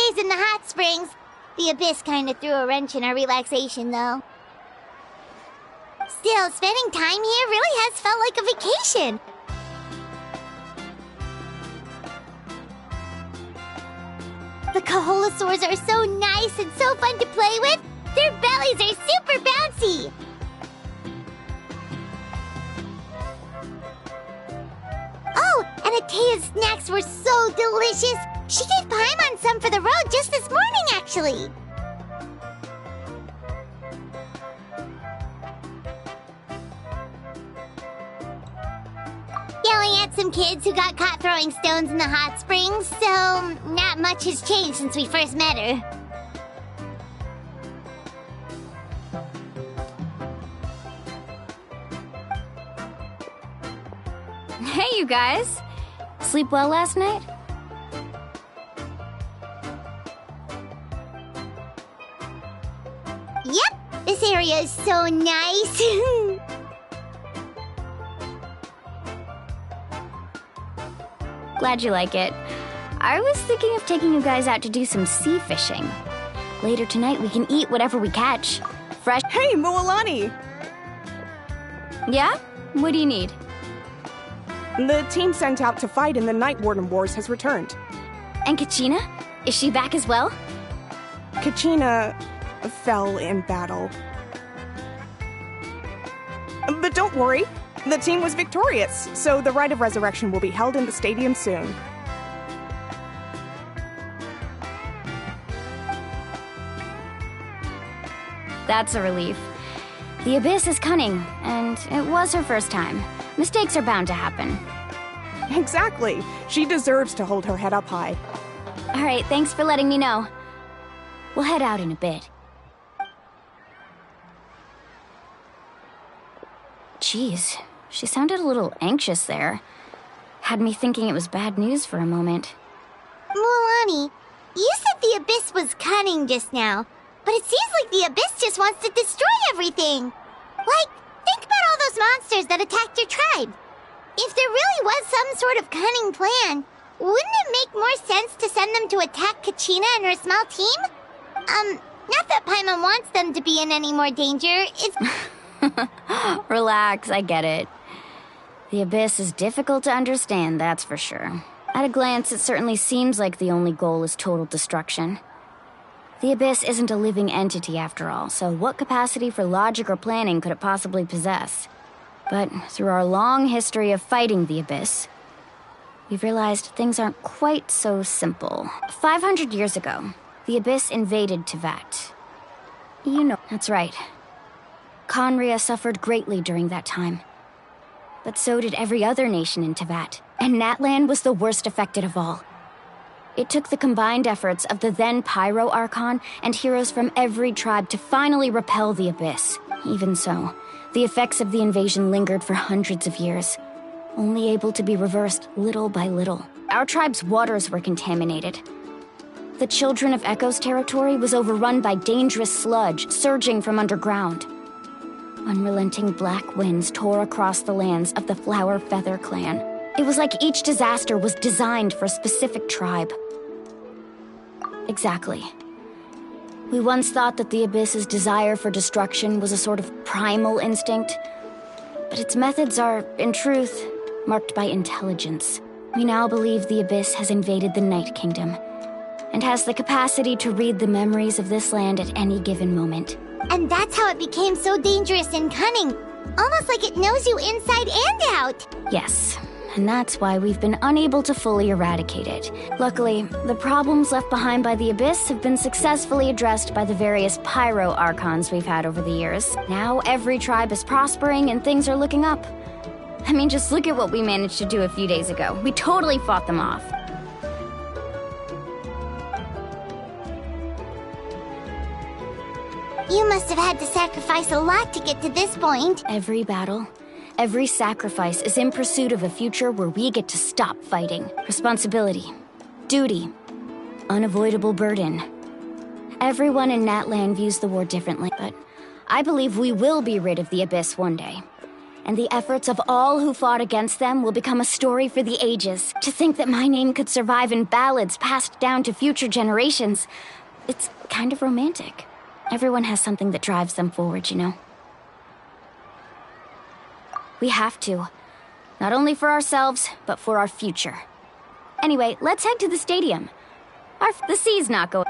days in the hot springs. The Abyss kinda threw a wrench in our relaxation, though. Still, spending time here really has felt like a vacation. The Kaholosaurs are so nice and so fun to play with. Their bellies are super bouncy. Oh, and Atea's snacks were so delicious. She gave Paimon some for the road just this morning, actually. Yelling at some kids who got caught throwing stones in the hot springs, so not much has changed since we first met her. Hey, you guys. Sleep well last night? Yep, this area is so nice. Glad you like it. I was thinking of taking you guys out to do some sea fishing. Later tonight, we can eat whatever we catch. Fresh. Hey, Moalani! Yeah? What do you need? The team sent out to fight in the Night Warden Wars has returned. And Kachina? Is she back as well? Kachina fell in battle. But don't worry, the team was victorious, so the Rite of Resurrection will be held in the stadium soon. That's a relief. The Abyss is cunning, and it was her first time. Mistakes are bound to happen. Exactly. She deserves to hold her head up high. All right, thanks for letting me know. We'll head out in a bit. Jeez, she sounded a little anxious there. Had me thinking it was bad news for a moment. Moalani, you said the Abyss was cunning just now, but it seems like the Abyss just wants to destroy everything. Like, think about all those monsters that attacked your tribe. If there really was some sort of cunning plan, wouldn't it make more sense to send them to attack Kachina and her small team? Not that Paimon wants them to be in any more danger, it's... Relax, I get it. The Abyss is difficult to understand, that's for sure. At a glance, it certainly seems like the only goal is total destruction. The Abyss isn't a living entity after all, so what capacity for logic or planning could it possibly possess? But through our long history of fighting the Abyss, we've realized things aren't quite so simple. 500 years ago, the Abyss invaded Teyvat. You know, that's right. Khaenri'ah suffered greatly during that time. But so did every other nation in Teyvat, and Natlan was the worst affected of all. It took the combined efforts of the then Pyro Archon and heroes from every tribe to finally repel the Abyss. Even so, the effects of the invasion lingered for hundreds of years, only able to be reversed little by little. Our tribe's waters were contaminated. The Children of Echo's territory was overrun by dangerous sludge surging from underground. Unrelenting black winds tore across the lands of the Flower Feather clan. It was like each disaster was designed for a specific tribe. Exactly. We once thought that the Abyss's desire for destruction was a sort of primal instinct, but its methods are, in truth, marked by intelligence. We now believe the Abyss has invaded the Night Kingdom, and has the capacity to read the memories of this land at any given moment. And that's how it became so dangerous and cunning. Almost like it knows you inside and out. Yes, and that's why we've been unable to fully eradicate it. Luckily, the problems left behind by the Abyss have been successfully addressed by the various Pyro Archons we've had over the years. Now every tribe is prospering and things are looking up. I mean, just look at what we managed to do a few days ago. We totally fought them off. You must have had to sacrifice a lot to get to this point. Every battle, every sacrifice is in pursuit of a future where we get to stop fighting. Responsibility, duty, unavoidable burden. Everyone in Natlan views the war differently, but I believe we will be rid of the Abyss one day. and the efforts of all who fought against them will become a story for the ages. To think that my name could survive in ballads passed down to future generations, it's kind of romantic. Everyone has something that drives them forward, you know? We have to. Not only for ourselves, but for our future. Anyway, let's head to the stadium. The sea's not going...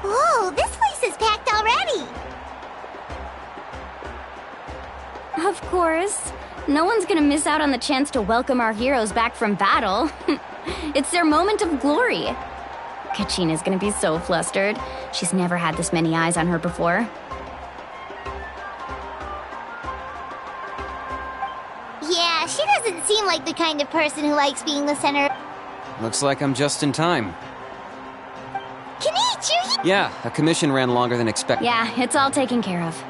Whoa, this place is packed already! Of course. No one's gonna miss out on the chance to welcome our heroes back from battle. It's their moment of glory. Kachina's gonna be so flustered. She's never had this many eyes on her before. Yeah, she doesn't seem like the kind of person who likes being the center. Looks like I'm just in time. Kenichi! Yeah, a commission ran longer than expected. Yeah, it's all taken care of.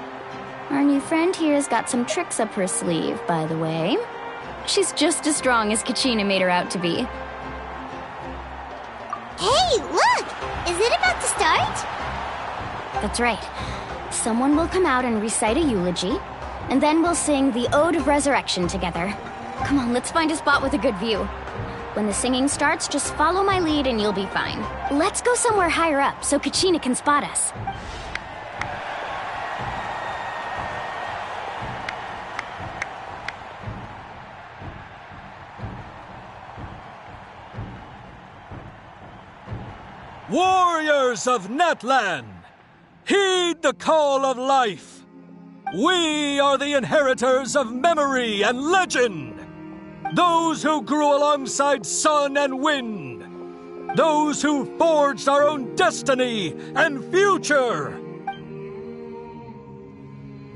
Our new friend here's got some tricks up her sleeve, by the way. She's just as strong as Kachina made her out to be. Hey, look! Is it about to start? That's right. Someone will come out and recite a eulogy, and then we'll sing the Ode of Resurrection together. Come on, let's find a spot with a good view. When the singing starts, just follow my lead and you'll be fine. Let's go somewhere higher up so Kachina can spot us. Warriors of Natlan, heed the call of life. We are the inheritors of memory and legend. Those who grew alongside sun and wind. Those who forged our own destiny and future.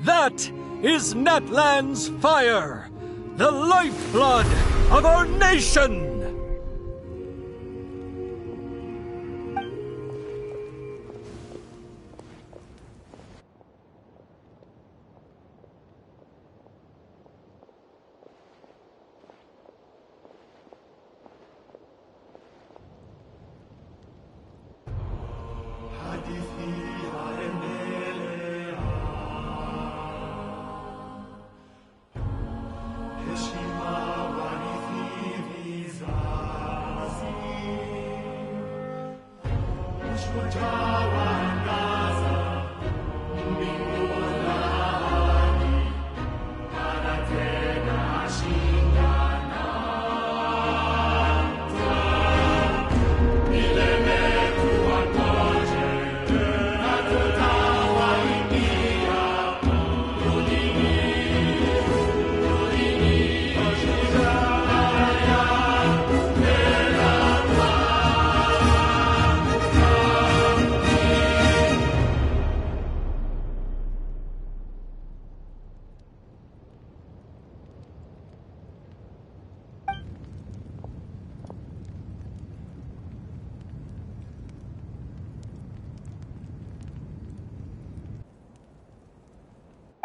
That is Natlan's fire, the lifeblood of our nation.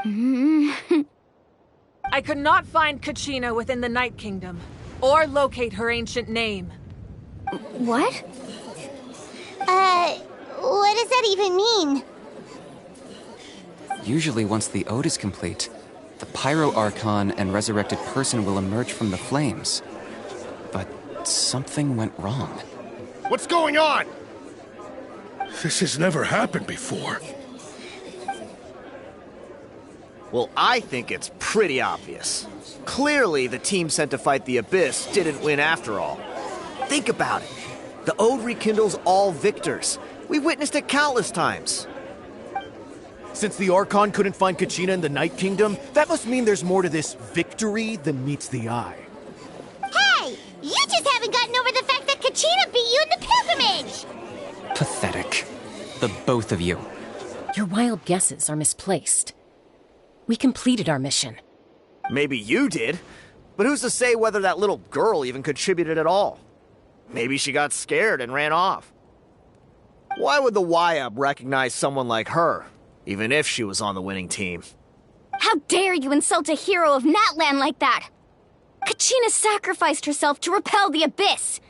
I could not find Kachina within the Night Kingdom, or locate her ancient name. What? What does that even mean? Usually once the ode is complete, the Pyro Archon and resurrected person will emerge from the flames. But something went wrong. What's going on? This has never happened before. Well, I think it's pretty obvious. Clearly, the team sent to fight the Abyss didn't win after all. Think about it. The Ode rekindles all victors. We've witnessed it countless times. Since the Archon couldn't find Kachina in the Night Kingdom, that must mean there's more to this victory than meets the eye. Hey! You just haven't gotten over the fact that Kachina beat you in the pilgrimage! Pathetic. The both of you. Your wild guesses are misplaced. We completed our mission. Maybe you did, but who's to say whether that little girl even contributed at all? Maybe she got scared and ran off. Why would the YUB recognize someone like her, even if she was on the winning team? How dare you insult a hero of Natlan like that? Kachina sacrificed herself to repel the Abyss.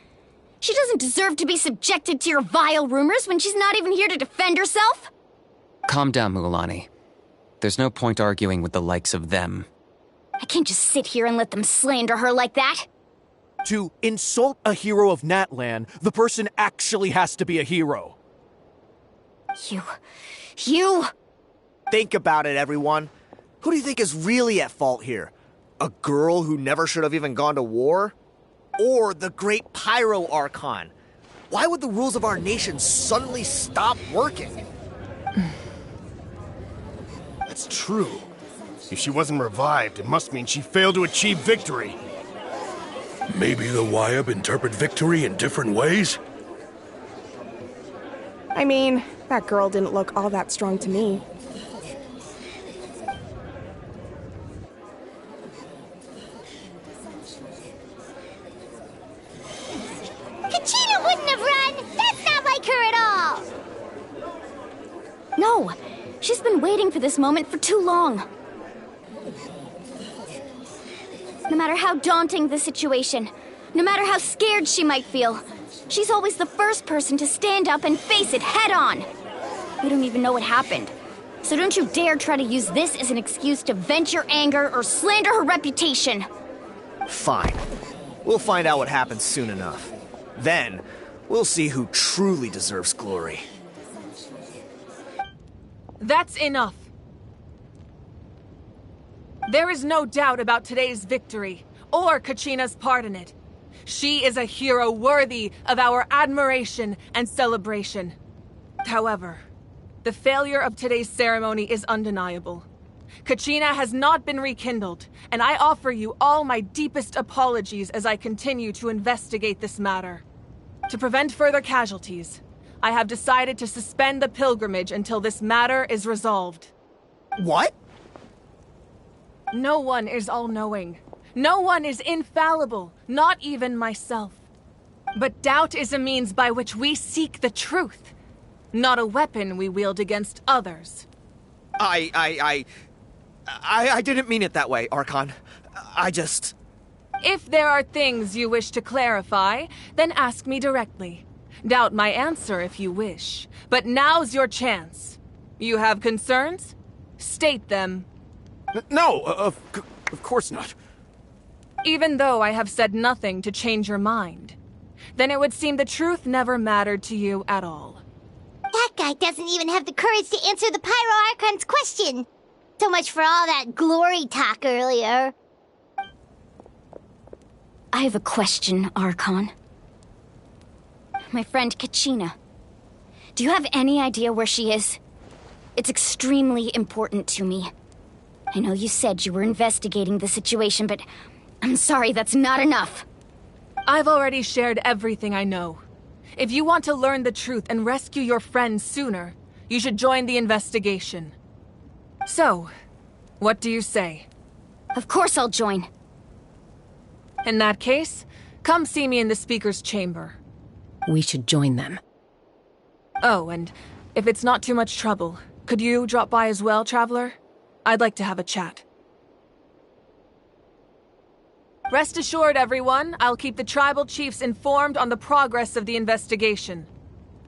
She doesn't deserve to be subjected to your vile rumors when she's not even here to defend herself. Calm down, Mulan. There's no point arguing with the likes of them. I can't just sit here and let them slander her like that. To insult a hero of Natlan, the person actually has to be a hero. You... Think about it, everyone. Who do you think is really at fault here? A girl who never should have even gone to war? Or the great Pyro Archon? Why would the rules of our nation suddenly stop working? That's true. If she wasn't revived, it must mean she failed to achieve victory. Maybe the YUB interpret victory in different ways? I mean, that girl didn't look all that strong to me. Kachina wouldn't have run! That's not like her at all! No, she's been waiting for this moment for too long. No matter how daunting the situation, no matter how scared she might feel, she's always the first person to stand up and face it head on. We don't even know what happened, so don't you dare try to use this as an excuse to vent your anger or slander her reputation. Fine. We'll find out what happens soon enough. Then, we'll see who truly deserves glory. That's enough. There is no doubt about today's victory, or Kachina's part in it. She is a hero worthy of our admiration and celebration. However, the failure of today's ceremony is undeniable. Kachina has not been rekindled, and I offer you all my deepest apologies as I continue to investigate this matter. To prevent further casualties, I have decided to suspend the pilgrimage until this matter is resolved. What? No one is all-knowing. No one is infallible, not even myself. But doubt is a means by which we seek the truth, not a weapon we wield against others. I didn't mean it that way, Archon. If there are things you wish to clarify, then ask me directly. Doubt my answer if you wish. But now's your chance. You have concerns? State them. No, of course not. Even though I have said nothing to change your mind, then it would seem the truth never mattered to you at all. That guy doesn't even have the courage to answer the Pyro Archon's question. So much for all that glory talk earlier. I have a question, Archon. My friend Kachina. Do you have any idea where she is? It's extremely important to me. I know you said you were investigating the situation, but I'm sorry, that's not enough. I've already shared everything I know. If you want to learn the truth and rescue your friend sooner, you should join the investigation. So, what do you say? Of course I'll join. In that case, come see me in the speaker's chamber. We should join them. Oh, and if it's not too much trouble, could you drop by as well, Traveler? I'd like to have a chat. Rest assured, everyone, I'll keep the tribal chiefs informed on the progress of the investigation.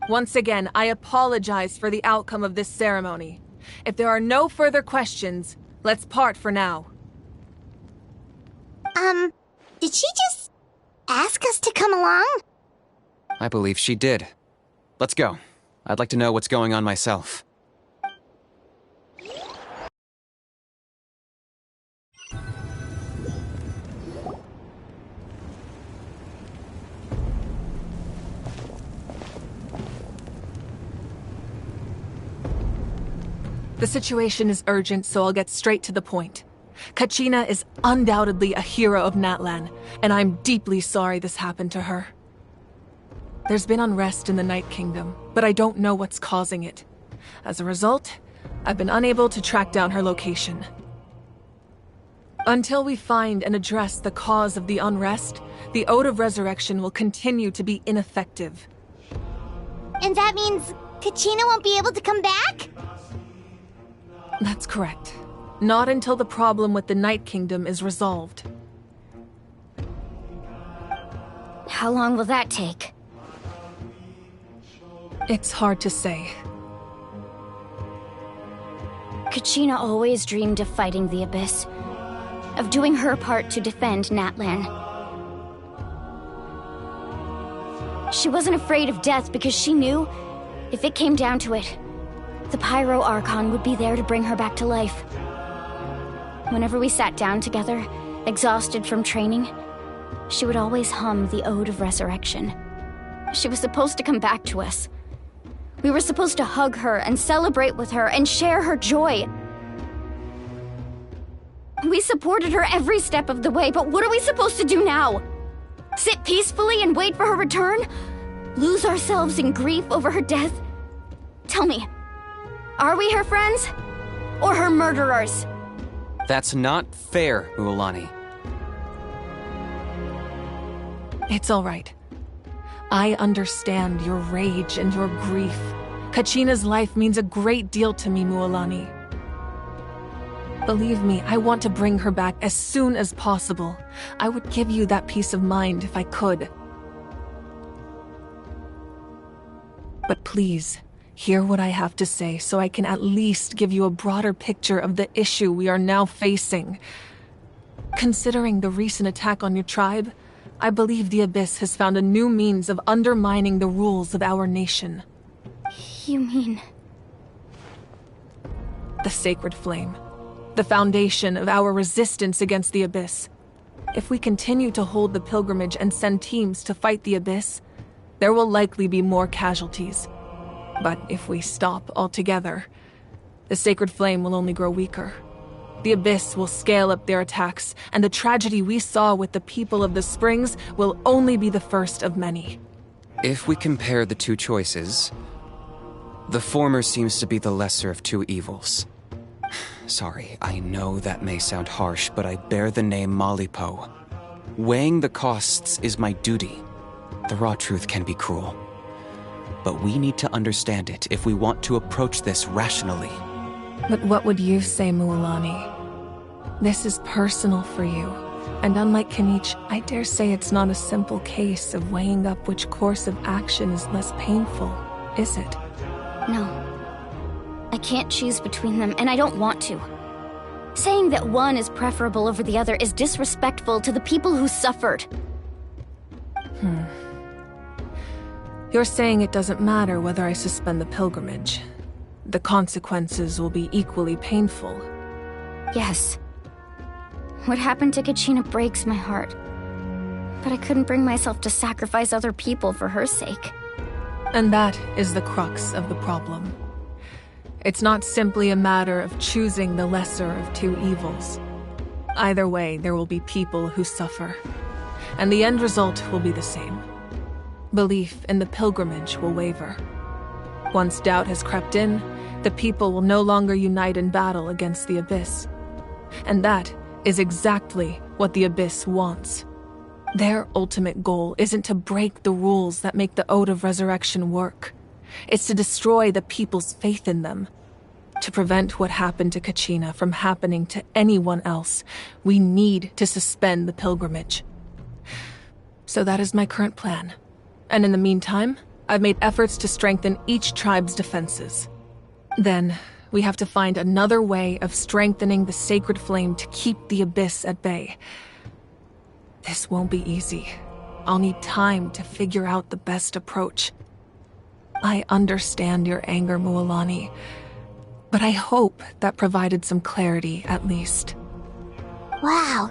Once again, I apologize for the outcome of this ceremony. If there are no further questions, let's part for now. Did she just ask us to come along? I believe she did. Let's go. I'd like to know what's going on myself. The situation is urgent, so I'll get straight to the point. Kachina is undoubtedly a hero of Natlan, and I'm deeply sorry this happened to her. There's been unrest in the Night Kingdom, but I don't know what's causing it. As a result, I've been unable to track down her location. Until we find and address the cause of the unrest, the Ode of Resurrection will continue to be ineffective. And that means Kachina won't be able to come back? That's correct. Not until the problem with the Night Kingdom is resolved. How long will that take? It's hard to say. Kachina always dreamed of fighting the Abyss, of doing her part to defend Natlan. She wasn't afraid of death because she knew, if it came down to it, the Pyro Archon would be there to bring her back to life. Whenever we sat down together, exhausted from training, she would always hum the Ode of Resurrection. She was supposed to come back to us. We were supposed to hug her and celebrate with her and share her joy. We supported her every step of the way, but what are we supposed to do now? Sit peacefully and wait for her return? Lose ourselves in grief over her death? Tell me, are we her friends? Or her murderers? That's not fair, Mualani. It's all right. I understand your rage and your grief. Kachina's life means a great deal to me, Mualani. Believe me, I want to bring her back as soon as possible. I would give you that peace of mind if I could. But please, hear what I have to say so I can at least give you a broader picture of the issue we are now facing. Considering the recent attack on your tribe, I believe the Abyss has found a new means of undermining the rules of our nation. You mean... The Sacred Flame. The foundation of our resistance against the Abyss. If we continue to hold the pilgrimage and send teams to fight the Abyss, there will likely be more casualties. But if we stop altogether, the Sacred Flame will only grow weaker. The Abyss will scale up their attacks, and the tragedy we saw with the people of the Springs will only be the first of many. If we compare the two choices, the former seems to be the lesser of two evils. Sorry, I know that may sound harsh, but I bear the name Malipo. Weighing the costs is my duty. The raw truth can be cruel. But we need to understand it if we want to approach this rationally. But what would you say, Mualani? This is personal for you. And unlike Kanich, I dare say it's not a simple case of weighing up which course of action is less painful, is it? No. I can't choose between them, and I don't want to. Saying that one is preferable over the other is disrespectful to the people who suffered. You're saying it doesn't matter whether I suspend the pilgrimage. The consequences will be equally painful. Yes. What happened to Kachina breaks my heart. But I couldn't bring myself to sacrifice other people for her sake. And that is the crux of the problem. It's not simply a matter of choosing the lesser of two evils. Either way, there will be people who suffer. And the end result will be the same. Belief in the pilgrimage will waver. Once doubt has crept in, the people will no longer unite in battle against the Abyss. And that is exactly what the Abyss wants. Their ultimate goal isn't to break the rules that make the Ode of Resurrection work. It's to destroy the people's faith in them. To prevent what happened to Kachina from happening to anyone else, we need to suspend the pilgrimage. So that is my current plan. And in the meantime, I've made efforts to strengthen each tribe's defenses. Then, we have to find another way of strengthening the sacred flame to keep the Abyss at bay. This won't be easy. I'll need time to figure out the best approach. I understand your anger, Mualani, but I hope that provided some clarity, at least. Wow.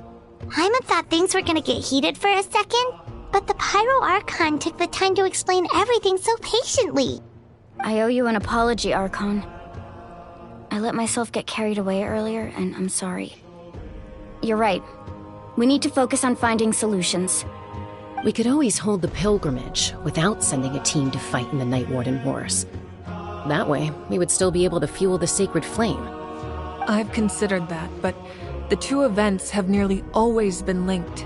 Hyman thought things were gonna get heated for a second, but the Pyro Archon took the time to explain everything so patiently. I owe you an apology, Archon. I let myself get carried away earlier, and I'm sorry. You're right. We need to focus on finding solutions. We could always hold the pilgrimage without sending a team to fight in the Night Warden Wars. That way, we would still be able to fuel the sacred flame. I've considered that, but the two events have nearly always been linked.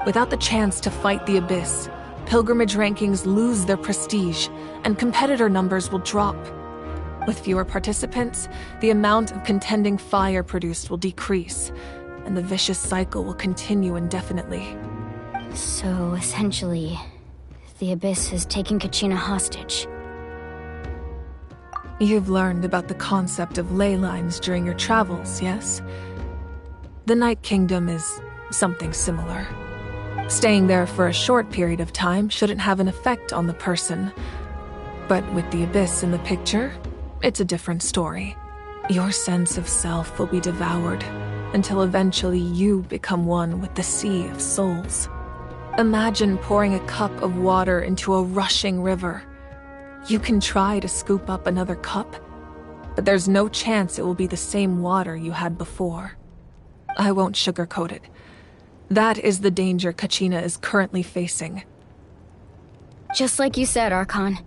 Without the chance to fight the Abyss, pilgrimage rankings lose their prestige, and competitor numbers will drop. With fewer participants, the amount of contending fire produced will decrease, and the vicious cycle will continue indefinitely. So, essentially, the Abyss has taken Kachina hostage. You've learned about the concept of ley lines during your travels, yes? The Night Kingdom is something similar. Staying there for a short period of time shouldn't have an effect on the person. But with the Abyss in the picture, it's a different story. Your sense of self will be devoured, until eventually you become one with the sea of souls. Imagine pouring a cup of water into a rushing river. You can try to scoop up another cup, but there's no chance it will be the same water you had before. I won't sugarcoat it. That is the danger Kachina is currently facing. Just like you said, Archon.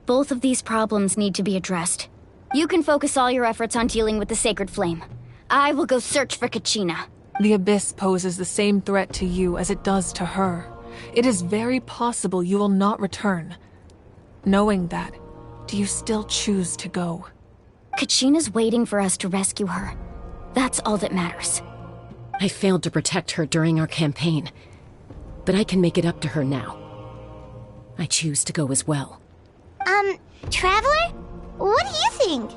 Both of these problems need to be addressed. You can focus all your efforts on dealing with the sacred flame. I will go search for Kachina. The Abyss poses the same threat to you as it does to her. It is very possible you will not return. Knowing that, do you still choose to go? Kachina's waiting for us to rescue her. That's all that matters. I failed to protect her during our campaign, but I can make it up to her now. I choose to go as well. Traveler? What do you think?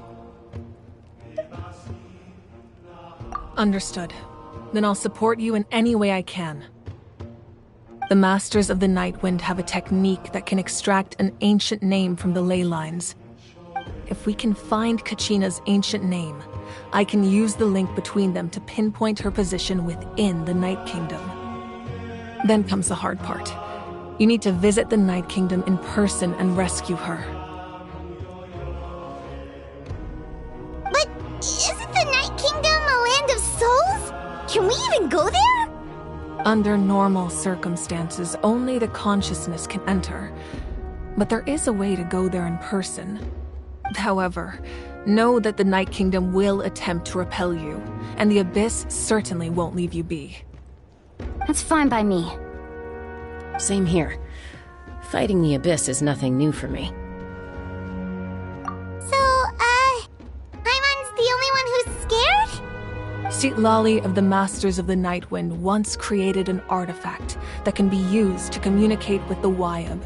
Understood. Then I'll support you in any way I can. The Masters of the Nightwind have a technique that can extract an ancient name from the ley lines. If we can find Kachina's ancient name, I can use the link between them to pinpoint her position within the Night Kingdom. Then comes the hard part. You need to visit the Night Kingdom in person and rescue her. But isn't the Night Kingdom a land of souls? Can we even go there? Under normal circumstances, only the consciousness can enter. But there is a way to go there in person. However, know that the Night Kingdom will attempt to repel you, and the Abyss certainly won't leave you be. That's fine by me. Same here. Fighting the Abyss is nothing new for me. So, Paimon's the only one who's scared? Citlali of the Masters of the Nightwind once created an artifact that can be used to communicate with the Wyab.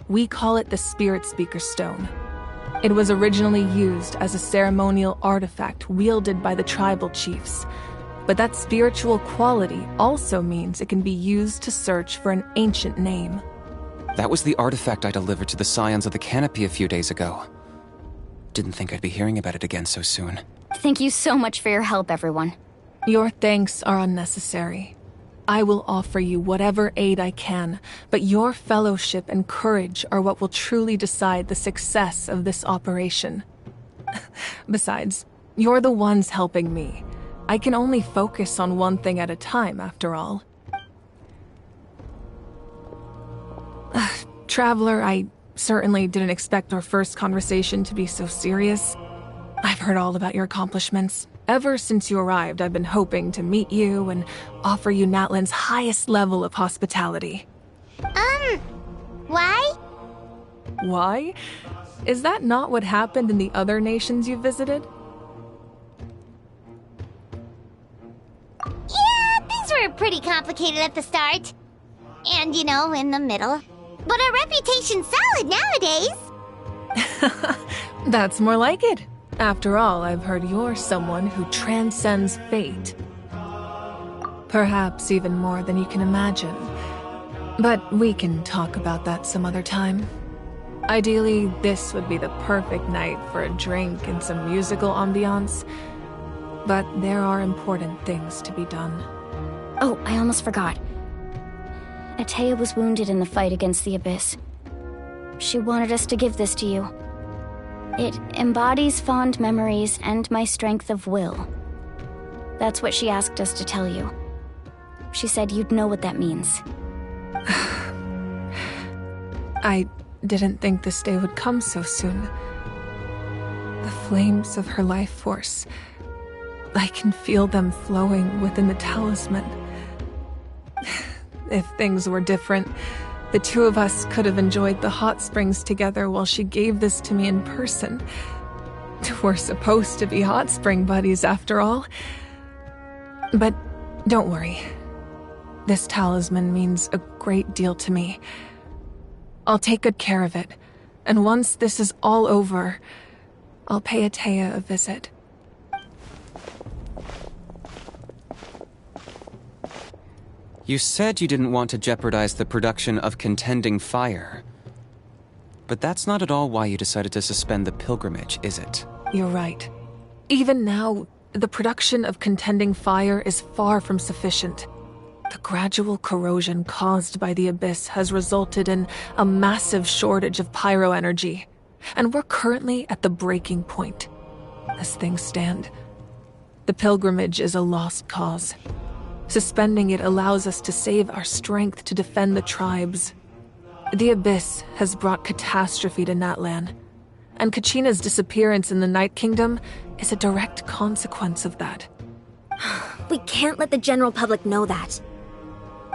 We call it the Spirit Speaker Stone. It was originally used as a ceremonial artifact wielded by the tribal chiefs, but that spiritual quality also means it can be used to search for an ancient name. That was the artifact I delivered to the Scions of the Canopy a few days ago. Didn't think I'd be hearing about it again so soon. Thank you so much for your help, everyone. Your thanks are unnecessary. I will offer you whatever aid I can, but your fellowship and courage are what will truly decide the success of this operation. Besides, you're the ones helping me. I can only focus on one thing at a time, after all. Traveler, I certainly didn't expect our first conversation to be so serious. I've heard all about your accomplishments. Ever since you arrived, I've been hoping to meet you and offer you Natlan's highest level of hospitality. Why? Why? Is that not what happened in the other nations you visited? Yeah, things were pretty complicated at the start. And, in the middle. But our reputation's solid nowadays. That's more like it. After all, I've heard you're someone who transcends fate. Perhaps even more than you can imagine. But we can talk about that some other time. Ideally, this would be the perfect night for a drink and some musical ambiance. But there are important things to be done. Oh, I almost forgot. Atea was wounded in the fight against the Abyss. She wanted us to give this to you. It embodies fond memories and my strength of will. That's what she asked us to tell you. She said you'd know what that means. I didn't think this day would come so soon. The flames of her life force. I can feel them flowing within the talisman. If things were different, the two of us could have enjoyed the hot springs together while she gave this to me in person. We're supposed to be hot spring buddies after all. But don't worry. This talisman means a great deal to me. I'll take good care of it, and once this is all over, I'll pay Atea a visit. You said you didn't want to jeopardize the production of Contending Fire. But that's not at all why you decided to suspend the pilgrimage, is it? You're right. Even now, the production of Contending Fire is far from sufficient. The gradual corrosion caused by the Abyss has resulted in a massive shortage of pyro energy, and we're currently at the breaking point. As things stand, the pilgrimage is a lost cause. Suspending it allows us to save our strength to defend the tribes. The Abyss has brought catastrophe to Natlan, and Kachina's disappearance in the Night Kingdom is a direct consequence of that. We can't let the general public know that.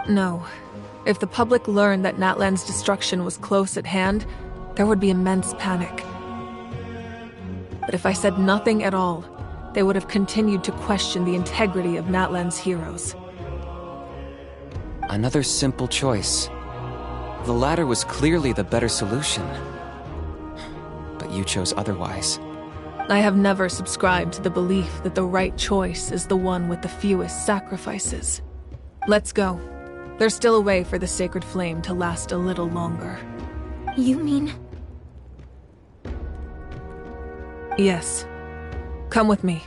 No. If the public learned that Natlan's destruction was close at hand, there would be immense panic. But if I said nothing at all, they would have continued to question the integrity of Natlan's heroes. Another simple choice. The latter was clearly the better solution. But you chose otherwise. I have never subscribed to the belief that the right choice is the one with the fewest sacrifices. Let's go. There's still a way for the sacred flame to last a little longer. You mean? Yes. Come with me.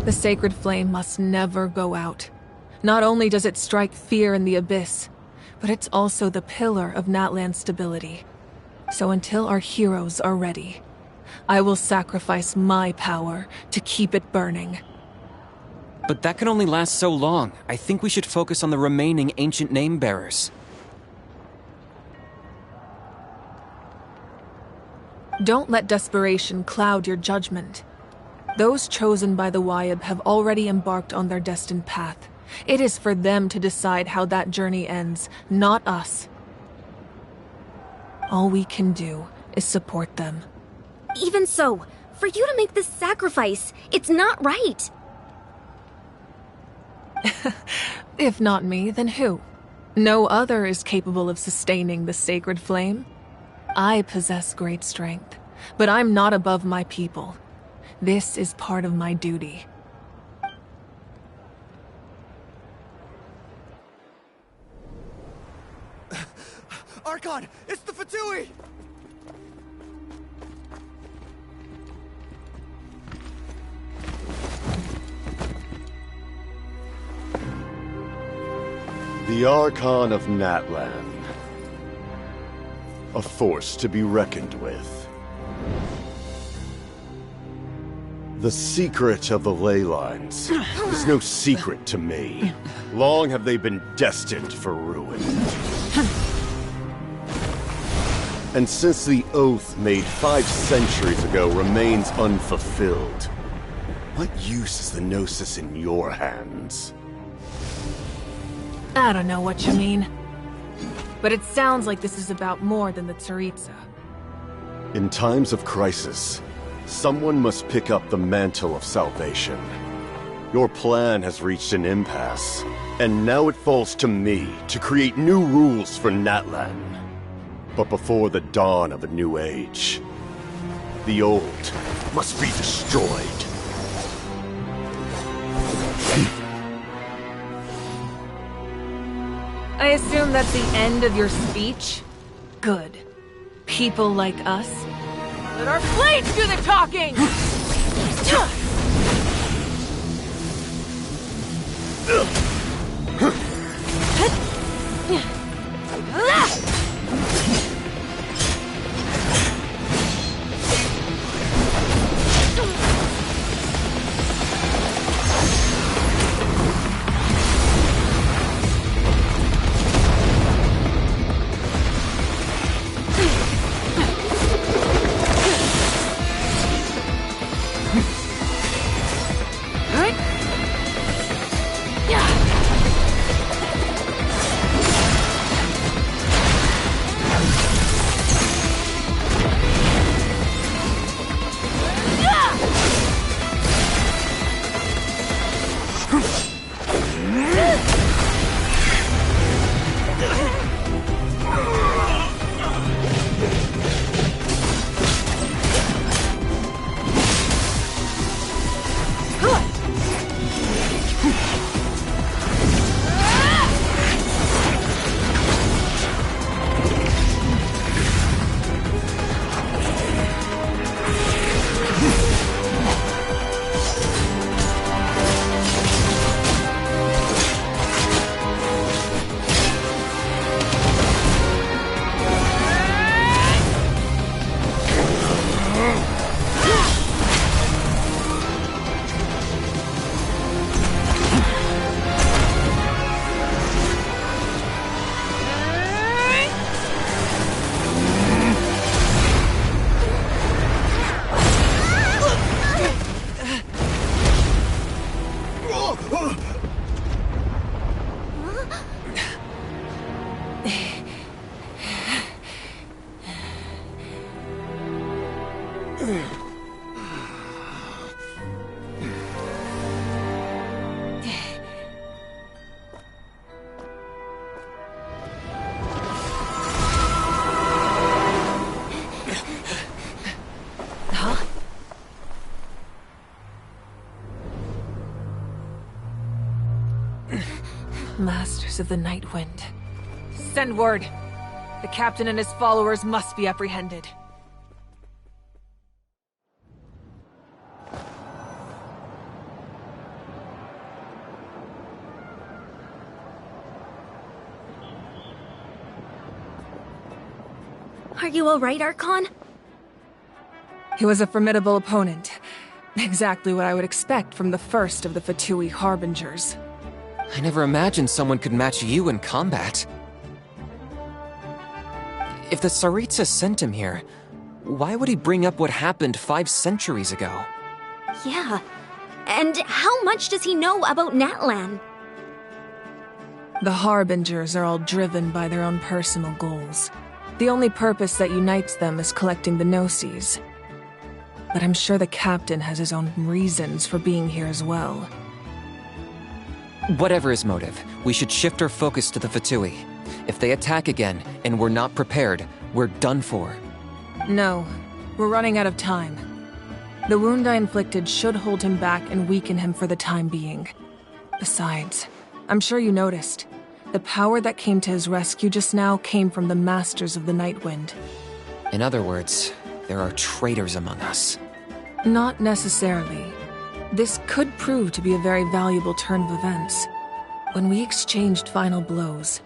The sacred flame must never go out. Not only does it strike fear in the Abyss, but it's also the pillar of Natlan's stability. So until our heroes are ready, I will sacrifice my power to keep it burning. But that can only last so long. I think we should focus on the remaining ancient name-bearers. Don't let desperation cloud your judgment. Those chosen by the Wayab have already embarked on their destined path. It is for them to decide how that journey ends, not us. All we can do is support them. Even so, for you to make this sacrifice, it's not right. If not me, then who? No other is capable of sustaining the sacred flame. I possess great strength, but I'm not above my people. This is part of my duty. Archon, it's the Fatui! The Archon of Natlan. A force to be reckoned with. The secret of the ley lines is no secret to me. Long have they been destined for ruin. And since the oath made 5 centuries ago remains unfulfilled, What use is the Gnosis in your hands? I don't know what you mean. But it sounds like this is about more than the Tsaritsa. In times of crisis, someone must pick up the mantle of salvation. Your plan has reached an impasse, and now it falls to me to create new rules for Natlan. But before the dawn of a new age, the old must be destroyed. I assume that's the end of your speech? Good. People like us? Let our blades do the talking! Masters of the Night Wind. Send word. The captain and his followers must be apprehended. Are you alright, Archon? He was a formidable opponent. Exactly what I would expect from the first of the Fatui Harbingers. I never imagined someone could match you in combat. If the Tsaritsa sent him here, why would he bring up what happened 5 centuries ago? Yeah. And how much does he know about Natlan? The Harbingers are all driven by their own personal goals. The only purpose that unites them is collecting the Gnosis. But I'm sure the captain has his own reasons for being here as well. Whatever his motive, we should shift our focus to the Fatui. If they attack again, and we're not prepared, we're done for. No, we're running out of time. The wound I inflicted should hold him back and weaken him for the time being. Besides, I'm sure you noticed, the power that came to his rescue just now came from the Masters of the Night Wind. In other words, there are traitors among us. Not necessarily. This could prove to be a very valuable turn of events. When we exchanged final blows,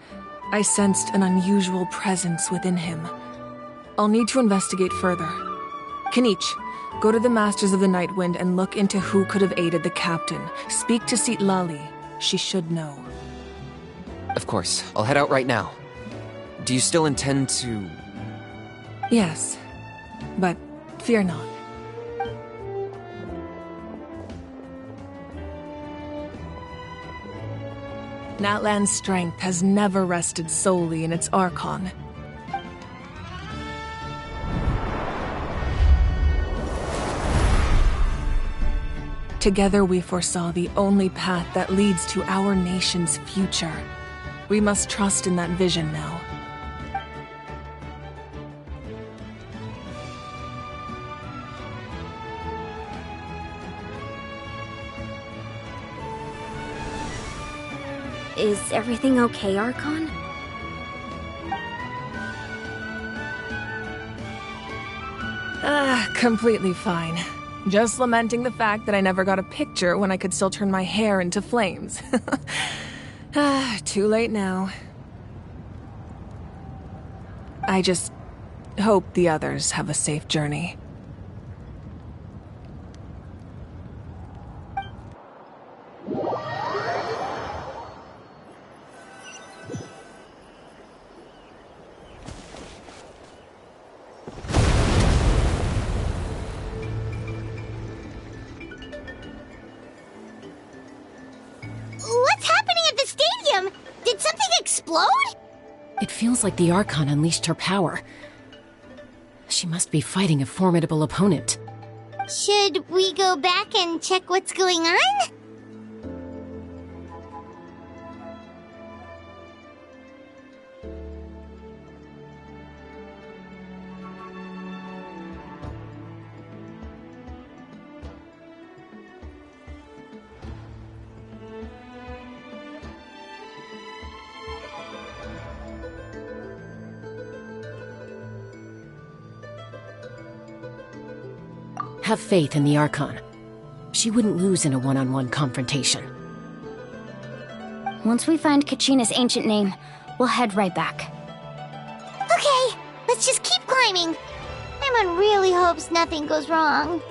I sensed an unusual presence within him. I'll need to investigate further. Kanich, go to the Masters of the Night Wind and look into who could have aided the captain. Speak to Sitlali. She should know. Of course, I'll head out right now. Do you still intend to... Yes, but fear not. Natlan's strength has never rested solely in its Archon. Together we foresaw the only path that leads to our nation's future. We must trust in that vision now. Is everything okay, Archon? Completely fine. Just lamenting the fact that I never got a picture when I could still turn my hair into flames. Too late now. I just hope the others have a safe journey. What's happening at the stadium? Did something explode? It feels like the Archon unleashed her power. She must be fighting a formidable opponent. Should we go back and check what's going on? Have faith in the Archon. She wouldn't lose in a one-on-one confrontation. Once we find Kachina's ancient name, we'll head right back. Okay, let's just keep climbing. Everyone really hopes nothing goes wrong.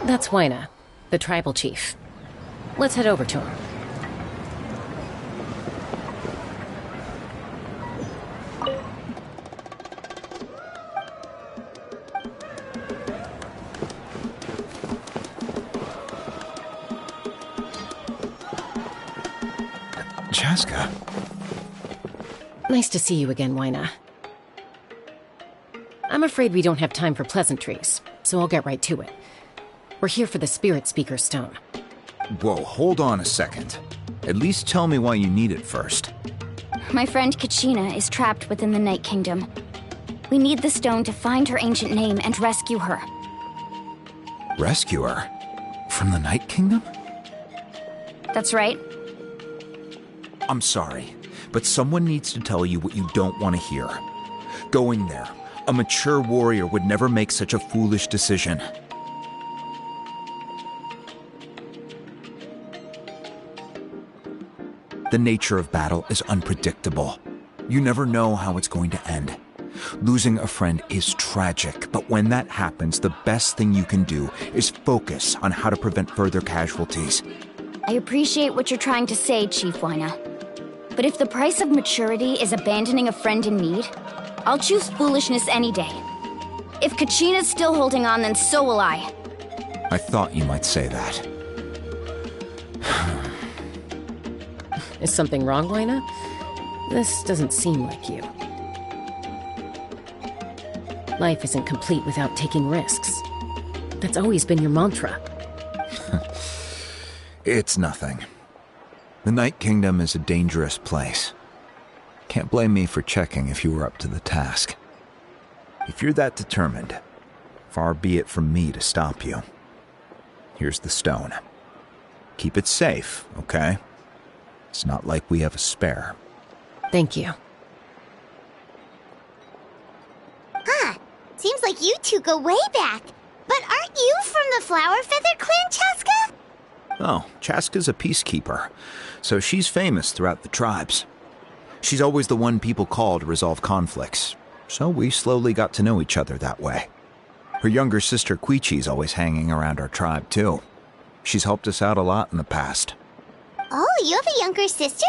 That's Wyna, the tribal chief. Let's head over to him. Chaska. Nice to see you again, Wyna. I'm afraid we don't have time for pleasantries, so I'll get right to it. We're here for the Spirit Speaker Stone. Whoa, hold on a second. At least tell me why you need it first. My friend Kachina is trapped within the Night Kingdom. We need the stone to find her ancient name and rescue her. Rescue her? From the Night Kingdom? That's right. I'm sorry, but someone needs to tell you what you don't want to hear. Going there, a mature warrior would never make such a foolish decision. The nature of battle is unpredictable. You never know how it's going to end. Losing a friend is tragic, but when that happens, the best thing you can do is focus on how to prevent further casualties. I appreciate what you're trying to say, Chief Wyna. But if the price of maturity is abandoning a friend in need, I'll choose foolishness any day. If Kachina's still holding on, then so will I. I thought you might say that. Is something wrong, Wyna? This doesn't seem like you. Life isn't complete without taking risks. That's always been your mantra. It's nothing. The Night Kingdom is a dangerous place. Can't blame me for checking if you were up to the task. If you're that determined, far be it from me to stop you. Here's the stone. keep it safe, okay? It's not like we have a spare. Thank you. Huh. Seems like you two go way back. But aren't you from the Flower Feather Clan, Chaska? Oh, Chaska's a peacekeeper, so she's famous throughout the tribes. She's always the one people call to resolve conflicts, so we slowly got to know each other that way. Her younger sister Quichi's always hanging around our tribe, too. She's helped us out a lot in the past. Oh, you have a younger sister?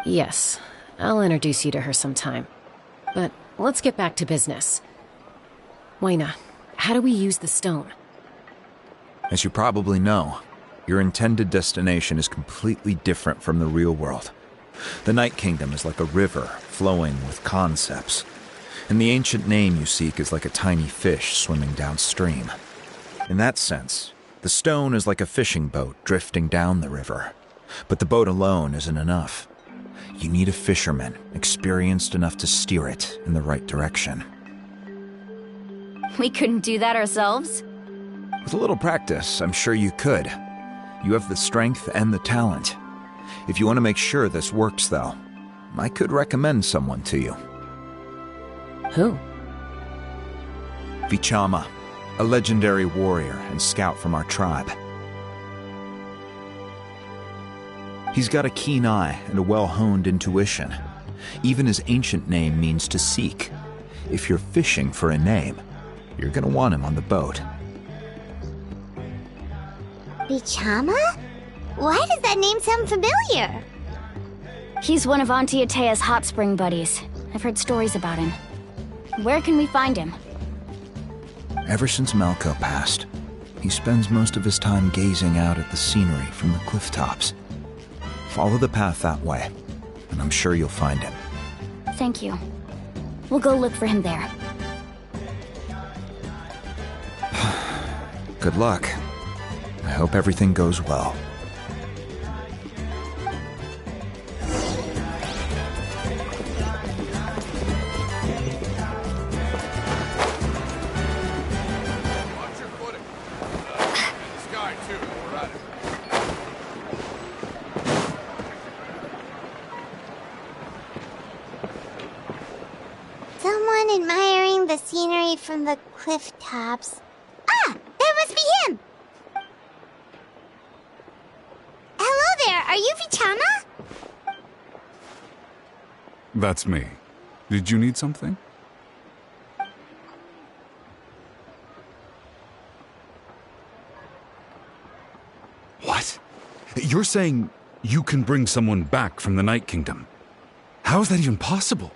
Yes, I'll introduce you to her sometime. But let's get back to business. Waina, how do we use the stone? As you probably know, your intended destination is completely different from the real world. The Night Kingdom is like a river flowing with concepts, and the ancient name you seek is like a tiny fish swimming downstream. In that sense, the stone is like a fishing boat drifting down the river, but the boat alone isn't enough. You need a fisherman experienced enough to steer it in the right direction. We couldn't do that ourselves? With a little practice, I'm sure you could. You have the strength and the talent. If you want to make sure this works, though, I could recommend someone to you. Who? Vichama, a legendary warrior and scout from our tribe. He's got a keen eye and a well-honed intuition. Even his ancient name means to seek. If you're fishing for a name, you're gonna want him on the boat. Vichama? Why does that name sound familiar? He's one of Auntie Atea's hot spring buddies. I've heard stories about him. Where can we find him? Ever since Malko passed, he spends most of his time gazing out at the scenery from the cliff tops. Follow the path that way, and I'm sure you'll find him. Thank you. We'll go look for him there. Good luck. I hope everything goes well. Someone admiring the scenery from the cliff tops. Ah! That must be him! Hello there, are you Vichama? That's me. Did you need something? What? You're saying you can bring someone back from the Night Kingdom? How is that even possible?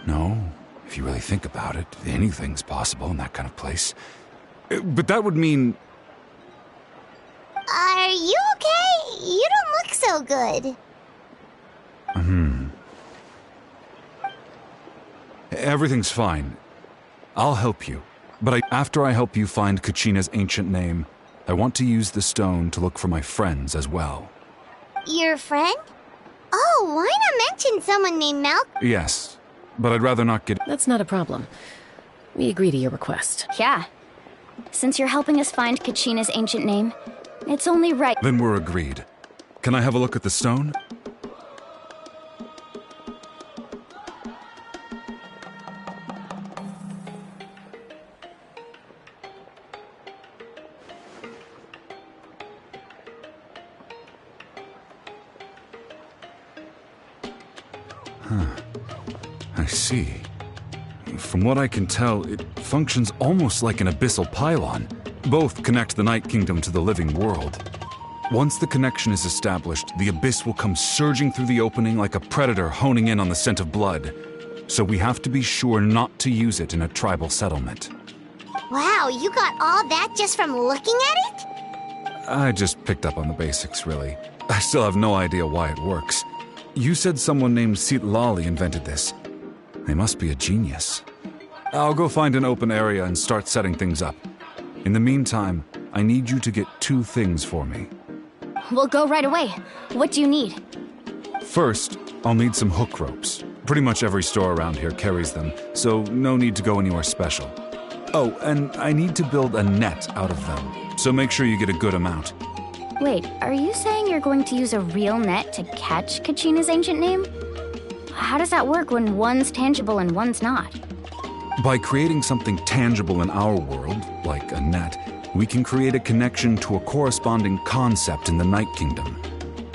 No, if you really think about it, anything's possible in that kind of place. But that would mean... Are you okay? You don't look so good. Everything's fine. I'll help you. But after I help you find Kachina's ancient name, I want to use the stone to look for my friends as well. Your friend? Oh, why not mention someone named Malk? Yes, but I'd rather not get... That's not a problem. We agree to your request. Yeah. Since you're helping us find Kachina's ancient name, it's only right... Then we're agreed. Can I have a look at the stone? I see. From what I can tell, it functions almost like an abyssal pylon. Both connect the Night Kingdom to the living world. Once the connection is established, the abyss will come surging through the opening like a predator honing in on the scent of blood. So we have to be sure not to use it in a tribal settlement. Wow, you got all that just from looking at it? I just picked up on the basics, really. I still have no idea why it works. You said someone named Lali invented this. They must be a genius. I'll go find an open area and start setting things up. In the meantime, I need you to get 2 things for me. We'll go right away. What do you need? First, I'll need some hook ropes. Pretty much every store around here carries them, so no need to go anywhere special. Oh, and I need to build a net out of them, so make sure you get a good amount. Wait, are you saying you're going to use a real net to catch Kachina's ancient name? How does that work when one's tangible and one's not? By creating something tangible in our world, like a net, we can create a connection to a corresponding concept in the Night Kingdom.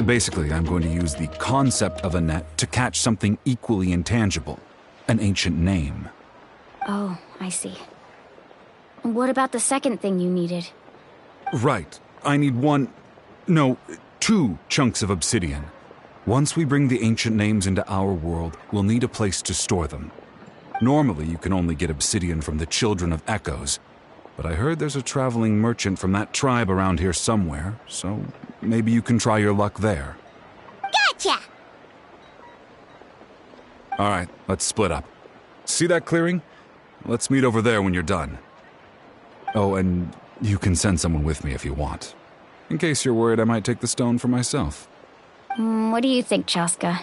Basically, I'm going to use the concept of a net to catch something equally intangible, an ancient name. Oh, I see. What about the second thing you needed? Right. I need two chunks of obsidian. Once we bring the ancient names into our world, we'll need a place to store them. Normally, you can only get obsidian from the Children of Echoes, but I heard there's a traveling merchant from that tribe around here somewhere, so maybe you can try your luck there. Gotcha! Alright, let's split up. See that clearing? Let's meet over there when you're done. Oh, and you can send someone with me if you want. In case you're worried I might take the stone for myself. What do you think, Chaska?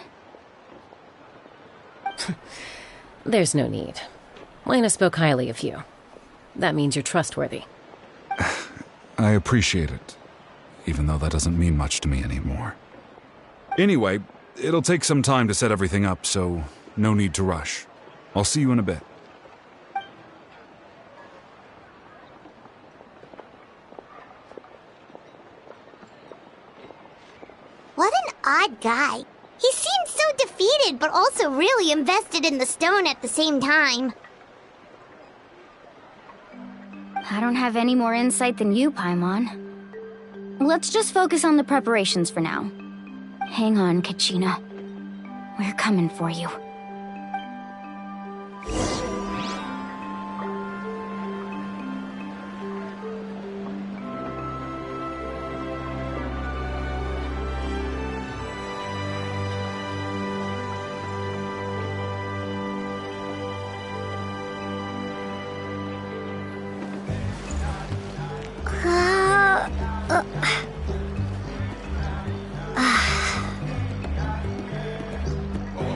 There's no need. Lena spoke highly of you. That means you're trustworthy. I appreciate it, even though that doesn't mean much to me anymore. Anyway, it'll take some time to set everything up, so no need to rush. I'll see you in a bit. What an odd guy. He seems so defeated, but also really invested in the stone at the same time. I don't have any more insight than you, Paimon. Let's just focus on the preparations for now. Hang on, Kachina. We're coming for you.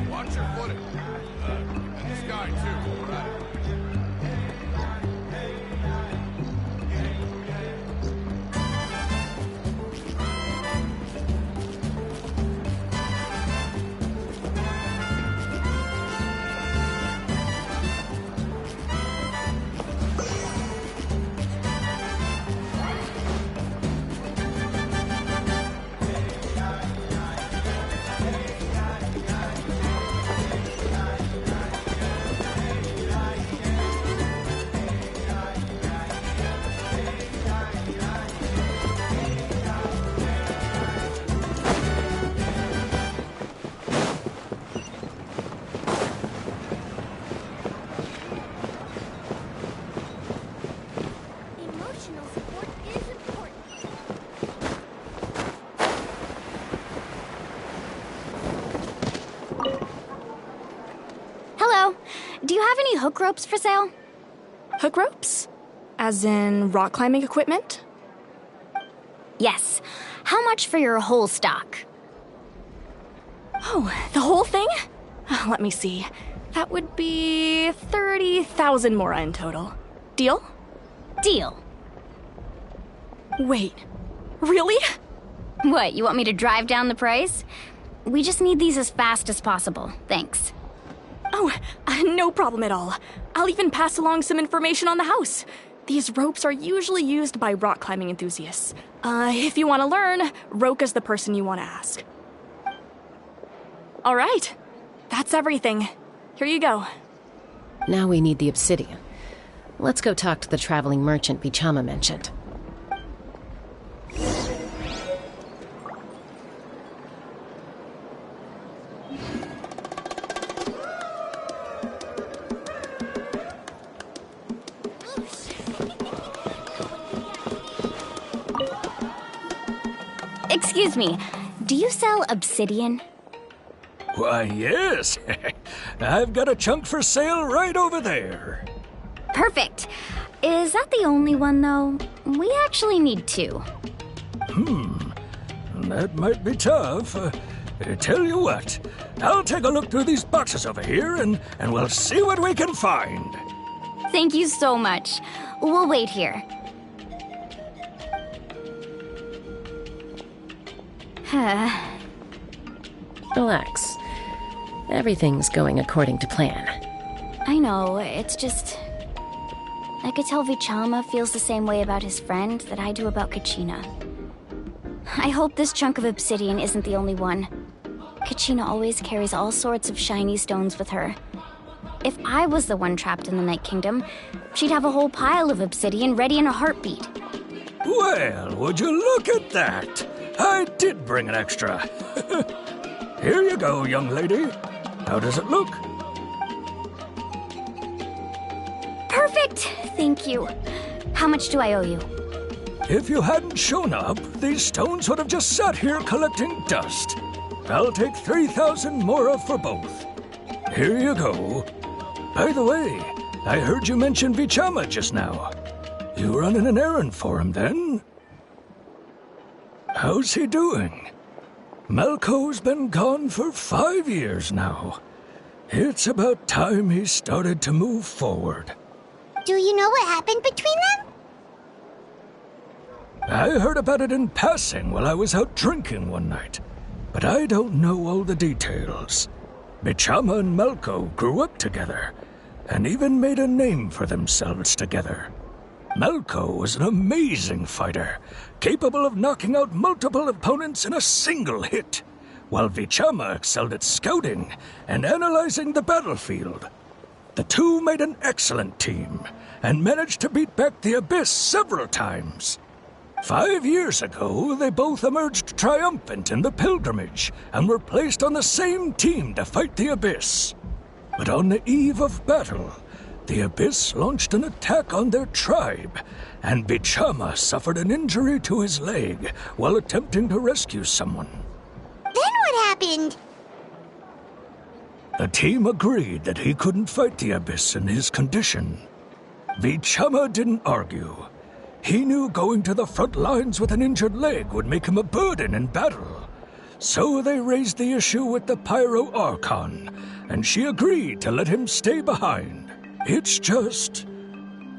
Watch your footing. And this guy, too, all right? Do you have any hook ropes for sale? Hook ropes? As in rock climbing equipment? Yes. How much for your whole stock? Oh, the whole thing? Let me see. That would be 30,000 mora in total. Deal? Deal. Wait, really? What, you want me to drive down the price? We just need these as fast as possible. Thanks. Oh, no problem at all. I'll even pass along some information on the house. These ropes are usually used by rock climbing enthusiasts. If you want to learn, Roka's the person you want to ask. All right, that's everything. Here you go. Now we need the obsidian. Let's go talk to the traveling merchant Bichama mentioned. Excuse me, do you sell obsidian? Why, yes. I've got a chunk for sale right over there. Perfect. Is that the only one, though? We actually need two. That might be tough. Tell you what, I'll take a look through these boxes over here, and we'll see what we can find. Thank you so much. We'll wait here. Relax. Everything's going according to plan. I know, it's just... I could tell Vichama feels the same way about his friend that I do about Kachina. I hope this chunk of obsidian isn't the only one. Kachina always carries all sorts of shiny stones with her. If I was the one trapped in the Night Kingdom, she'd have a whole pile of obsidian ready in a heartbeat. Well, would you look at that? I did bring an extra. Here you go, young lady. How does it look? Perfect! Thank you. How much do I owe you? If you hadn't shown up, these stones would have just sat here collecting dust. I'll take 3,000 mora for both. Here you go. By the way, I heard you mention Vichama just now. You running an errand for him, then? How's he doing? Malco's been gone for 5 years now. It's about time he started to move forward. Do you know what happened between them? I heard about it in passing while I was out drinking one night, but I don't know all the details. Vichama and Malco grew up together, and even made a name for themselves together. Malco was an amazing fighter, capable of knocking out multiple opponents in a single hit, while Vichama excelled at scouting and analyzing the battlefield. The two made an excellent team, and managed to beat back the Abyss several times. 5 years ago, they both emerged triumphant in the pilgrimage, and were placed on the same team to fight the Abyss. But on the eve of battle, the Abyss launched an attack on their tribe, and Vichama suffered an injury to his leg while attempting to rescue someone. Then what happened? The team agreed that he couldn't fight the Abyss in his condition. Vichama didn't argue. He knew going to the front lines with an injured leg would make him a burden in battle. So they raised the issue with the Pyro Archon, and she agreed to let him stay behind. It's just...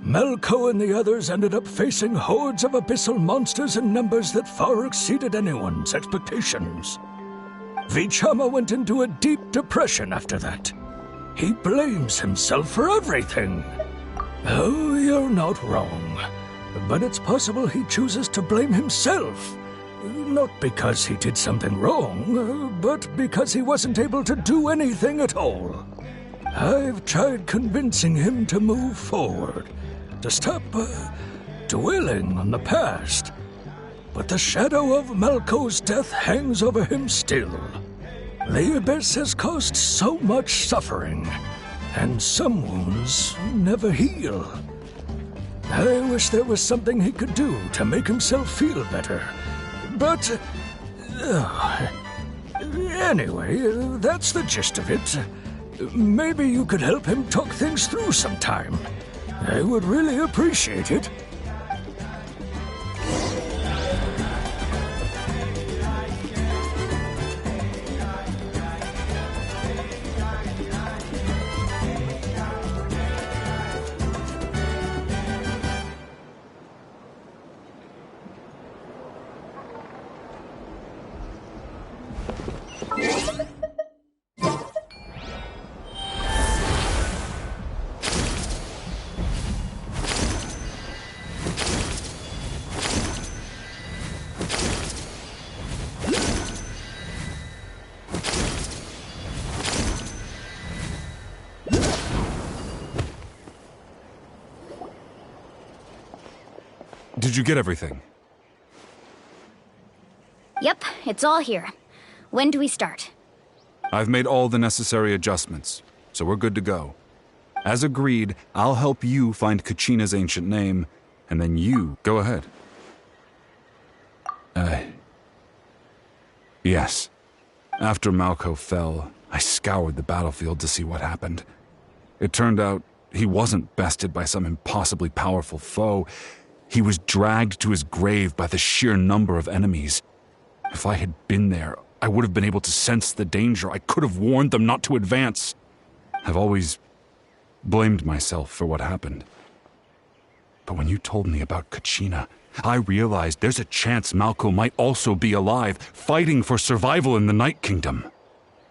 Malco and the others ended up facing hordes of abyssal monsters in numbers that far exceeded anyone's expectations. Vichama went into a deep depression after that. He blames himself for everything. Oh, you're not wrong. But it's possible he chooses to blame himself. Not because he did something wrong, but because he wasn't able to do anything at all. I've tried convincing him to move forward, to stop dwelling on the past. But the shadow of Malco's death hangs over him still. The Abyss has caused so much suffering, and some wounds never heal. I wish there was something he could do to make himself feel better. But... anyway, that's the gist of it. Maybe you could help him talk things through sometime. I would really appreciate it. Did you get everything? Yep, it's all here. When do we start? I've made all the necessary adjustments, so we're good to go. As agreed, I'll help you find Kachina's ancient name, and then you go ahead. Yes. After Malco fell, I scoured the battlefield to see what happened. It turned out he wasn't bested by some impossibly powerful foe. He was dragged to his grave by the sheer number of enemies. If I had been there, I would have been able to sense the danger. I could have warned them not to advance. I've always blamed myself for what happened. But when you told me about Kachina, I realized there's a chance Malko might also be alive, fighting for survival in the Night Kingdom.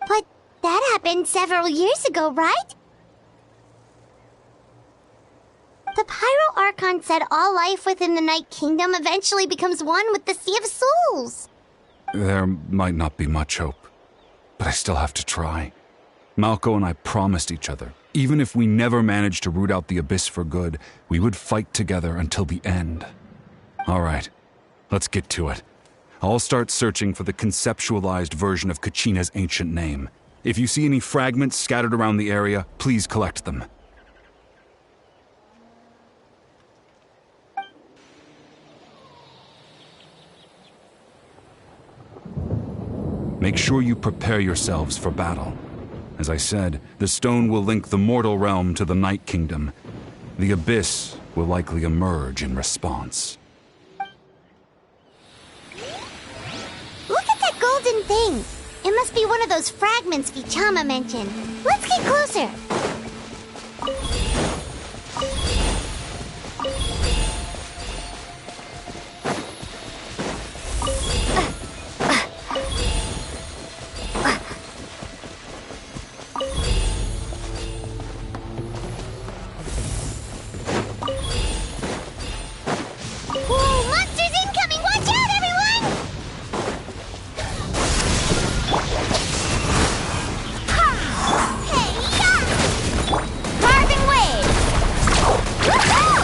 But that happened several years ago, right? The Pyro Archon said all life within the Night Kingdom eventually becomes one with the Sea of Souls. There might not be much hope, but I still have to try. Malko and I promised each other, even if we never managed to root out the Abyss for good, we would fight together until the end. All right, let's get to it. I'll start searching for the conceptualized version of Kachina's ancient name. If you see any fragments scattered around the area, please collect them. Make sure you prepare yourselves for battle. As I said, the stone will link the mortal realm to the Night Kingdom. The Abyss will likely emerge in response. Look at that golden thing! It must be one of those fragments Vichama mentioned. Let's get closer! Whoa, monsters incoming! Watch out, everyone! Hey-ya! Carving wave! Woohoo!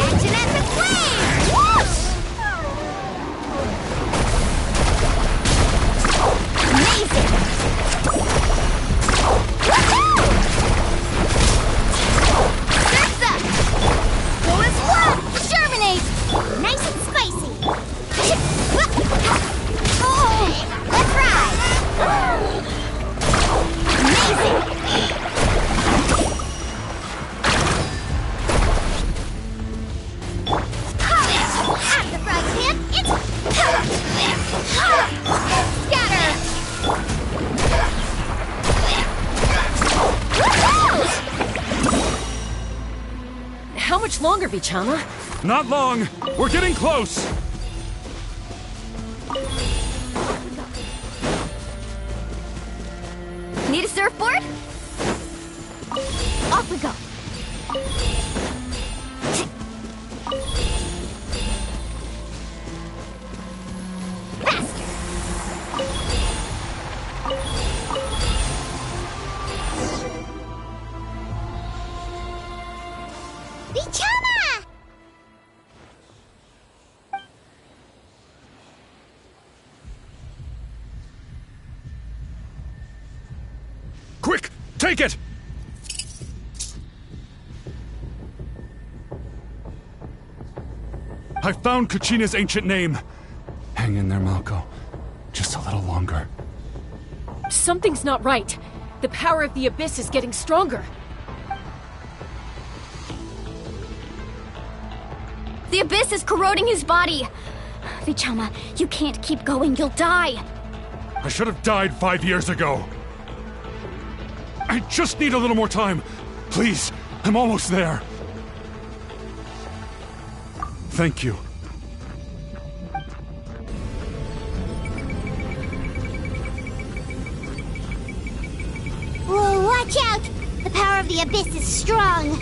Action epic wave! Whoosh! Amazing! Woohoo! Surf's up! Go as one! Germinate! Nice and spicy! Oh! Let's ride! Amazing! At the frog pit, it's... Scatter! Woohoo! How much longer, Vichama? Not long! We're getting close! Need a surfboard? Off we go. Faster! Vichama! Quick! Take it! I found Kachina's ancient name. Hang in there, Malko. Just a little longer. Something's not right. The power of the Abyss is getting stronger. The Abyss is corroding his body. Vichama, you can't keep going. You'll die. I should have died 5 years ago. I just need a little more time. Please, I'm almost there. Thank you. Whoa, watch out! The power of the Abyss is strong.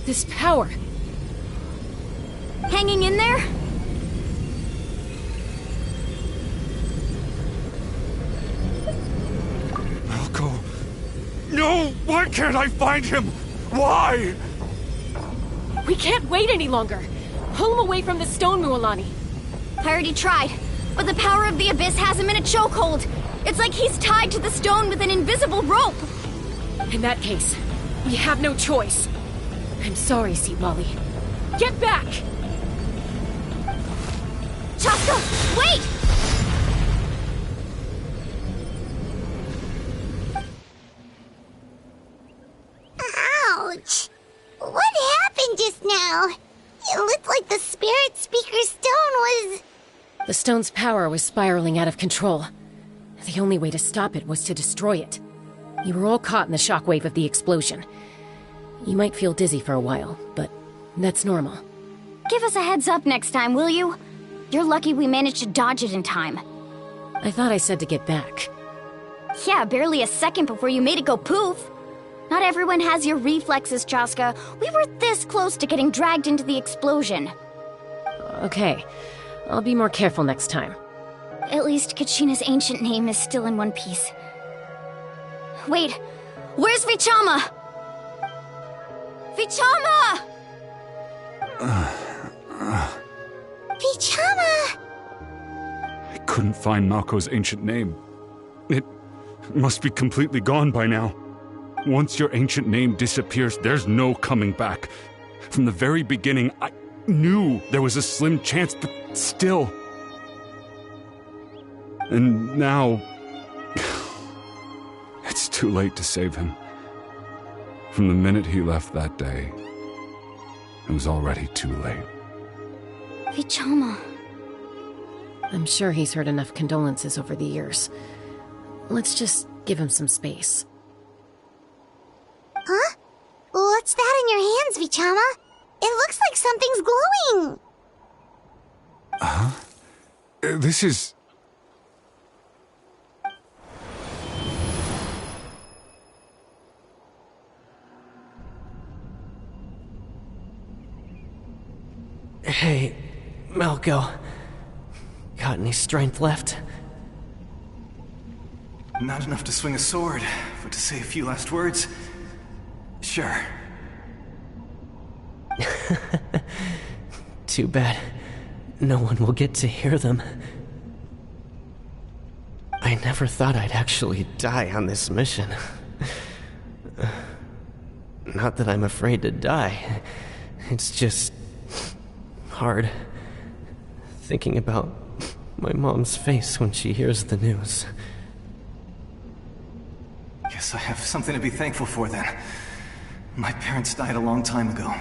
This power. Hanging in there? Malko. No! Why can't I find him? Why? We can't wait any longer. Pull him away from the stone, Mualani. I already tried, but the power of the Abyss has him in a chokehold. It's like he's tied to the stone with an invisible rope. In that case, we have no choice. I'm sorry, Seat Molly. Get back! Chaska, wait! Ouch! What The stone's power was spiraling out of control. The only way to stop it was to destroy it. You were all caught in the shockwave of the explosion. You might feel dizzy for a while, but that's normal. Give us a heads up next time, will you? You're lucky we managed to dodge it in time. I thought I said to get back. Yeah, barely a second before you made it go poof. Not everyone has your reflexes, Chaska. We were this close to getting dragged into the explosion. Okay, I'll be more careful next time. At least Kachina's ancient name is still in one piece. Wait, where's Vichama? Vichama! Vichama! I couldn't find Malko's ancient name. It must be completely gone by now. Once your ancient name disappears, there's no coming back. From the very beginning, I knew there was a slim chance, but still. And now, it's too late to save him. From the minute he left that day, it was already too late. Vichama. I'm sure he's heard enough condolences over the years. Let's just give him some space. Huh? What's that in your hands, Vichama? It looks like something's glowing! Huh? This is... Hey, Malko. Got any strength left? Not enough to swing a sword, but to say a few last words? Sure. Too bad. No one will get to hear them. I never thought I'd actually die on this mission. Not that I'm afraid to die. It's just... hard. Thinking about my mom's face when she hears the news. Guess I have something to be thankful for then. My parents died a long time ago.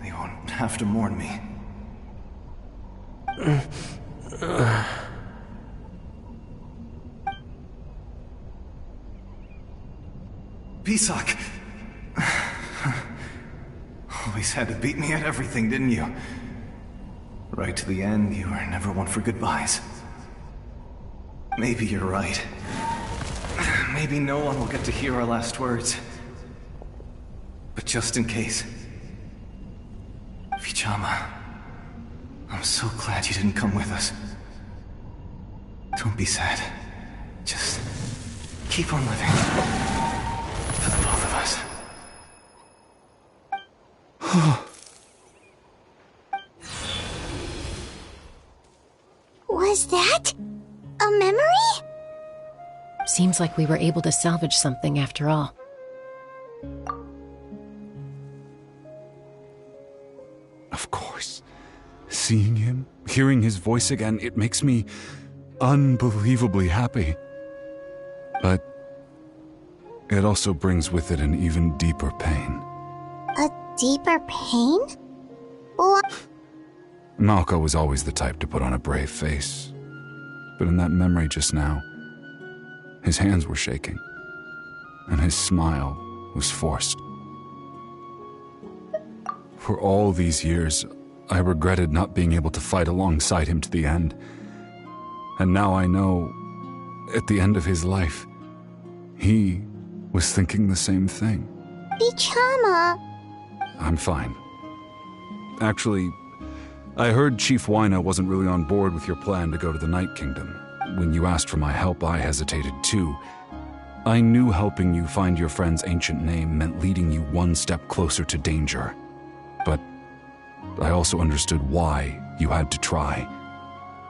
They won't have to mourn me. Pisak! Always had to beat me at everything, didn't you? Right to the end, you were never one for goodbyes. Maybe you're right. Maybe no one will get to hear our last words. But just in case... Vichama, I'm so glad you didn't come with us. Don't be sad. Just keep on living. For the both of us. Was that a memory? Seems like we were able to salvage something after all. Of course. Seeing him, hearing his voice again, it makes me unbelievably happy. But it also brings with it an even deeper pain. A deeper pain? What? Malko was always the type to put on a brave face. But in that memory just now, his hands were shaking, and his smile was forced. For all these years, I regretted not being able to fight alongside him to the end. And now I know, at the end of his life, he was thinking the same thing. Vichama. I'm fine. Actually, I heard Chief Wyna wasn't really on board with your plan to go to the Night Kingdom. When you asked for my help, I hesitated too. I knew helping you find your friend's ancient name meant leading you one step closer to danger. But I also understood why you had to try.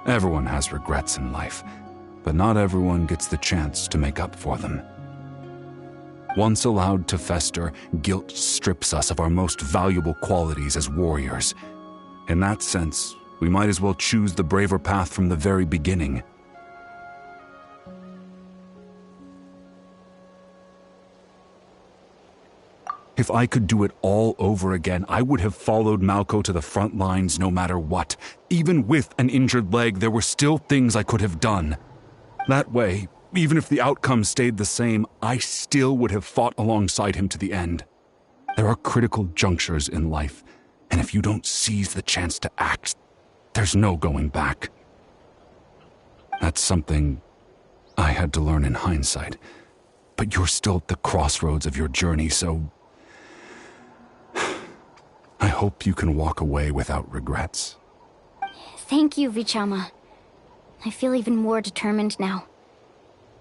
Everyone has regrets in life, but not everyone gets the chance to make up for them. Once allowed to fester, guilt strips us of our most valuable qualities as warriors. In that sense, we might as well choose the braver path from the very beginning. If I could do it all over again, I would have followed Malco to the front lines no matter what. Even with an injured leg, there were still things I could have done. That way, even if the outcome stayed the same, I still would have fought alongside him to the end. There are critical junctures in life, and if you don't seize the chance to act, there's no going back. That's something I had to learn in hindsight. But you're still at the crossroads of your journey, so I hope you can walk away without regrets. Thank you, Vichama. I feel even more determined now.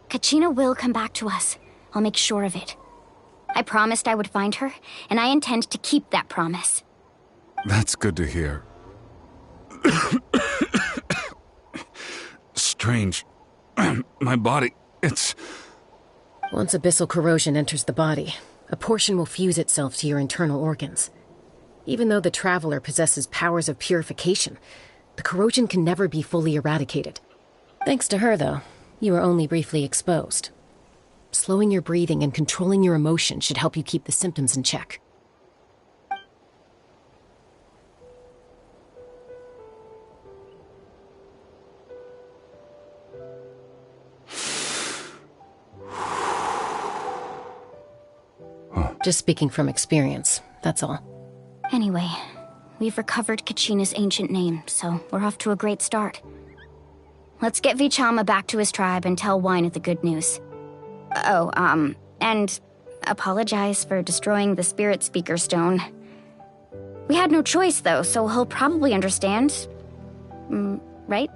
Kachina will come back to us. I'll make sure of it. I promised I would find her, and I intend to keep that promise. That's good to hear. Strange. My body, it's... Once abyssal corrosion enters the body, a portion will fuse itself to your internal organs. Even though the Traveler possesses powers of purification, the corrosion can never be fully eradicated. Thanks to her, though, you are only briefly exposed. Slowing your breathing and controlling your emotion should help you keep the symptoms in check. Just speaking from experience, that's all. Anyway, we've recovered Kachina's ancient name, so we're off to a great start. Let's get Vichama back to his tribe and tell Wyneth the good news. And apologize for destroying the Spirit Speaker Stone. We had no choice, though, so he'll probably understand. Right?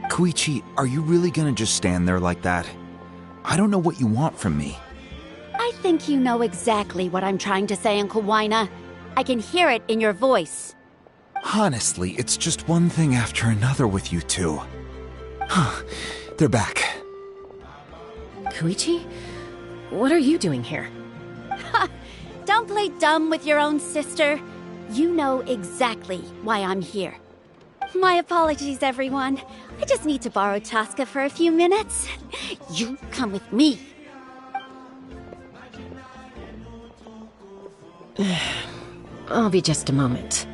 Koichi, are you really gonna just stand there like that? I don't know what you want from me. I think you know exactly what I'm trying to say, Uncle Wyna. I can hear it in your voice. Honestly, it's just one thing after another with you two. They're back. Koichi? What are you doing here? Don't play dumb with your own sister. You know exactly why I'm here. My apologies, everyone. I just need to borrow Chaska for a few minutes. You come with me. I'll be just a moment.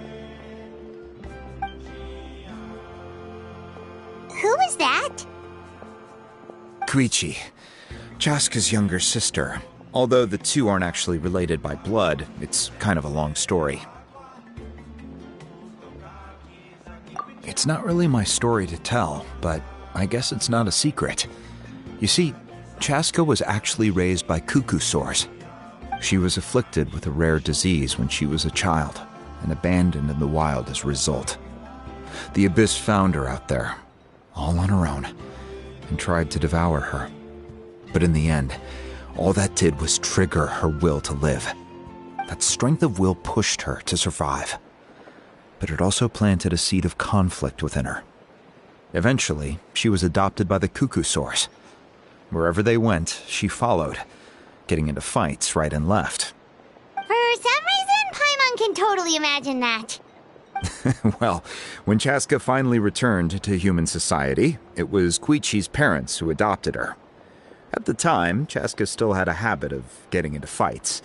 Who is that? Koichi, Chaska's younger sister. Although the two aren't actually related by blood, it's kind of a long story. It's not really my story to tell, but I guess it's not a secret. You see, Chaska was actually raised by cuckoo sores. She was afflicted with a rare disease when she was a child, and abandoned in the wild as a result. The Abyss found her out there, all on her own, and tried to devour her. But in the end, all that did was trigger her will to live. That strength of will pushed her to survive. But it also planted a seed of conflict within her. Eventually, she was adopted by the cuckoo sores. Wherever they went, she followed, getting into fights right and left. For some reason, Paimon can totally imagine that. Well, when Chaska finally returned to human society, it was Koichi's parents who adopted her. At the time, Chaska still had a habit of getting into fights,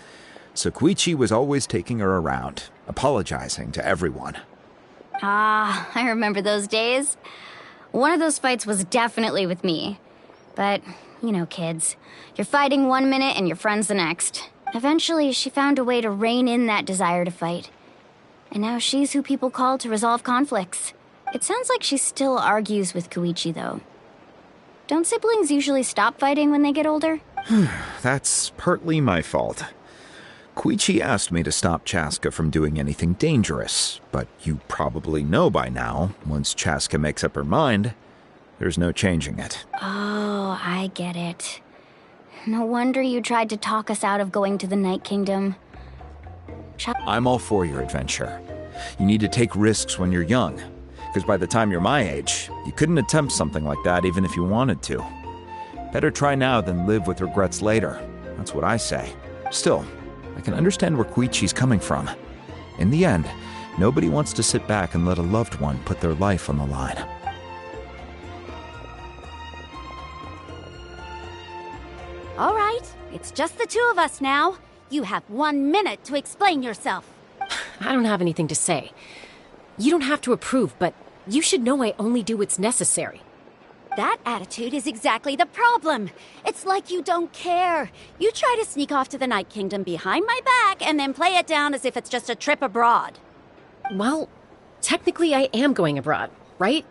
so Koichi was always taking her around, apologizing to everyone. I remember those days. One of those fights was definitely with me. But, you know, kids. You're fighting one minute and your friend's the next. Eventually, she found a way to rein in that desire to fight. And now she's who people call to resolve conflicts. It sounds like she still argues with Koichi, though. Don't siblings usually stop fighting when they get older? That's partly my fault. Koichi asked me to stop Chaska from doing anything dangerous, but you probably know by now, once Chaska makes up her mind, there's no changing it. Oh, I get it. No wonder you tried to talk us out of going to the Night Kingdom. I'm all for your adventure. You need to take risks when you're young, because by the time you're my age, you couldn't attempt something like that even if you wanted to. Better try now than live with regrets later. That's what I say. Still, I can understand where Koichi's coming from. In the end, nobody wants to sit back and let a loved one put their life on the line. All right, it's just the two of us now. You have 1 minute to explain yourself. I don't have anything to say. You don't have to approve, but you should know I only do what's necessary. That attitude is exactly the problem. It's like you don't care. You try to sneak off to the Night Kingdom behind my back and then play it down as if it's just a trip abroad. Well, technically I am going abroad, right?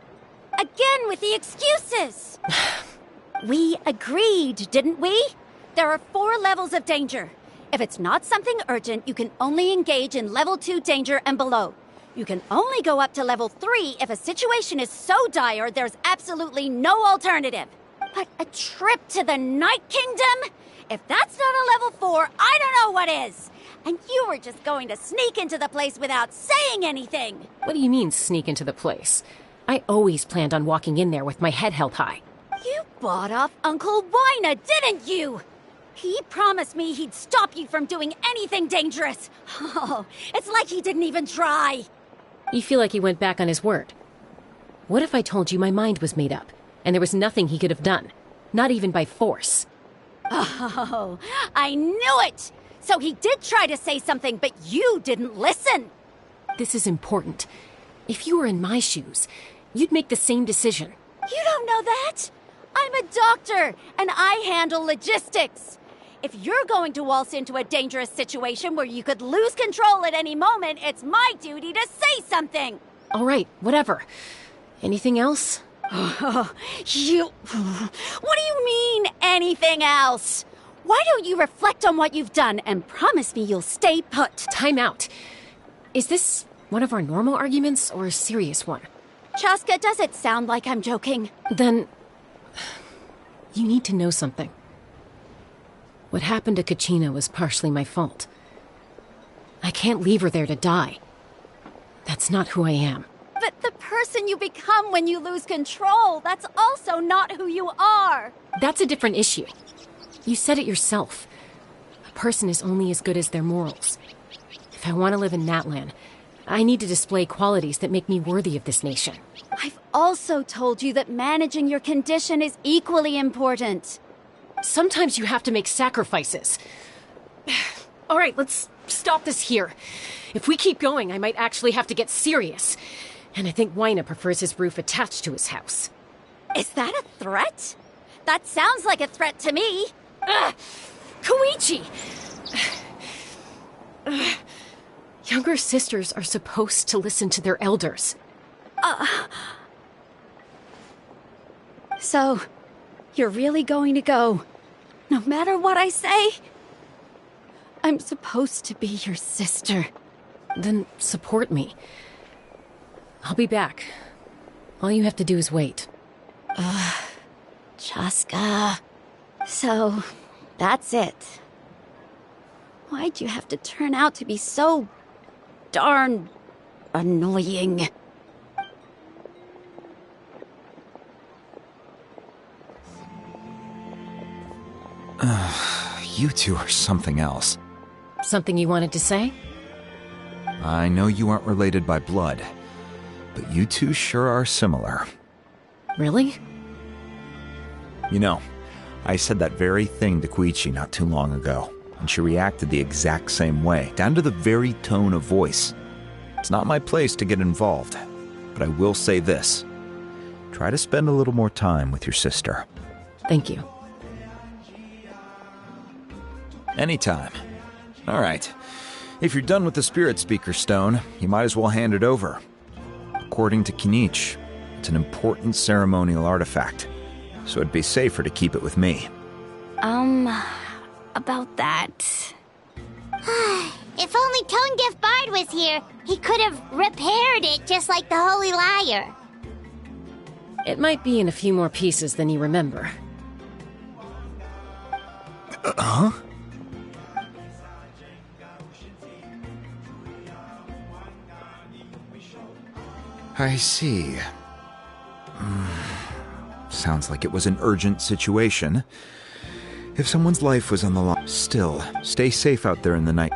Again with the excuses! We agreed, didn't we? There are 4 levels of danger. If it's not something urgent, you can only engage in level 2 danger and below. You can only go up to level 3 if a situation is so dire there's absolutely no alternative. But a trip to the Night Kingdom? If that's not a level 4, I don't know what is. And you were just going to sneak into the place without saying anything. What do you mean, sneak into the place? I always planned on walking in there with my head held high. You bought off Uncle Wina, didn't you? He promised me he'd stop you from doing anything dangerous. Oh, it's like he didn't even try. You feel like he went back on his word. What if I told you my mind was made up, and there was nothing he could have done? Not even by force. Oh, I knew it! So he did try to say something, but you didn't listen. This is important. If you were in my shoes, you'd make the same decision. You don't know that? I'm a doctor, and I handle logistics. If you're going to waltz into a dangerous situation where you could lose control at any moment, it's my duty to say something. All right, whatever. Anything else? What do you mean, anything else? Why don't you reflect on what you've done and promise me you'll stay put? Time out. Is this one of our normal arguments or a serious one? Chaska, does it sound like I'm joking? Then you need to know something. What happened to Kachina was partially my fault. I can't leave her there to die. That's not who I am. But the person you become when you lose control, that's also not who you are. That's a different issue. You said it yourself. A person is only as good as their morals. If I want to live in Natlan, I need to display qualities that make me worthy of this nation. I've also told you that managing your condition is equally important. Sometimes you have to make sacrifices. All right, let's stop this here. If we keep going, I might actually have to get serious. And I think Wina prefers his roof attached to his house. Is that a threat? That sounds like a threat to me. Koichi! Younger sisters are supposed to listen to their elders. So, you're really going to go, no matter what I say? I'm supposed to be your sister. Then support me. I'll be back. All you have to do is wait. Chaska. So, that's it. Why'd you have to turn out to be so darn annoying? You two are something else. Something you wanted to say? I know you aren't related by blood, but you two sure are similar. Really? You know, I said that very thing to Koichi not too long ago, and she reacted the exact same way, down to the very tone of voice. It's not my place to get involved, but I will say this. Try to spend a little more time with your sister. Thank you. Anytime. All right. If you're done with the Spirit Speaker Stone, you might as well hand it over. According to Kinich, it's an important ceremonial artifact, so it'd be safer to keep it with me. About that. If only Tone Deaf Bard was here, he could have repaired it just like the Holy Liar. It might be in a few more pieces than you remember. Huh? I see. Sounds like it was an urgent situation. If someone's life was on the line, still, stay safe out there in the night.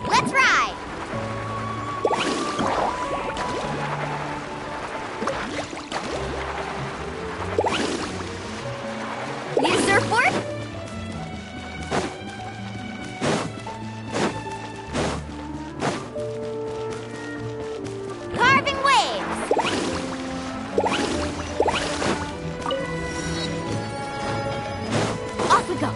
Let's ride! Need a surfboard? Carving waves! Off we go!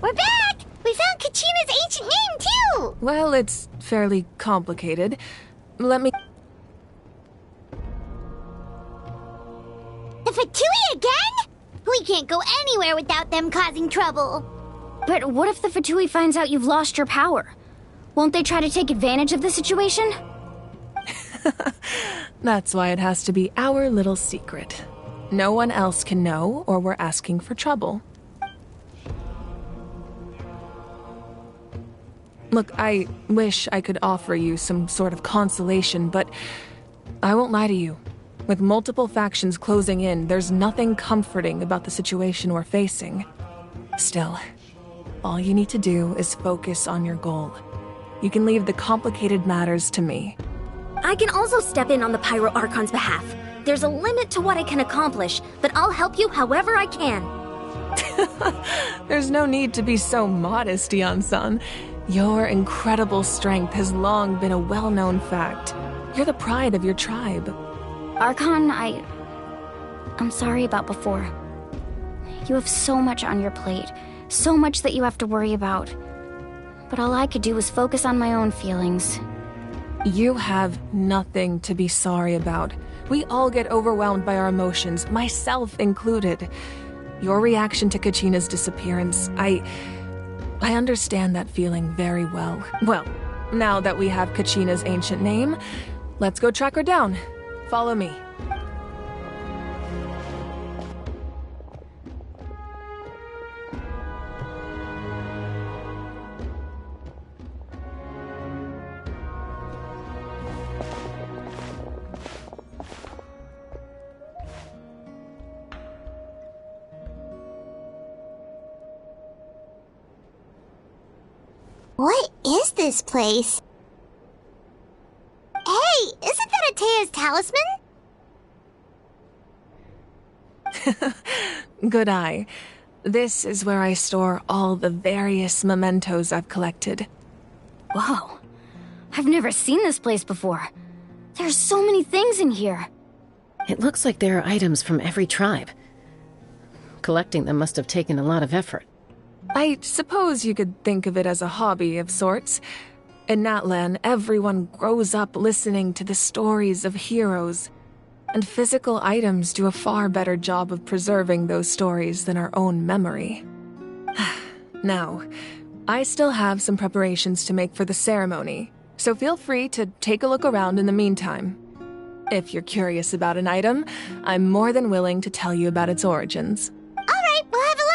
We're back! We found Kachina's ancient name, too! Well, it's fairly complicated. Let me... The Fatui again? We can't go anywhere without them causing trouble. But what if the Fatui finds out you've lost your power? Won't they try to take advantage of the situation? That's why it has to be our little secret. No one else can know, or we're asking for trouble. Look, I wish I could offer you some sort of consolation, but I won't lie to you. With multiple factions closing in, there's nothing comforting about the situation we're facing. Still, all you need to do is focus on your goal. You can leave the complicated matters to me. I can also step in on the Pyro Archon's behalf. There's a limit to what I can accomplish, but I'll help you however I can. There's no need to be so modest, Yan-san. Your incredible strength has long been a well-known fact. You're the pride of your tribe. Archon, I'm sorry about before. You have so much on your plate, so much that you have to worry about. But all I could do was focus on my own feelings. You have nothing to be sorry about. We all get overwhelmed by our emotions, myself included. Your reaction to Kachina's disappearance, I understand that feeling very well. Well, now that we have Kachina's ancient name, let's go track her down. Follow me. What is this place? Hey, isn't that Atea's talisman? Good eye. This is where I store all the various mementos I've collected. Whoa. I've never seen this place before. There's so many things in here. It looks like there are items from every tribe. Collecting them must have taken a lot of effort. I suppose you could think of it as a hobby of sorts. In Natlan, everyone grows up listening to the stories of heroes, and physical items do a far better job of preserving those stories than our own memory. Now, I still have some preparations to make for the ceremony, so feel free to take a look around in the meantime. If you're curious about an item, I'm more than willing to tell you about its origins. All right, we'll have a look.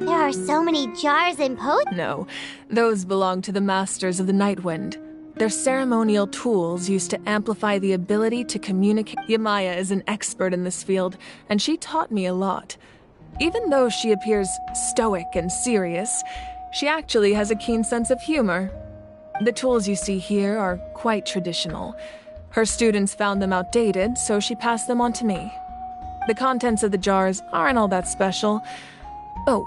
There are so many jars and pots. No, those belong to the Masters of the Nightwind. They're ceremonial tools used to amplify the ability to communicate. Yamaya is an expert in this field, and she taught me a lot. Even though she appears stoic and serious, she actually has a keen sense of humor. The tools you see here are quite traditional. Her students found them outdated, so she passed them on to me. The contents of the jars aren't all that special. Oh,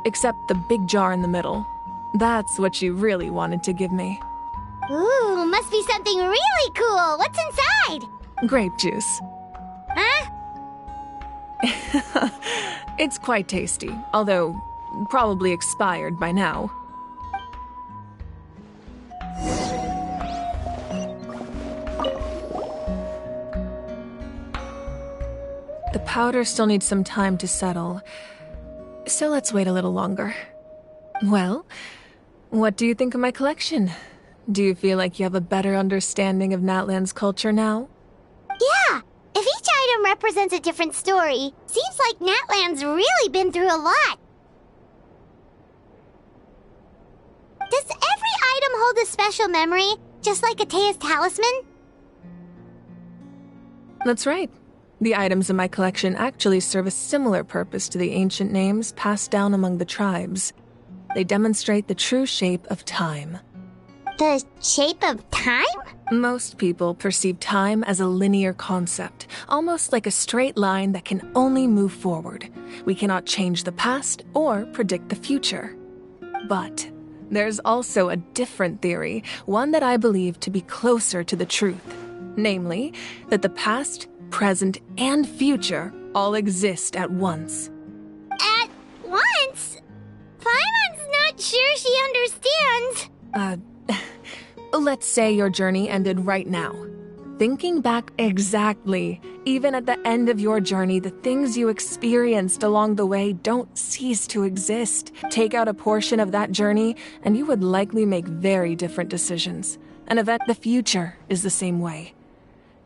except the big jar in the middle. That's what she really wanted to give me. Ooh, must be something really cool. What's inside? Grape juice. Huh? It's quite tasty, although probably expired by now. The powder still needs some time to settle, so let's wait a little longer. Well, what do you think of my collection? Do you feel like you have a better understanding of Natlan's culture now? Yeah! If each item represents a different story, seems like Natlan's really been through a lot. Does every item hold a special memory, just like Atea's talisman? That's right. The items in my collection actually serve a similar purpose to the ancient names passed down among the tribes. They demonstrate the true shape of time. The shape of time? Most people perceive time as a linear concept, almost like a straight line that can only move forward. We cannot change the past or predict the future. But there's also a different theory, one that I believe to be closer to the truth. Namely, that the past, present, and future all exist at once. At once? Paimon's not sure she understands. Let's say your journey ended right now. Thinking back exactly, even at the end of your journey, the things you experienced along the way don't cease to exist. Take out a portion of that journey, and you would likely make very different decisions. An event, the future, is the same way.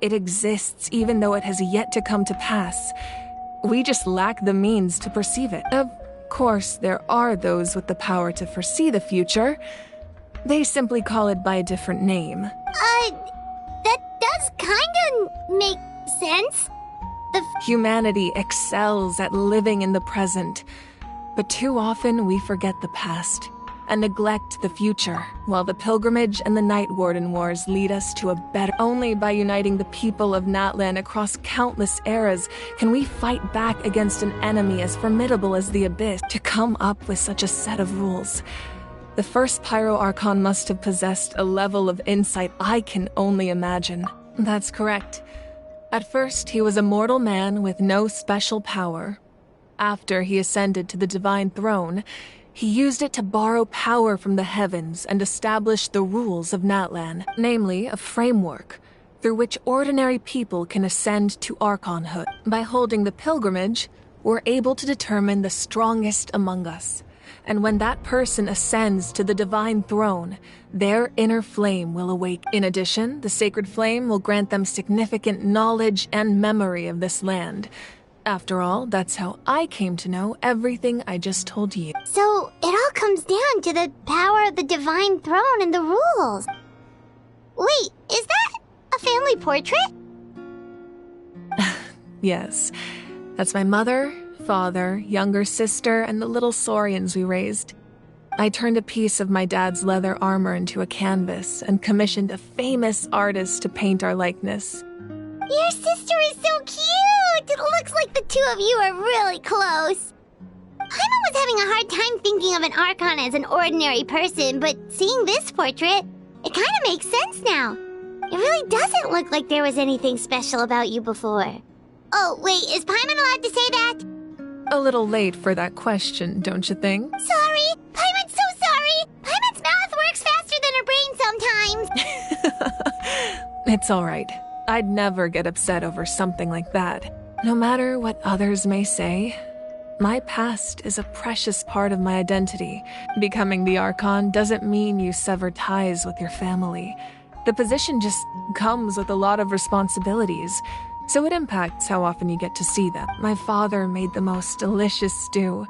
It exists even though it has yet to come to pass. We just lack the means to perceive it. Of course, there are those with the power to foresee the future. They simply call it by a different name. That does kinda make sense. Humanity excels at living in the present, but too often we forget the past and neglect the future, while the pilgrimage and the Night Warden Wars lead us to a better. Only by uniting the people of Natlan across countless eras can we fight back against an enemy as formidable as the Abyss. To come up with such a set of rules, the first Pyro Archon must have possessed a level of insight I can only imagine. That's correct. At first, he was a mortal man with no special power. After he ascended to the divine throne, he used it to borrow power from the heavens and establish the rules of Natlan, namely a framework through which ordinary people can ascend to Archonhood. By holding the pilgrimage, we're able to determine the strongest among us. And when that person ascends to the divine throne, their inner flame will awake. In addition, the sacred flame will grant them significant knowledge and memory of this land. After all, that's how I came to know everything I just told you. So, it all comes down to the power of the divine throne and the rules. Wait, is that a family portrait? Yes. That's my mother, father, younger sister, and the little saurians we raised. I turned a piece of my dad's leather armor into a canvas and commissioned a famous artist to paint our likeness. Your sister is so cute! It looks like the two of you are really close. Paimon was having a hard time thinking of an Archon as an ordinary person, but seeing this portrait, it kind of makes sense now. It really doesn't look like there was anything special about you before. Oh, wait, is Paimon allowed to say that? A little late for that question, don't you think? Sorry! Paimon's so sorry! Paimon's mouth works faster than her brain sometimes! It's all right. I'd never get upset over something like that. No matter what others may say, my past is a precious part of my identity. Becoming the Archon doesn't mean you sever ties with your family. The position just comes with a lot of responsibilities, so it impacts how often you get to see them. My father made the most delicious stew,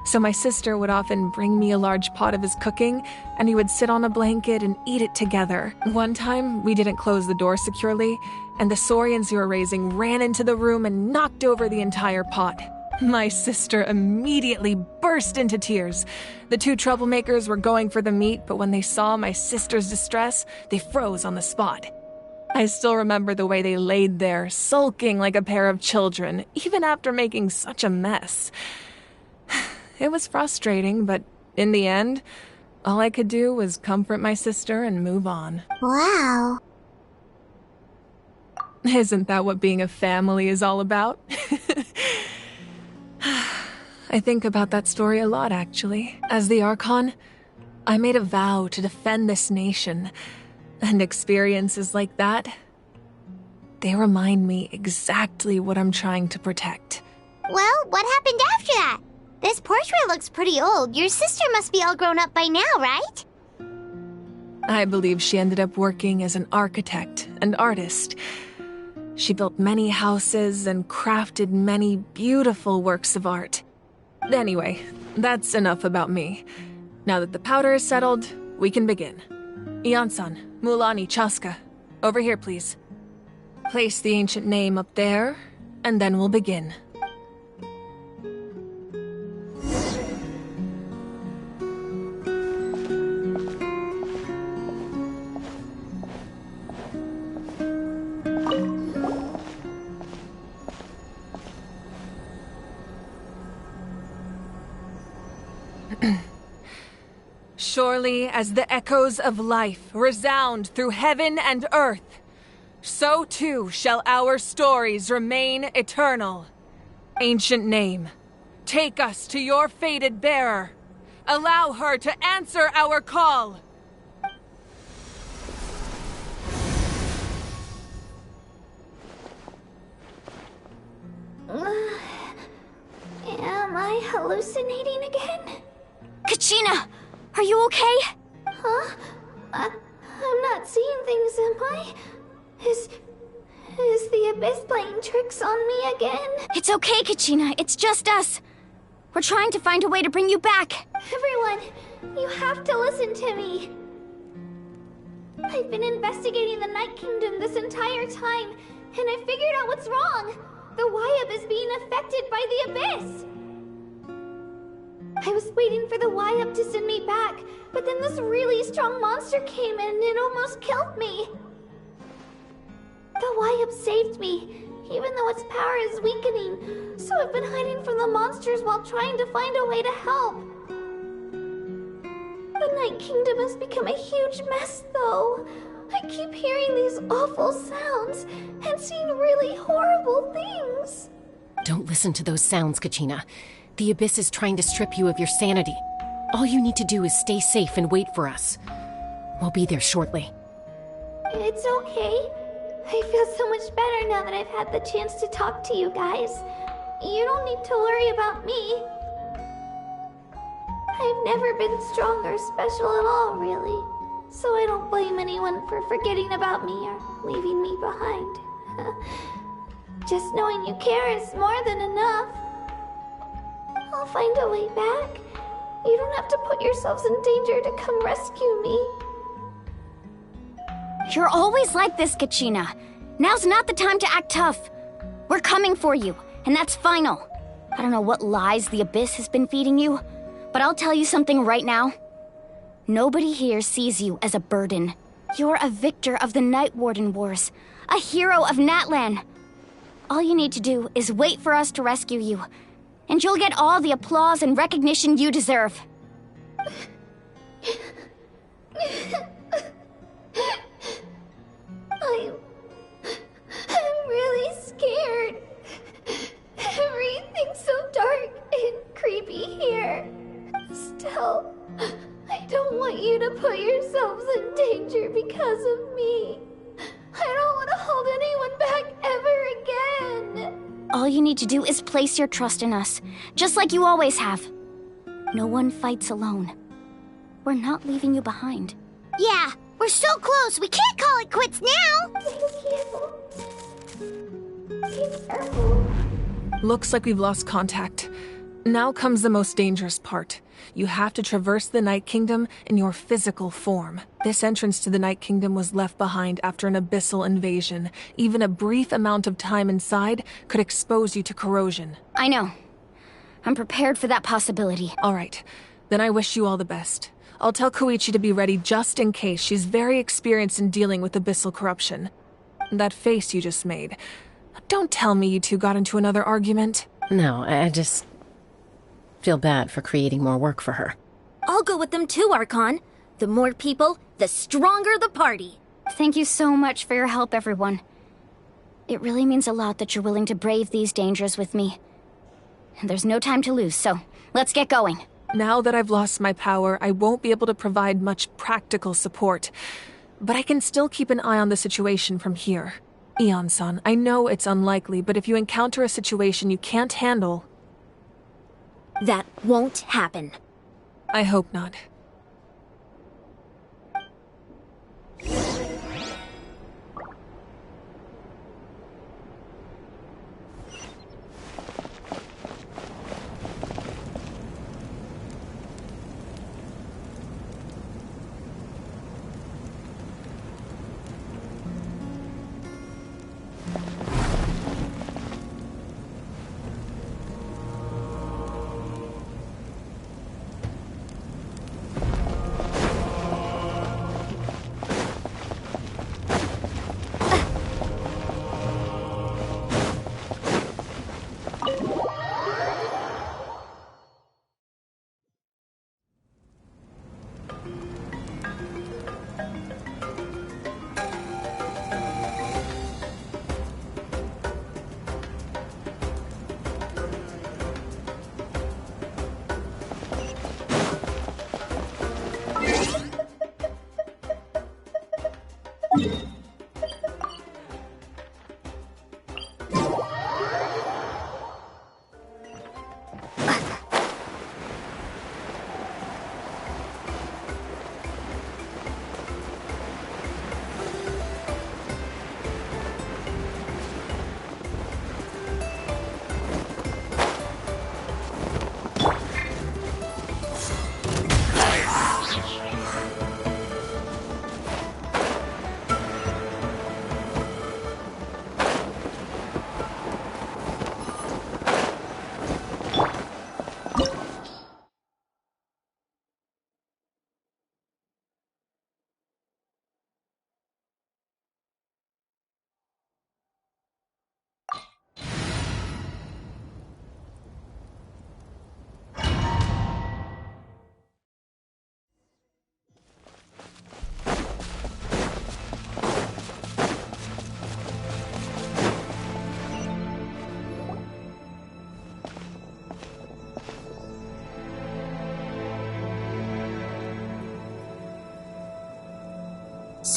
so my sister would often bring me a large pot of his cooking, and he would sit on a blanket and eat it together. One time, we didn't close the door securely, and the saurians we were raising ran into the room and knocked over the entire pot. My sister immediately burst into tears. The two troublemakers were going for the meat, but when they saw my sister's distress, they froze on the spot. I still remember the way they laid there, sulking like a pair of children, even after making such a mess. It was frustrating, but in the end, all I could do was comfort my sister and move on. Wow. Isn't that what being a family is all about? I think about that story a lot, actually. As the Archon, I made a vow to defend this nation, and experiences like that, they remind me exactly what I'm trying to protect. Well, what happened after that? This portrait looks pretty old. Your sister must be all grown up by now, right? I believe she ended up working as an architect and artist. She built many houses and crafted many beautiful works of art. Anyway, that's enough about me. Now that the powder is settled, we can begin. Ian-san, Mulani, Chaska, over here, please. Place the ancient name up there, and then we'll begin. Surely as the echoes of life resound through heaven and earth, so too shall our stories remain eternal. Ancient name, take us to your fated bearer. Allow her to answer our call. Am I hallucinating again? Kachina! Are you okay? Huh? I'm not seeing things, am I? Is the Abyss playing tricks on me again? It's okay, Kachina. It's just us. We're trying to find a way to bring you back. Everyone, you have to listen to me. I've been investigating the Night Kingdom this entire time, and I figured out what's wrong. The Wyab is being affected by the Abyss. I was waiting for the Wyab to send me back, but then this really strong monster came in and it almost killed me. The Wyab saved me, even though its power is weakening, so I've been hiding from the monsters while trying to find a way to help. The Night Kingdom has become a huge mess, though. I keep hearing these awful sounds and seeing really horrible things. Don't listen to those sounds, Kachina. The Abyss is trying to strip you of your sanity. All you need to do is stay safe and wait for us. We'll be there shortly. It's okay. I feel so much better now that I've had the chance to talk to you guys. You don't need to worry about me. I've never been strong or special at all, really. So I don't blame anyone for forgetting about me or leaving me behind. Just knowing you care is more than enough. I'll find a way back. You don't have to put yourselves in danger to come rescue me. You're always like this, Kachina. Now's not the time to act tough. We're coming for you, and that's final. I don't know what lies the Abyss has been feeding you, but I'll tell you something right now. Nobody here sees you as a burden. You're a victor of the Night Warden Wars, a hero of Natlan. All you need to do is wait for us to rescue you, and you'll get all the applause and recognition you deserve. I'm really scared. Everything's so dark and creepy here. Still, I don't want you to put yourselves in danger because of me. I don't want to hold anyone back ever again. All you need to do is place your trust in us, just like you always have. No one fights alone. We're not leaving you behind. Yeah, we're so close. We can't call it quits now. Be careful. Looks like we've lost contact. Now comes the most dangerous part. You have to traverse the Night Kingdom in your physical form. This entrance to the Night Kingdom was left behind after an abyssal invasion. Even a brief amount of time inside could expose you to corrosion. I know. I'm prepared for that possibility. All right. Then I wish you all the best. I'll tell Koichi to be ready just in case. She's very experienced in dealing with abyssal corruption. That face you just made. Don't tell me you two got into another argument. No, I just feel bad for creating more work for her. I'll go with them too, Archon. The more people, the stronger the party. Thank you so much for your help, everyone. It really means a lot that you're willing to brave these dangers with me. There's no time to lose, so let's get going. Now that I've lost my power, I won't be able to provide much practical support. But I can still keep an eye on the situation from here. Eon-san, I know it's unlikely, but if you encounter a situation you can't handle... That won't happen. I hope not.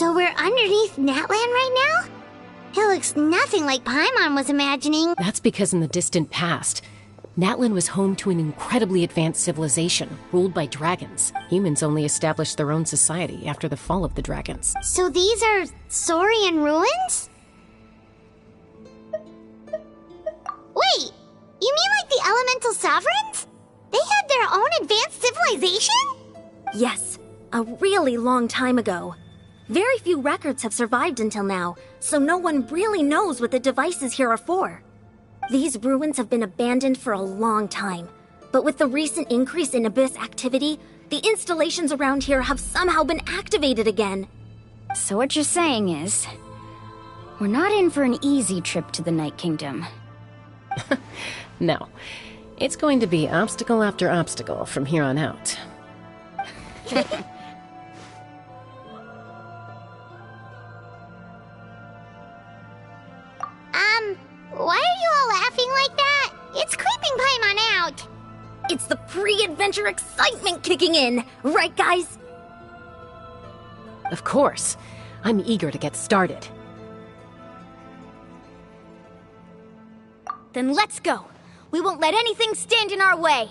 So we're underneath Natlan right now? It looks nothing like Paimon was imagining. That's because in the distant past, Natlan was home to an incredibly advanced civilization ruled by dragons. Humans only established their own society after the fall of the dragons. So these are Saurian ruins? Wait, you mean like the elemental sovereigns? They had their own advanced civilization? Yes, a really long time ago. Very few records have survived until now, so no one really knows what the devices here are for. These ruins have been abandoned for a long time, but with the recent increase in Abyss activity, the installations around here have somehow been activated again. So what you're saying is, we're not in for an easy trip to the Night Kingdom. No. It's going to be obstacle after obstacle from here on out. Why are you all laughing like that? It's creeping Paimon out. It's the pre-adventure excitement kicking in, right guys? Of course. I'm eager to get started. Then let's go. We won't let anything stand in our way.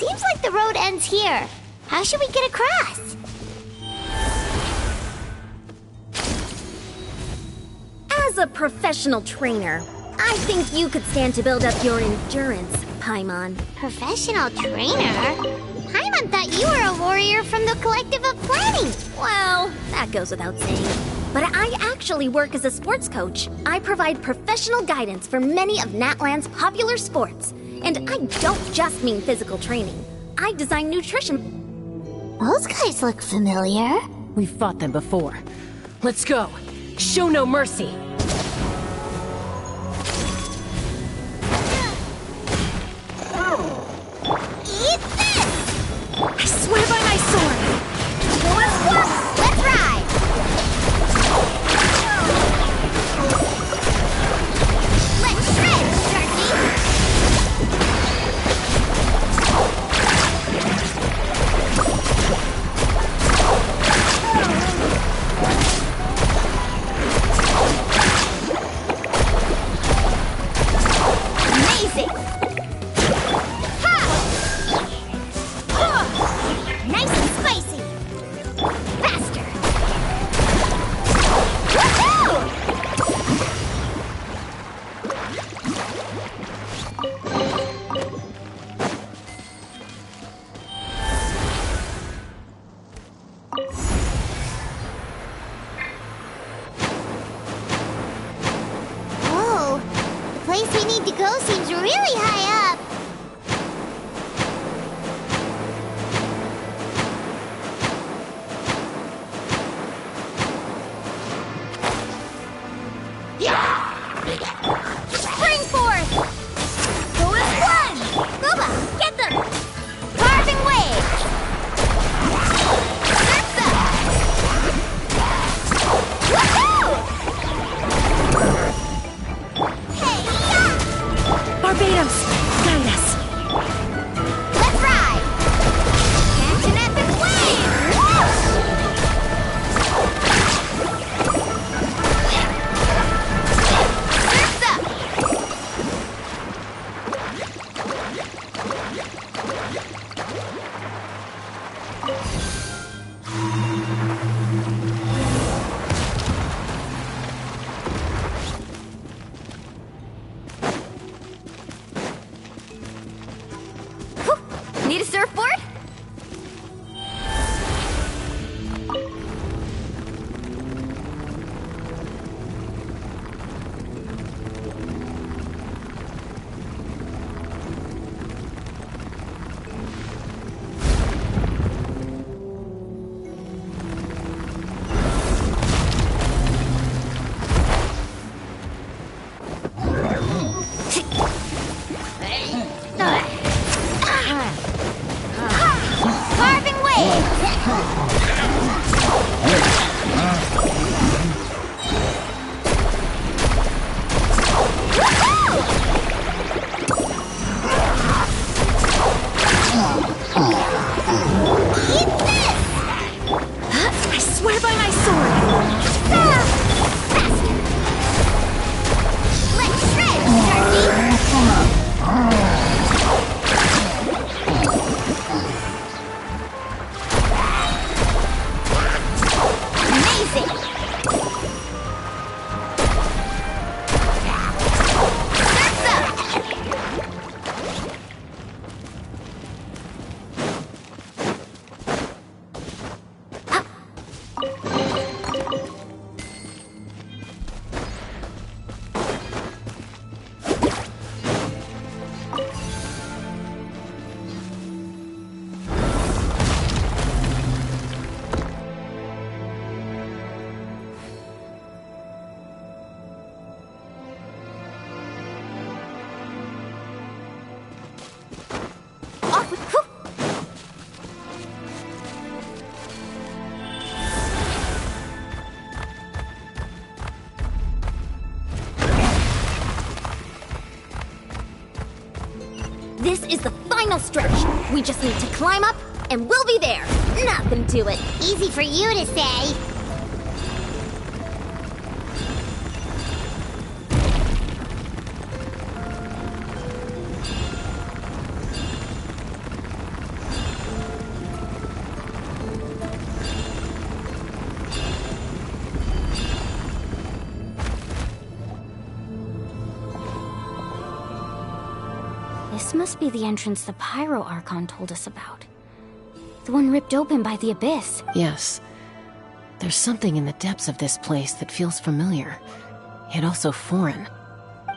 seems like the road ends here. How should we get across? As a professional trainer, I think you could stand to build up your endurance, Paimon. Professional trainer? Paimon thought you were a warrior from the Collective of Planning. Well, that goes without saying. But I actually work as a sports coach. I provide professional guidance for many of Natlan's popular sports. And I don't just mean physical training. I design nutrition. Those guys look familiar. We've fought them before. Let's go. Show no mercy. Eat this! I swear by my sword! Let's ride! Let's shred, Sharky! Amazing! Nice and spicy! Faster! Woohoo! Whoa! The place we need to go seems really high up. Spring forth! Go as one! Boba, get them! Carving wave! Surf's up! Woohoo! Hey, yeah! Barbados, guide us. Let's ride! Catch an epic wave! Whoosh! Surf's up! Whew. Need a surfboard? Carving wave! Eat this! I swear by my sword! Faster! Let's shred, Amazing! Surf's up! Off with This is the final stretch. We just need to climb up, and we'll be there. Nothing to it. Easy for you to say. This must be the entrance the Pyro Archon told us about. The one ripped open by the Abyss. Yes. There's something in the depths of this place that feels familiar, yet also foreign.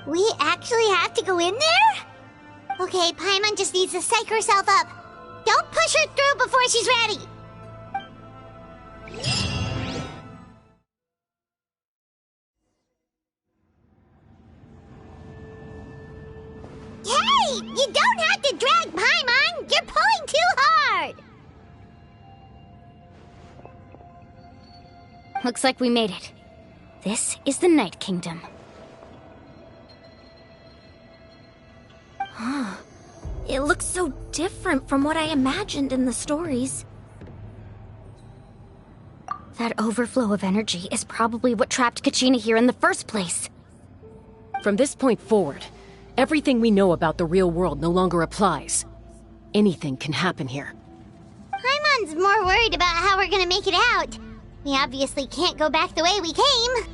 We actually have to go in there? Okay, Paimon just needs to psych herself up. Don't push her through before she's ready. Hey! You don't have to drag Paimon! You're pulling too hard! Looks like we made it. This is the Night Kingdom. It looks so different from what I imagined in the stories. That overflow of energy is probably what trapped Kachina here in the first place. From this point forward, everything we know about the real world no longer applies. Anything can happen here. Paimon's more worried about how we're gonna make it out. We obviously can't go back the way we came.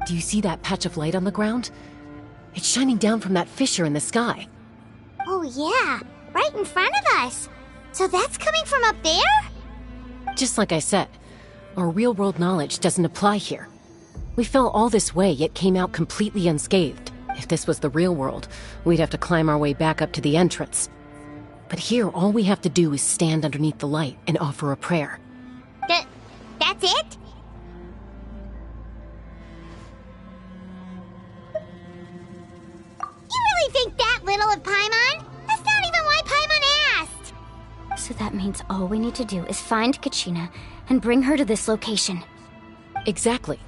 Do you see that patch of light on the ground? It's shining down from that fissure in the sky. Oh yeah, right in front of us. So that's coming from up there? Just like I said, our real-world knowledge doesn't apply here. We fell all this way, yet came out completely unscathed. If this was the real world, we'd have to climb our way back up to the entrance. But here, all we have to do is stand underneath the light and offer a prayer. That's it? You really think that little of Paimon? That's not even why Paimon asked! So that means all we need to do is find Kachina and bring her to this location. Exactly.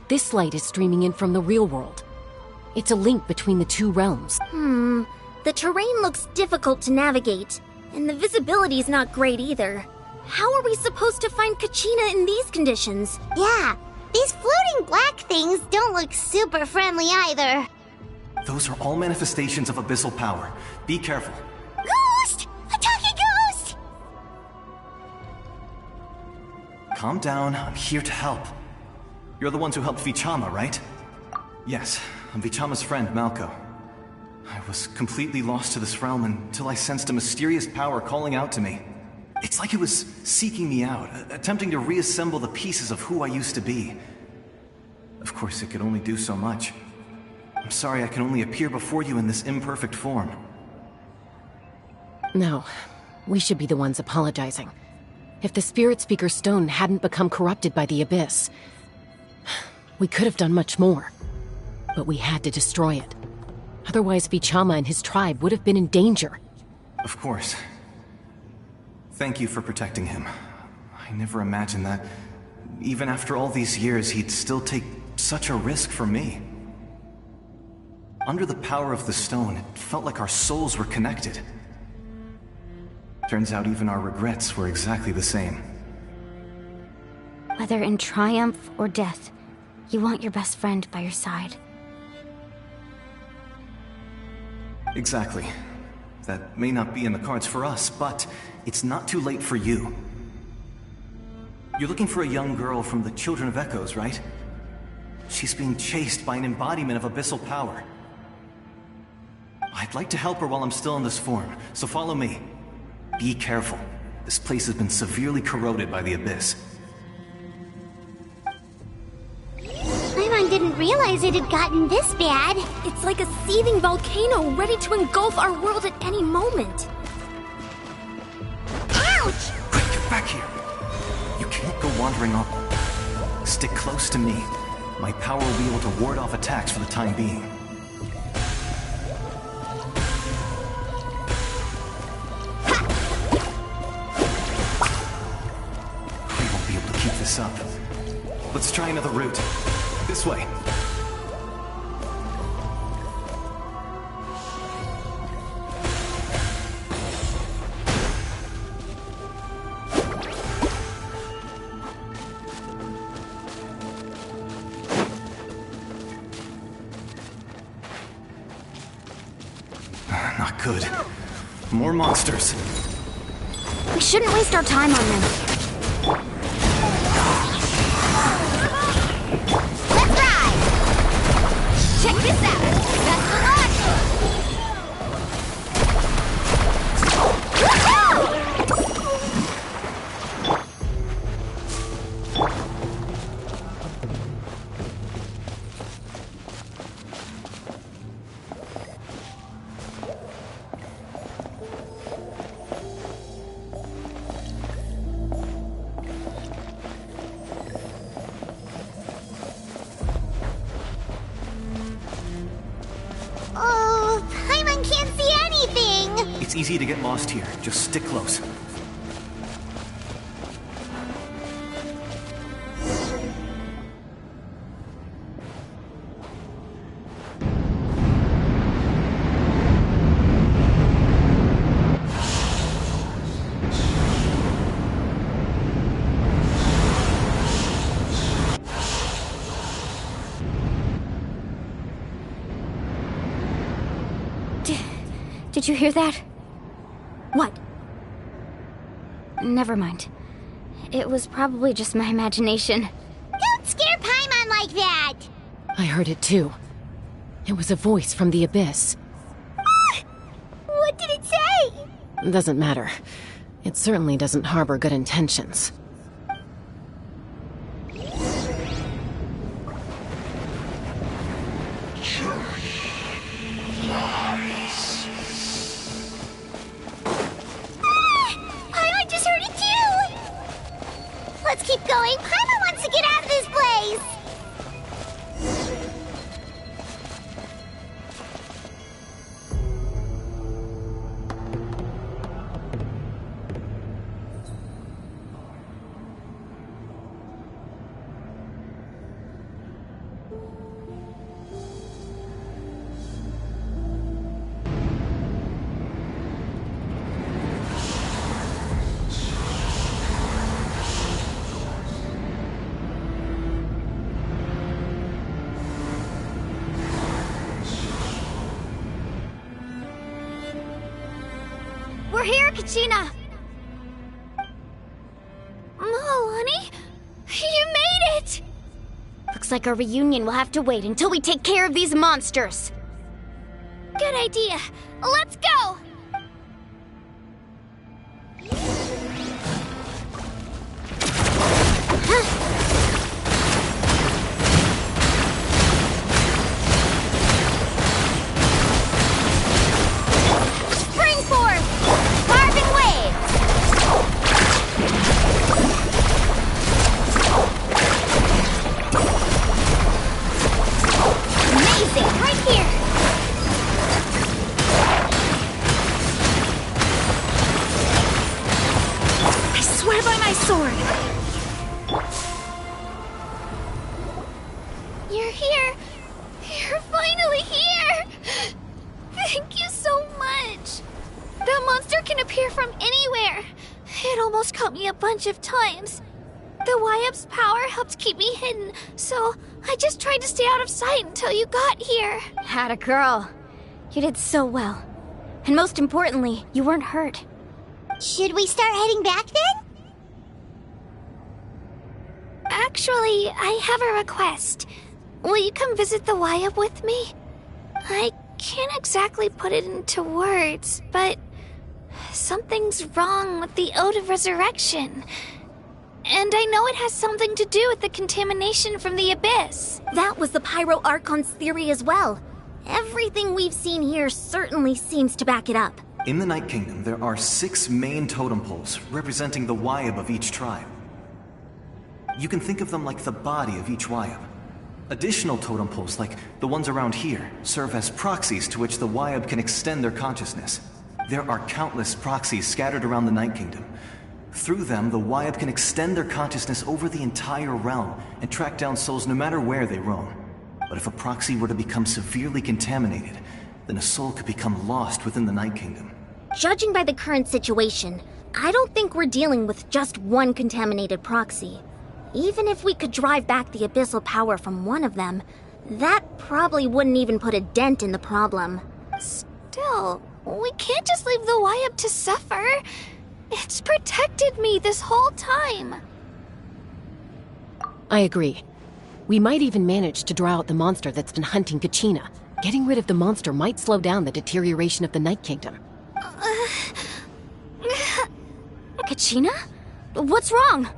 This light is streaming in from the real world. It's a link between the two realms. The terrain looks difficult to navigate, and the visibility's not great either. How are we supposed to find Kachina in these conditions? Yeah, these floating black things don't look super friendly either. Those are all manifestations of abyssal power. Be careful. Ghost! A talking ghost! Calm down, I'm here to help. You're the ones who helped Vichama, right? Yes, I'm Vichama's friend, Malko. I was completely lost to this realm until I sensed a mysterious power calling out to me. It's like it was seeking me out, attempting to reassemble the pieces of who I used to be. Of course, it could only do so much. I'm sorry I can only appear before you in this imperfect form. No, we should be the ones apologizing. If the Spirit Speaker Stone hadn't become corrupted by the Abyss, we could have done much more. But we had to destroy it. Otherwise, Vichama and his tribe would have been in danger. Of course. Thank you for protecting him. I never imagined that, even after all these years, he'd still take such a risk for me. Under the power of the stone, it felt like our souls were connected. Turns out even our regrets were exactly the same. Whether in triumph or death, you want your best friend by your side. Exactly. That may not be in the cards for us, but it's not too late for you. You're looking for a young girl from the Children of Echoes, right? She's being chased by an embodiment of abyssal power. I'd like to help her while I'm still in this form, so follow me. Be careful. This place has been severely corroded by the Abyss. Paimon didn't realize it had gotten this bad. It's like a seething volcano ready to engulf our world at any moment. Ouch! Quick, get back here! You can't go wandering off. Stick close to me. My power will be able to ward off attacks for the time being. We won't be able to keep this up. Let's try another route. This way. Not good. More monsters. We shouldn't waste our time on them. Let's ride! Check this out! That's the launch! easy to get lost here. Just stick close. Did you hear that? What? Never mind. It was probably just my imagination. Don't scare Paimon like that! I heard it too. It was a voice from the abyss. What did it say? Doesn't matter. It certainly doesn't harbor good intentions. Paimon just heard it too! Let's keep going. Paimon wants to get out of this place! We're here, Kachina! Honey, you made it! Looks like our reunion will have to wait until we take care of these monsters. Good idea. Let's go! Springboard! Carving waves! Amazing! Right here! I swear by my sword! You're here. You're finally here. Thank you so much. That monster can appear from anywhere. It almost caught me a bunch of times. The Wyap's power helped keep me hidden, so I just tried to stay out of sight until you got here. Atta girl. You did so well. And most importantly, you weren't hurt. Should we start heading back then? Actually, I have a request. Will you come visit the Wyap with me? I can't exactly put it into words, but something's wrong with the Ode of Resurrection. And I know it has something to do with the contamination from the Abyss. That was the Pyro Archon's theory as well. Everything we've seen here certainly seems to back it up. In the Night Kingdom, there are 6 main totem poles representing the Wyap of each tribe. You can think of them like the body of each Wyap. Additional totem poles, like the ones around here, serve as proxies to which the Wyap can extend their consciousness. There are countless proxies scattered around the Night Kingdom. Through them, the Wyap can extend their consciousness over the entire realm and track down souls no matter where they roam. But if a proxy were to become severely contaminated, then a soul could become lost within the Night Kingdom. Judging by the current situation, I don't think we're dealing with just one contaminated proxy. Even if we could drive back the abyssal power from one of them, that probably wouldn't even put a dent in the problem. Still, we can't just leave the Wyap to suffer. It's protected me this whole time. I agree. We might even manage to draw out the monster that's been hunting Kachina. Getting rid of the monster might slow down the deterioration of the Night Kingdom. Kachina? What's wrong?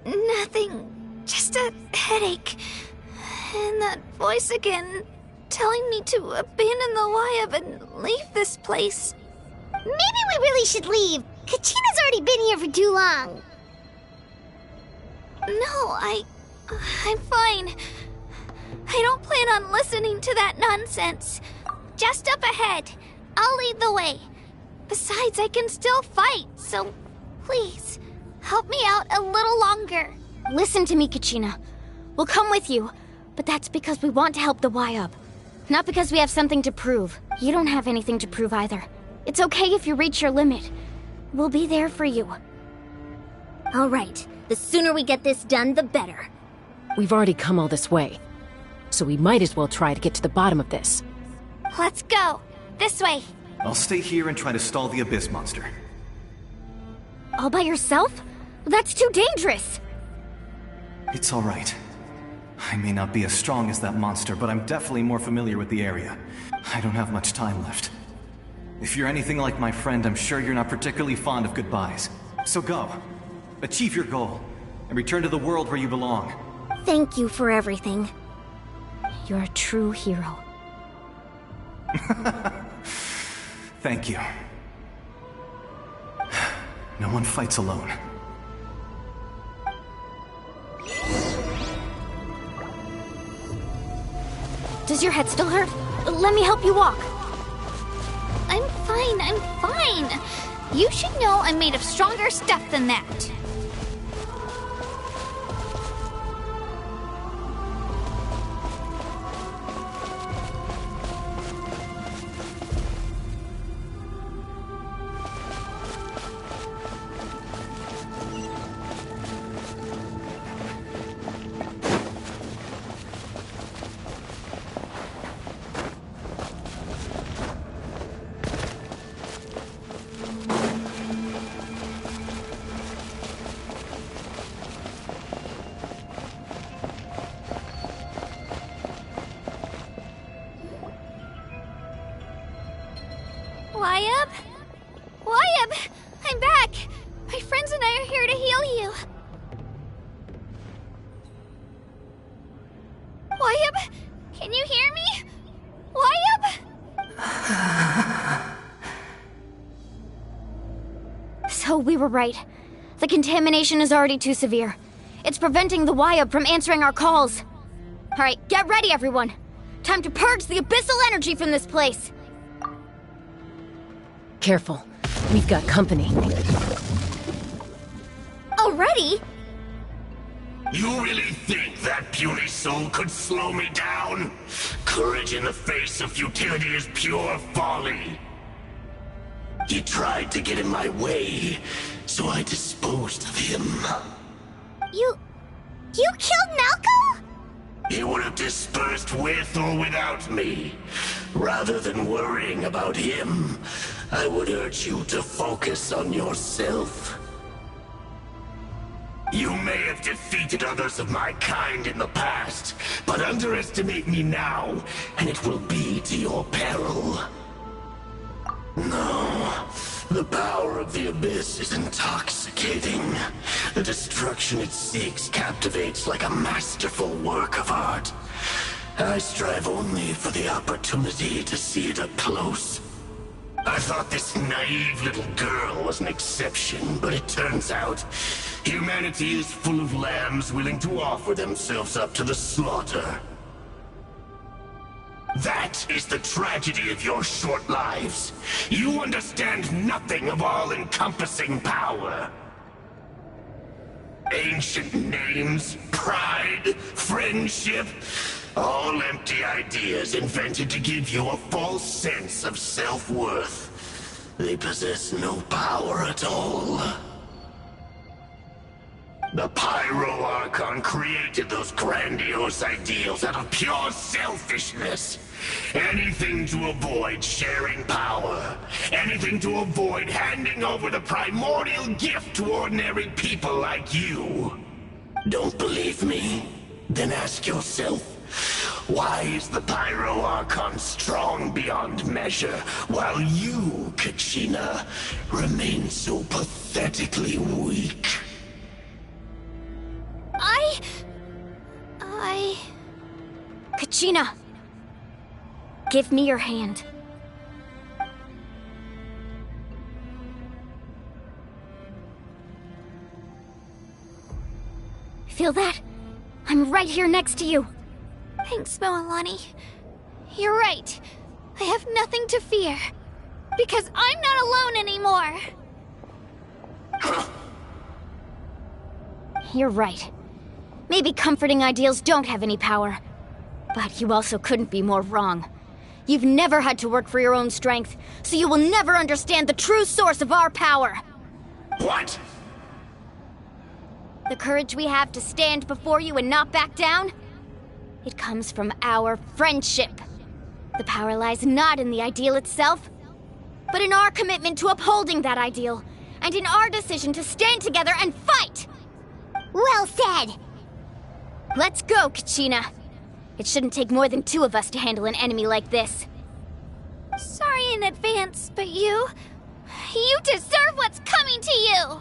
Nothing. Just a headache. And that voice again, telling me to abandon the Wyap and leave this place. Maybe we really should leave. Kachina's already been here for too long. No, I'm fine. I don't plan on listening to that nonsense. Just up ahead. I'll lead the way. Besides, I can still fight, so please, help me out a little longer. Listen to me, Kachina. We'll come with you, but that's because we want to help the Y-Up. Not because we have something to prove. You don't have anything to prove either. It's okay if you reach your limit. We'll be there for you. All right. The sooner we get this done, the better. We've already come all this way, so we might as well try to get to the bottom of this. Let's go. This way. I'll stay here and try to stall the Abyss monster. All by yourself? That's too dangerous. It's all right. I may not be as strong as that monster, but I'm definitely more familiar with the area. I don't have much time left. If you're anything like my friend, I'm sure you're not particularly fond of goodbyes. So go. Achieve your goal, and return to the world where you belong. Thank you for everything. You're a true hero. Thank you. No one fights alone. Does your head still hurt? Let me help you walk. I'm fine. You should know I'm made of stronger stuff than that. Y-Up, I'm back. My friends and I are here to heal you. Y-Up, can you hear me? Y-Up? So we were right. The contamination is already too severe. It's preventing the Y-Up from answering our calls. All right, get ready, everyone. Time to purge the abyssal energy from this place. Careful. We've got company. Already? You really think that puny soul could slow me down? Courage in the face of futility is pure folly. He tried to get in my way, so I disposed of him. You killed Malco? He would have dispersed with or without me. Rather than worrying about him, I would urge you to focus on yourself. You may have defeated others of my kind in the past, but underestimate me now, and it will be to your peril. No, the power of the Abyss is intoxicating. The destruction it seeks captivates like a masterful work of art. I strive only for the opportunity to see it up close. I thought this naive little girl was an exception, but it turns out humanity is full of lambs willing to offer themselves up to the slaughter. That is the tragedy of your short lives. You understand nothing of all-encompassing power. Ancient names, pride, friendship, all empty ideas invented to give you a false sense of self-worth. They possess no power at all. The Pyro Archon created those grandiose ideals out of pure selfishness. Anything to avoid sharing power. Anything to avoid handing over the primordial gift to ordinary people like you. Don't believe me? Then ask yourself, why is the Pyro Archon strong beyond measure, while you, Kachina, remain so pathetically weak? Kachina! Give me your hand. Feel that? I'm right here next to you. Thanks, Moalani. You're right. I have nothing to fear. Because I'm not alone anymore! You're right. Maybe comforting ideals don't have any power. But you also couldn't be more wrong. You've never had to work for your own strength, so you will never understand the true source of our power. What? The courage we have to stand before you and not back down? It comes from our friendship. The power lies not in the ideal itself, but in our commitment to upholding that ideal, and in our decision to stand together and fight! Well said! Let's go, Kachina. It shouldn't take more than 2 of us to handle an enemy like this. Sorry in advance, but you deserve what's coming to you!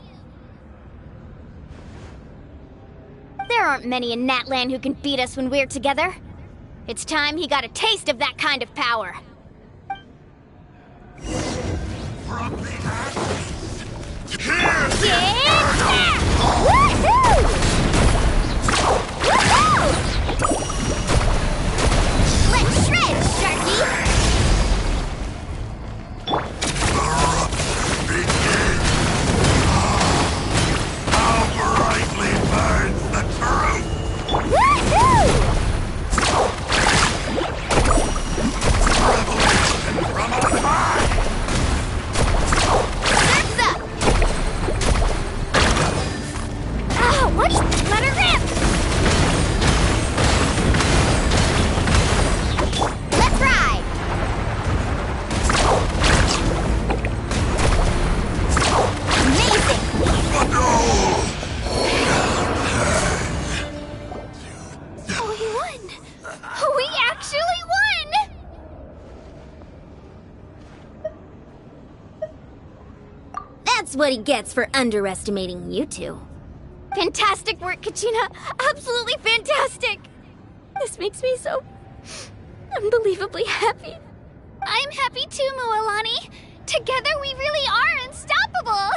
There aren't many in Natlan who can beat us when we're together. It's time he got a taste of that kind of power. Let's shred, Sharky! How brightly burns the truth! Revelation from on high! That's up! Oh, what? Let her rip! Let's ride! Amazing! We won! We actually won! That's what he gets for underestimating you two. Fantastic work, Kachina! Absolutely fantastic! This makes me so unbelievably happy. I'm happy too, Mualani. Together we really are unstoppable!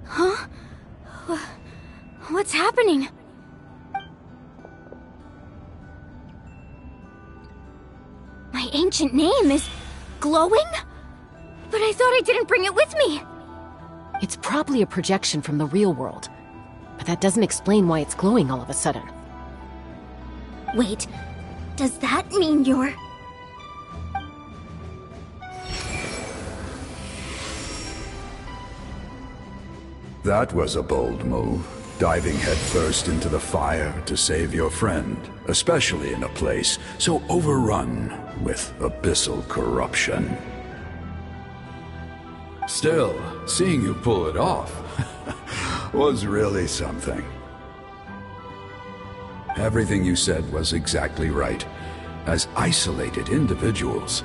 Huh? What's happening? My ancient name is glowing? But I thought I didn't bring it with me! It's probably a projection from the real world. But that doesn't explain why it's glowing all of a sudden. Wait, does that mean you're... That was a bold move, diving headfirst into the fire to save your friend, especially in a place so overrun with abyssal corruption. Still, seeing you pull it off was really something. Everything you said was exactly right. As isolated individuals,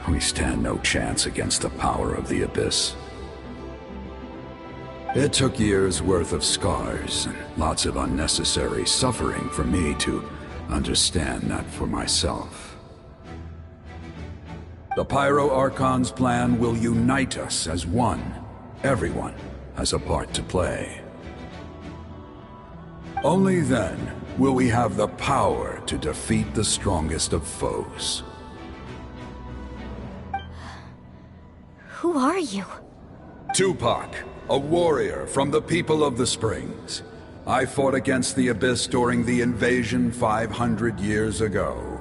we stand no chance against the power of the Abyss. It took years' worth of scars and lots of unnecessary suffering for me to understand that for myself. The Pyro Archon's plan will unite us as one. Everyone has a part to play. Only then will we have the power to defeat the strongest of foes. Who are you? Tupac, a warrior from the people of the Springs. I fought against the Abyss during the invasion 500 years ago.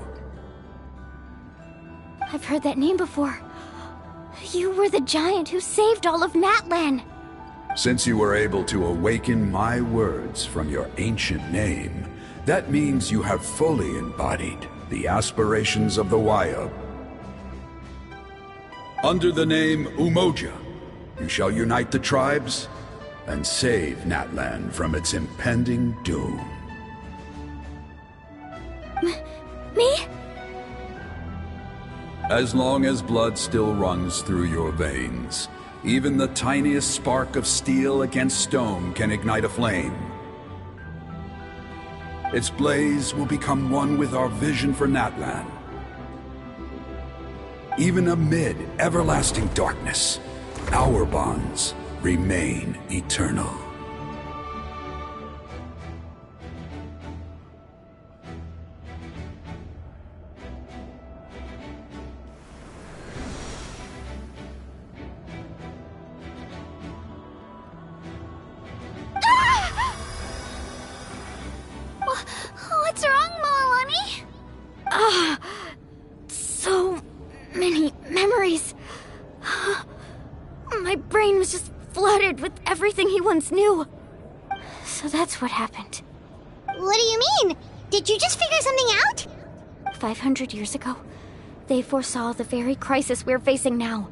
I've heard that name before. You were the giant who saved all of Natlan. Since you were able to awaken my words from your ancient name, that means you have fully embodied the aspirations of the Wayub. Under the name Umoja, you shall unite the tribes and save Natlan from its impending doom. Me? As long as blood still runs through your veins, even the tiniest spark of steel against stone can ignite a flame. Its blaze will become one with our vision for Natlan. Even amid everlasting darkness, our bonds remain eternal. many memories. My brain was just flooded with everything he once knew. So that's what happened. What do you mean? Did you just figure something out? 500 years ago, they foresaw the very crisis we're facing now.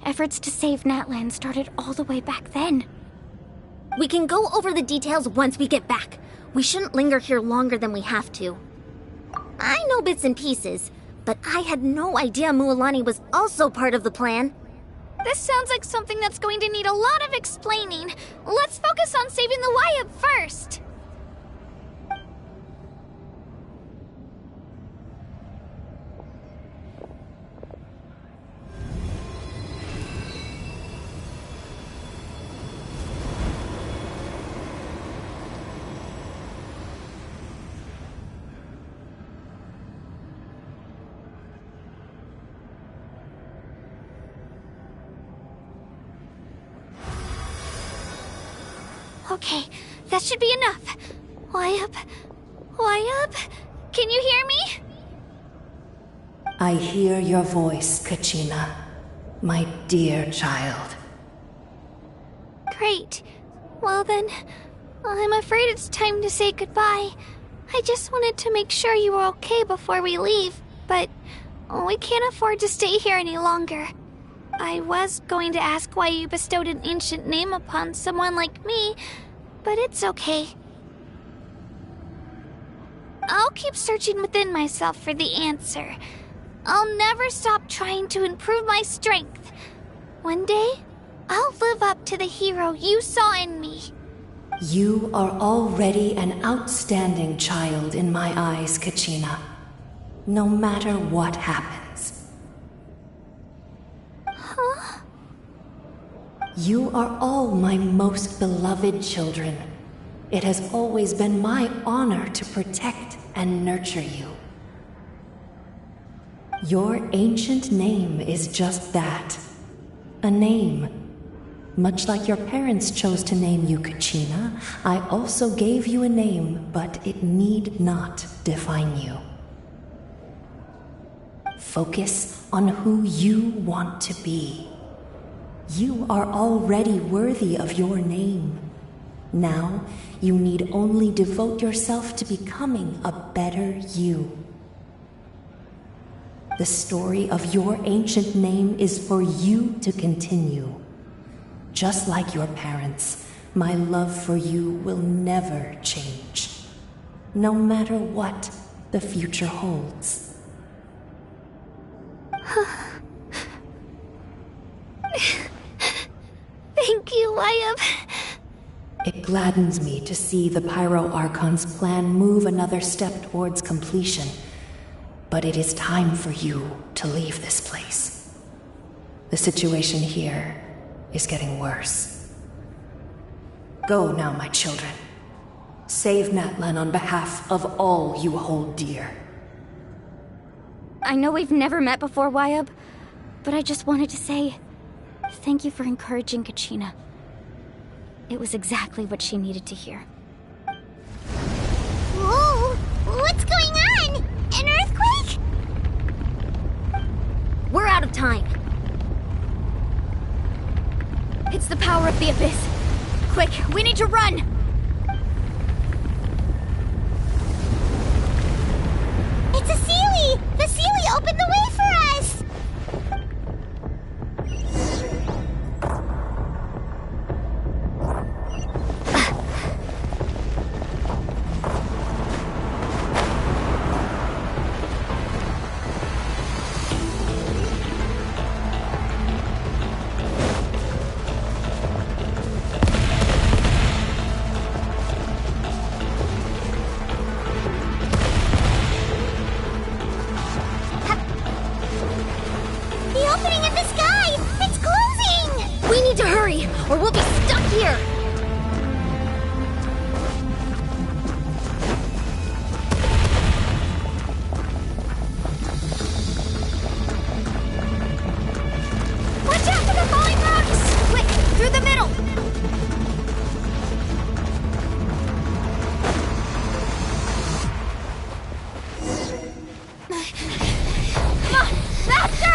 Efforts to save Natlan started all the way back then. We can go over the details once we get back. We shouldn't linger here longer than we have to. I know bits and pieces, but I had no idea Mualani was also part of the plan. This sounds like something that's going to need a lot of explaining. Let's focus on saving the Wyatt first. Okay, that should be enough. Wyatt? Can you hear me? I hear your voice, Kachina, my dear child. Great. Well then, I'm afraid it's time to say goodbye. I just wanted to make sure you were okay before we leave, but we can't afford to stay here any longer. I was going to ask why you bestowed an ancient name upon someone like me, but it's okay. I'll keep searching within myself for the answer. I'll never stop trying to improve my strength. One day, I'll live up to the hero you saw in me. You are already an outstanding child in my eyes, Kachina. No matter what happens. Huh? You are all my most beloved children. It has always been my honor to protect and nurture you. Your ancient name is just that. A name. Much like your parents chose to name you Kachina, I also gave you a name, but it need not define you. Focus on who you want to be. You are already worthy of your name. Now, you need only devote yourself to becoming a better you. The story of your ancient name is for you to continue. Just like your parents, my love for you will never change. No matter what the future holds. Thank you, Wyatt. It gladdens me to see the Pyro Archon's plan move another step towards completion. But it is time for you to leave this place. The situation here is getting worse. Go now, my children. Save Natlan on behalf of all you hold dear. I know we've never met before, Wyatt, but I just wanted to say thank you for encouraging Kachina. It was exactly what she needed to hear. Whoa! What's going on? An earthquake? We're out of time. It's the power of the Abyss. Quick, we need to run! It's a Seelie! The Seelie opened the way for us! Or we'll be stuck here! Watch out for the falling rocks! Quick, through the middle! Come on, faster!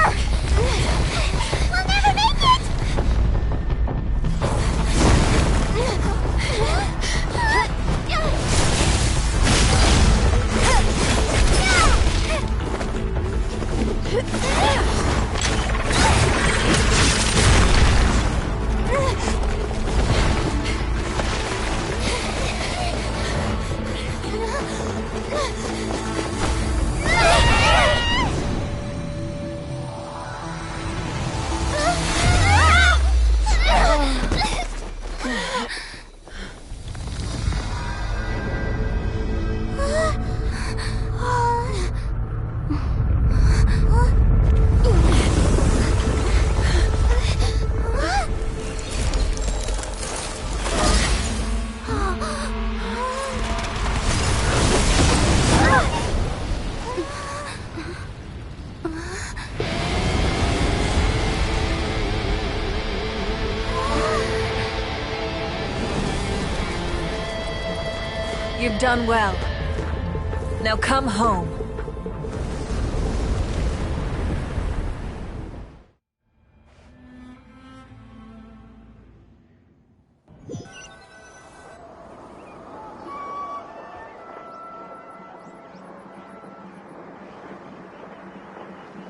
You've done well. Now come home.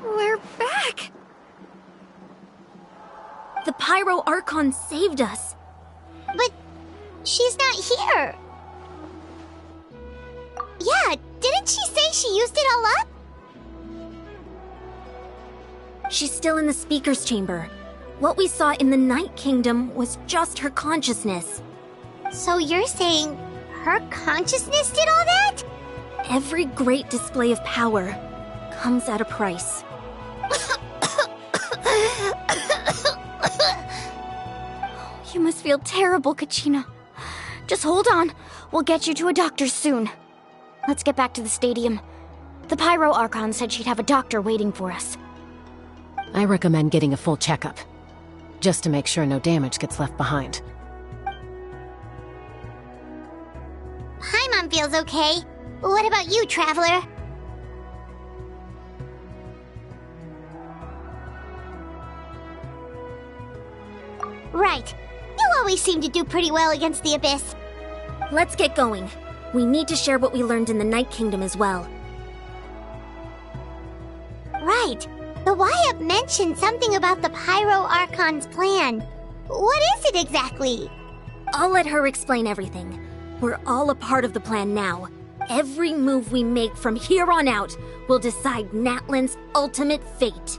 We're back! The Pyro Archon saved us. But she's not here. Yeah, didn't she say she used it all up? She's still in the speaker's chamber. What we saw in the Night Kingdom was just her consciousness. So you're saying her consciousness did all that? Every great display of power comes at a price. You must feel terrible, Kachina. Just hold on. We'll get you to a doctor soon. Let's get back to the stadium. The Pyro Archon said she'd have a doctor waiting for us. I recommend getting a full checkup, just to make sure no damage gets left behind. Paimon feels okay. What about you, Traveler? Right. You always seem to do pretty well against the Abyss. Let's get going. We need to share what we learned in the Night Kingdom as well. Right. The Y-Up mentioned something about the Pyro Archon's plan. What is it exactly? I'll let her explain everything. We're all a part of the plan now. Every move we make from here on out will decide Natlan's ultimate fate.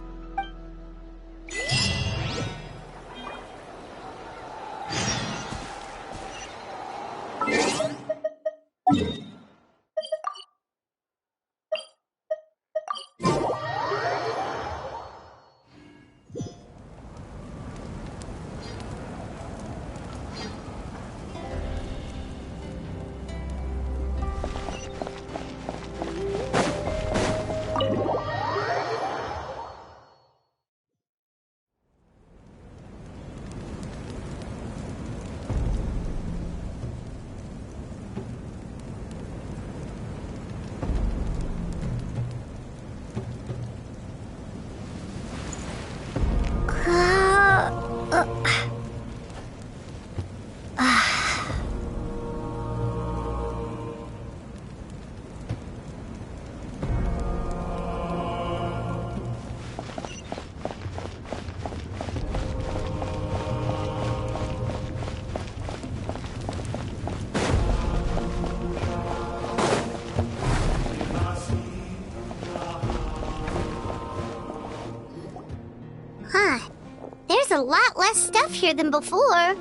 There's a lot less stuff here than before.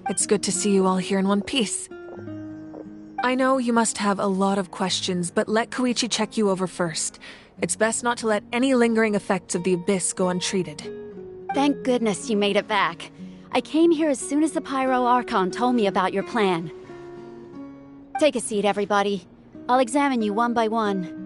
It's good to see you all here in one piece. I know you must have a lot of questions, but let Koichi check you over first. It's best not to let any lingering effects of the Abyss go untreated. Thank goodness you made it back. I came here as soon as the Pyro Archon told me about your plan. Take a seat, everybody. I'll examine you one by one.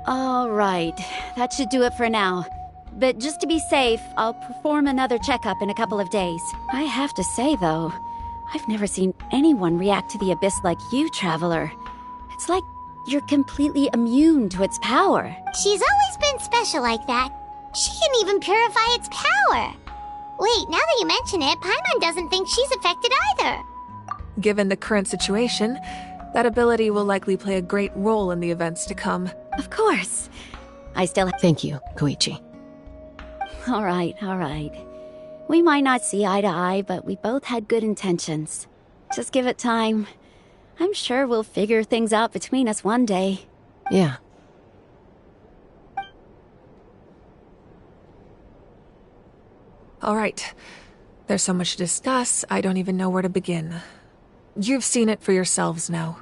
All right, that should do it for now. But just to be safe, I'll perform another checkup in a couple of days. I have to say, though, I've never seen anyone react to the Abyss like you, Traveler. It's like you're completely immune to its power. She's always been special like that. She can even purify its power. Wait, now that you mention it, Paimon doesn't think she's affected either. Given the current situation, that ability will likely play a great role in the events to come. Of course. I still... Thank you, Koichi. All right. We might not see eye to eye, but we both had good intentions. Just give it time. I'm sure we'll figure things out between us one day. Yeah. All right. There's so much to discuss, I don't even know where to begin. You've seen it for yourselves now.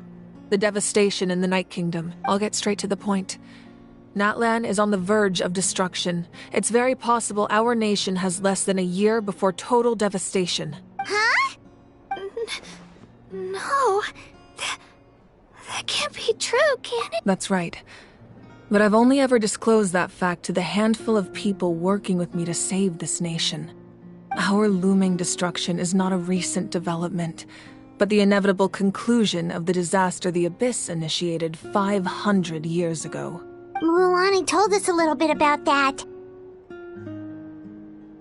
The devastation in the Night Kingdom. I'll get straight to the point. Natlan is on the verge of destruction. It's very possible our nation has less than a year before total devastation. Huh? No. That can't be true, can it? That's right. But I've only ever disclosed that fact to the handful of people working with me to save this nation. Our looming destruction is not a recent development, but the inevitable conclusion of the disaster the Abyss initiated 500 years ago. Mualani told us a little bit about that.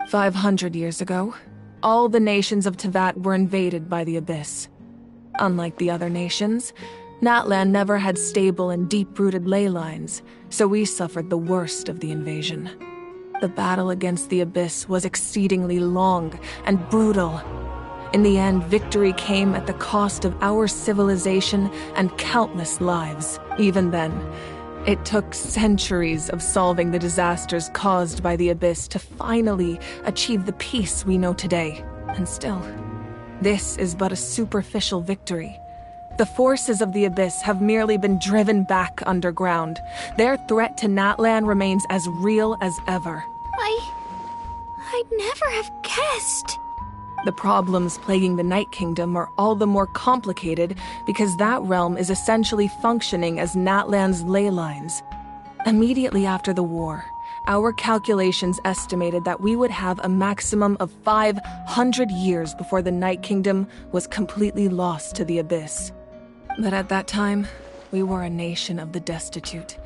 500 years ago, all the nations of Teyvat were invaded by the Abyss. Unlike the other nations, Natlan never had stable and deep-rooted ley lines, so we suffered the worst of the invasion. The battle against the Abyss was exceedingly long and brutal. In the end, victory came at the cost of our civilization and countless lives. Even then, it took centuries of solving the disasters caused by the Abyss to finally achieve the peace we know today. And still, this is but a superficial victory. The forces of the Abyss have merely been driven back underground. Their threat to Natlan remains as real as ever. I'd never have guessed. The problems plaguing the Night Kingdom are all the more complicated because that realm is essentially functioning as Natlan's ley lines. Immediately after the war, our calculations estimated that we would have a maximum of 500 years before the Night Kingdom was completely lost to the Abyss. But at that time, we were a nation of the destitute.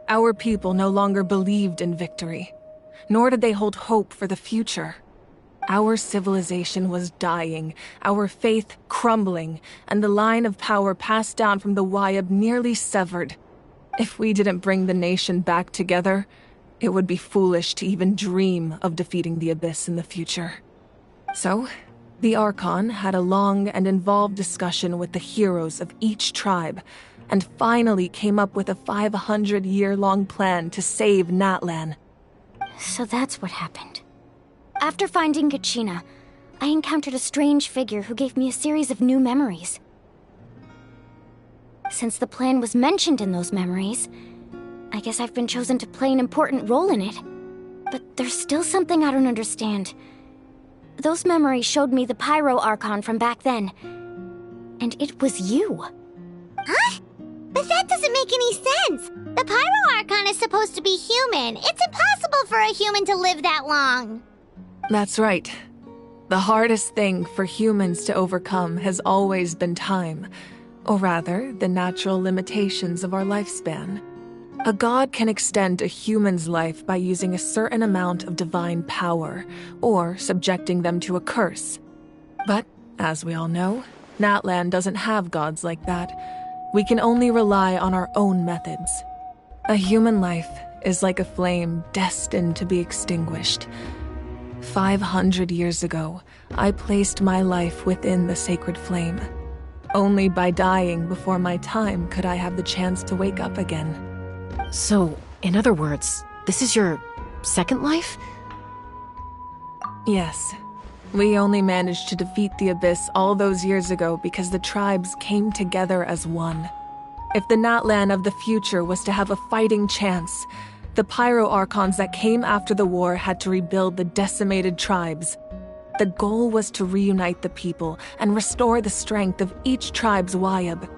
Our people no longer believed in victory, nor did they hold hope for the future. Our civilization was dying, our faith crumbling, and the line of power passed down from the Wayab nearly severed. If we didn't bring the nation back together, it would be foolish to even dream of defeating the Abyss in the future. So, the Archon had a long and involved discussion with the heroes of each tribe, and finally came up with a 500-year-long plan to save Natlan. So that's what happened. After finding Kachina, I encountered a strange figure who gave me a series of new memories. Since the plan was mentioned in those memories, I guess I've been chosen to play an important role in it. But there's still something I don't understand. Those memories showed me the Pyro Archon from back then. And it was you. Huh? But that doesn't make any sense. The Pyro Archon is supposed to be human. It's impossible for a human to live that long. That's right. The hardest thing for humans to overcome has always been time, or rather, the natural limitations of our lifespan. A god can extend a human's life by using a certain amount of divine power, or subjecting them to a curse. But, as we all know, Natlan doesn't have gods like that. We can only rely on our own methods. A human life is like a flame destined to be extinguished. 500 years ago, I placed my life within the sacred flame. Only by dying before my time could I have the chance to wake up again. So, in other words, this is your second life? Yes. We only managed to defeat the Abyss all those years ago because the tribes came together as one. If the Natlan of the future was to have a fighting chance, the Pyro Archons that came after the war had to rebuild the decimated tribes. The goal was to reunite the people and restore the strength of each tribe's Wayab.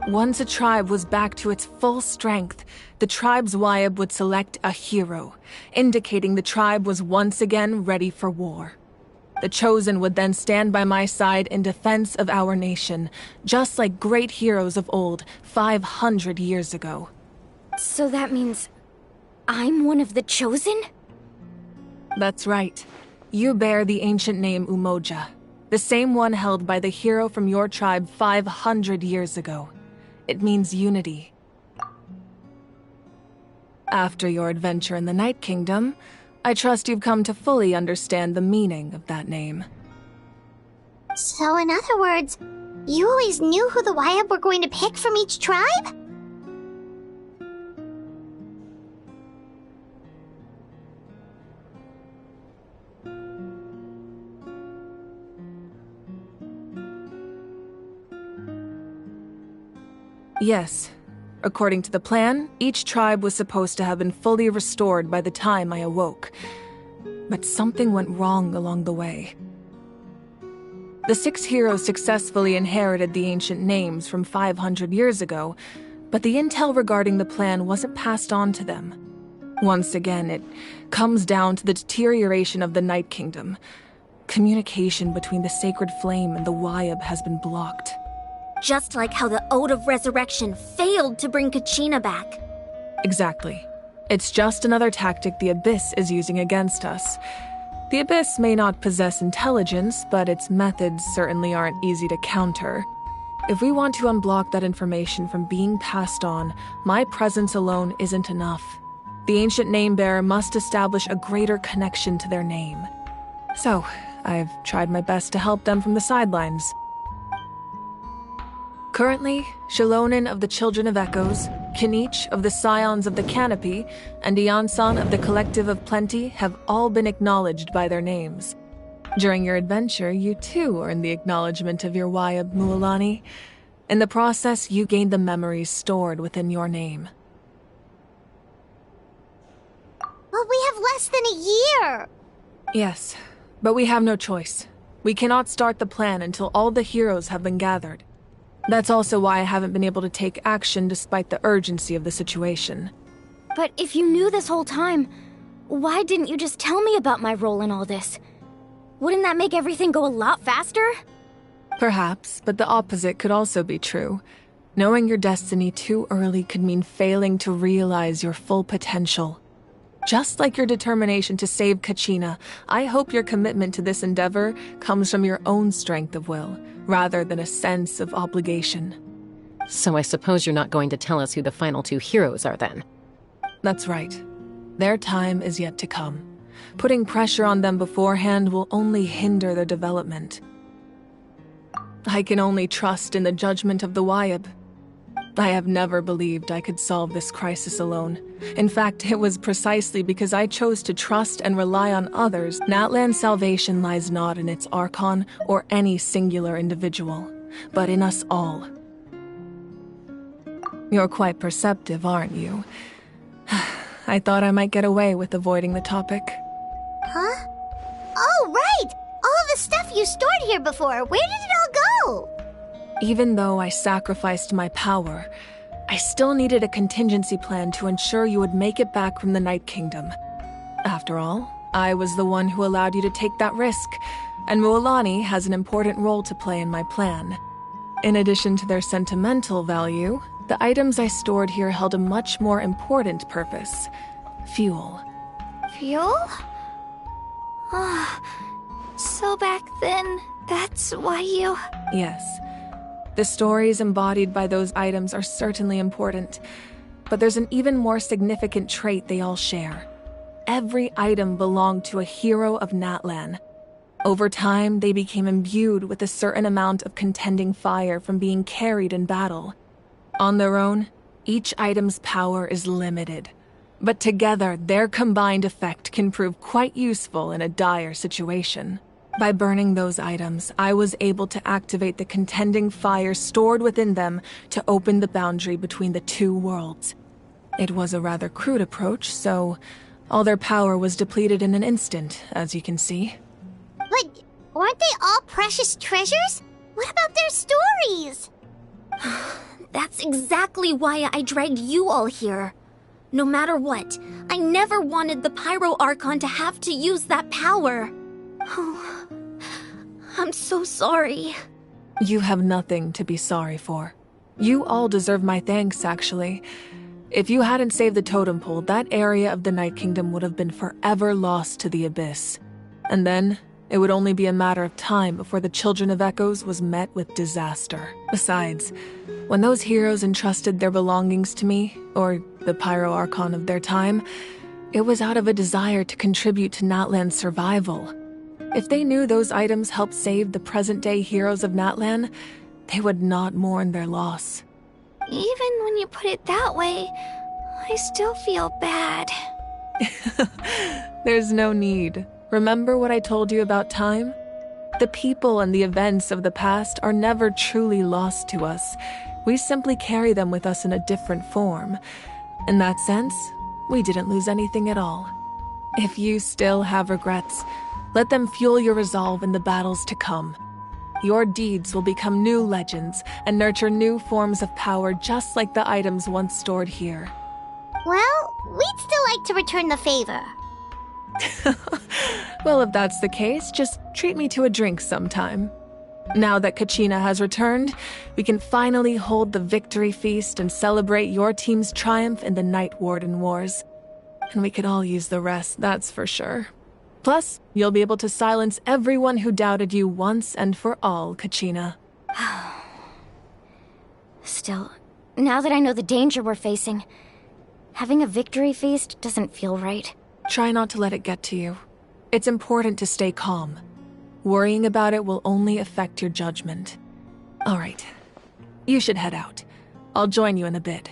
Once a tribe was back to its full strength, the tribe's Wyab would select a hero, indicating the tribe was once again ready for war. The Chosen would then stand by my side in defense of our nation, just like great heroes of old, 500 years ago. So that means I'm one of the Chosen? That's right. You bear the ancient name Umoja, the same one held by the hero from your tribe 500 years ago. It means unity. After your adventure in the Night Kingdom, I trust you've come to fully understand the meaning of that name. So in other words, you always knew who the Wyab were going to pick from each tribe? Yes. According to the plan, each tribe was supposed to have been fully restored by the time I awoke. But something went wrong along the way. The 6 heroes successfully inherited the ancient names from 500 years ago, but the intel regarding the plan wasn't passed on to them. Once again, it comes down to the deterioration of the Night Kingdom. Communication between the Sacred Flame and the Wyab has been blocked. Just like how the Ode of Resurrection failed to bring Kachina back. Exactly. It's just another tactic the Abyss is using against us. The Abyss may not possess intelligence, but its methods certainly aren't easy to counter. If we want to unblock that information from being passed on, my presence alone isn't enough. The ancient name-bearer must establish a greater connection to their name. So, I've tried my best to help them from the sidelines. Currently, Shilonen of the Children of Echoes, Kinich of the Scions of the Canopy, and Iansan of the Collective of Plenty have all been acknowledged by their names. During your adventure, you too earned the acknowledgement of your Wyab, Mualani. In the process, you gained the memories stored within your name. Well, we have less than a year! Yes, but we have no choice. We cannot start the plan until all the heroes have been gathered. That's also why I haven't been able to take action despite the urgency of the situation. But if you knew this whole time, why didn't you just tell me about my role in all this? Wouldn't that make everything go a lot faster? Perhaps, but the opposite could also be true. Knowing your destiny too early could mean failing to realize your full potential. Just like your determination to save Kachina, I hope your commitment to this endeavor comes from your own strength of will, rather than a sense of obligation. So I suppose you're not going to tell us who the final 2 heroes are then? That's right. Their time is yet to come. Putting pressure on them beforehand will only hinder their development. I can only trust in the judgment of the Wyab. I have never believed I could solve this crisis alone. In fact, it was precisely because I chose to trust and rely on others. Natlan's salvation lies not in its Archon or any singular individual, but in us all. You're quite perceptive, aren't you? I thought I might get away with avoiding the topic. Huh? Oh, right! All of the stuff you stored here before, where did it all go? Even though I sacrificed my power, I still needed a contingency plan to ensure you would make it back from the Night Kingdom. After all, I was the one who allowed you to take that risk, and Mualani has an important role to play in my plan. In addition to their sentimental value, the items I stored here held a much more important purpose: fuel. Fuel? So back then, that's why you... Yes. The stories embodied by those items are certainly important, but there's an even more significant trait they all share. Every item belonged to a hero of Natlan. Over time, they became imbued with a certain amount of contending fire from being carried in battle. On their own, each item's power is limited, but together, their combined effect can prove quite useful in a dire situation. By burning those items, I was able to activate the contending fire stored within them to open the boundary between the 2 worlds. It was a rather crude approach, so all their power was depleted in an instant, as you can see. But aren't they all precious treasures? What about their stories? That's exactly why I dragged you all here. No matter what, I never wanted the Pyro Archon to have to use that power. Oh, I'm so sorry. You have nothing to be sorry for. You all deserve my thanks, actually. If you hadn't saved the totem pole, that area of the Night Kingdom would have been forever lost to the Abyss. And then, it would only be a matter of time before the Children of Echoes was met with disaster. Besides, when those heroes entrusted their belongings to me, or the Pyro Archon of their time, it was out of a desire to contribute to Natlan's survival. If they knew those items helped save the present-day heroes of Natlan, they would not mourn their loss. Even when you put it that way, I still feel bad. There's no need. Remember what I told you about time? The people and the events of the past are never truly lost to us. We simply carry them with us in a different form. In that sense, we didn't lose anything at all. If you still have regrets, let them fuel your resolve in the battles to come. Your deeds will become new legends and nurture new forms of power just like the items once stored here. Well, we'd still like to return the favor. Well, if that's the case, just treat me to a drink sometime. Now that Kachina has returned, we can finally hold the victory feast and celebrate your team's triumph in the Night Warden Wars. And we could all use the rest, that's for sure. Plus, you'll be able to silence everyone who doubted you once and for all, Kachina. Still, now that I know the danger we're facing, having a victory feast doesn't feel right. Try not to let it get to you. It's important to stay calm. Worrying about it will only affect your judgment. All right, you should head out. I'll join you in a bit.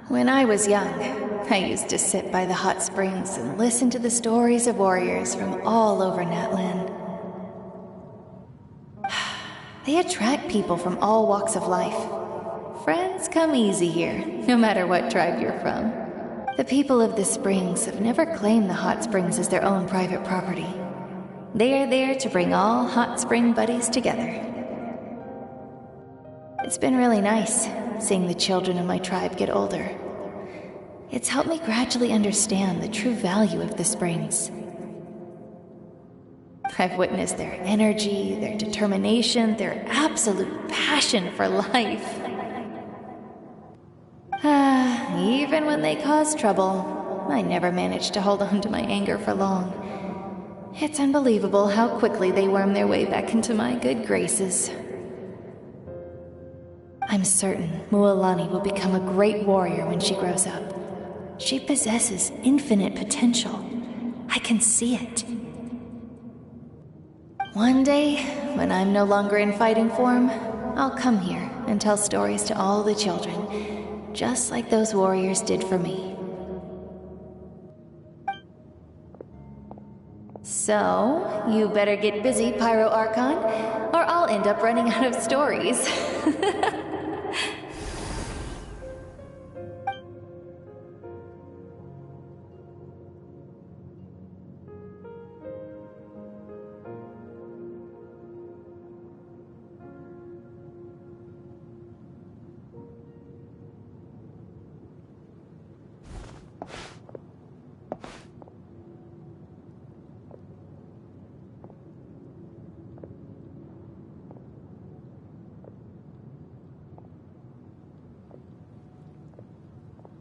When I was young, I used to sit by the hot springs and listen to the stories of warriors from all over Natlan. They attract people from all walks of life. Friends come easy here, no matter what tribe you're from. The people of the springs have never claimed the hot springs as their own private property. They are there to bring all hot spring buddies together. It's been really nice, seeing the children of my tribe get older. It's helped me gradually understand the true value of the springs. I've witnessed their energy, their determination, their absolute passion for life. Even when they cause trouble, I never managed to hold on to my anger for long. It's unbelievable how quickly they worm their way back into my good graces. I'm certain Mualani will become a great warrior when she grows up. She possesses infinite potential. I can see it. One day, when I'm no longer in fighting form, I'll come here and tell stories to all the children, just like those warriors did for me. So, you better get busy, Pyro Archon, or I'll end up running out of stories.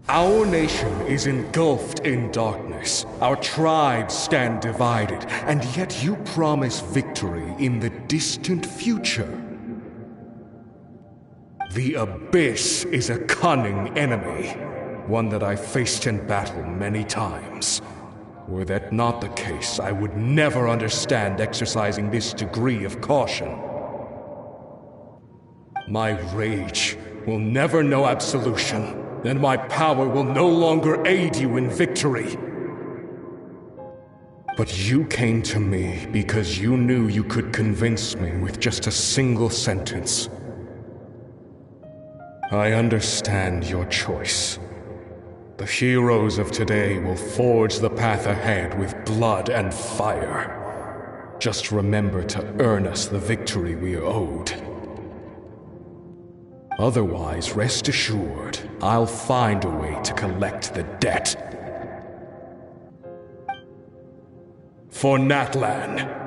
Our nation is engulfed in darkness. Our tribes stand divided, and yet you promise victory in the distant future. The Abyss is a cunning enemy, one that I faced in battle many times. Were that not the case, I would never understand exercising this degree of caution. My rage will never know absolution, and my power will no longer aid you in victory. But you came to me because you knew you could convince me with just a single sentence. I understand your choice. The heroes of today will forge the path ahead with blood and fire. Just remember to earn us the victory we are owed. Otherwise, rest assured, I'll find a way to collect the debt. For Natlan.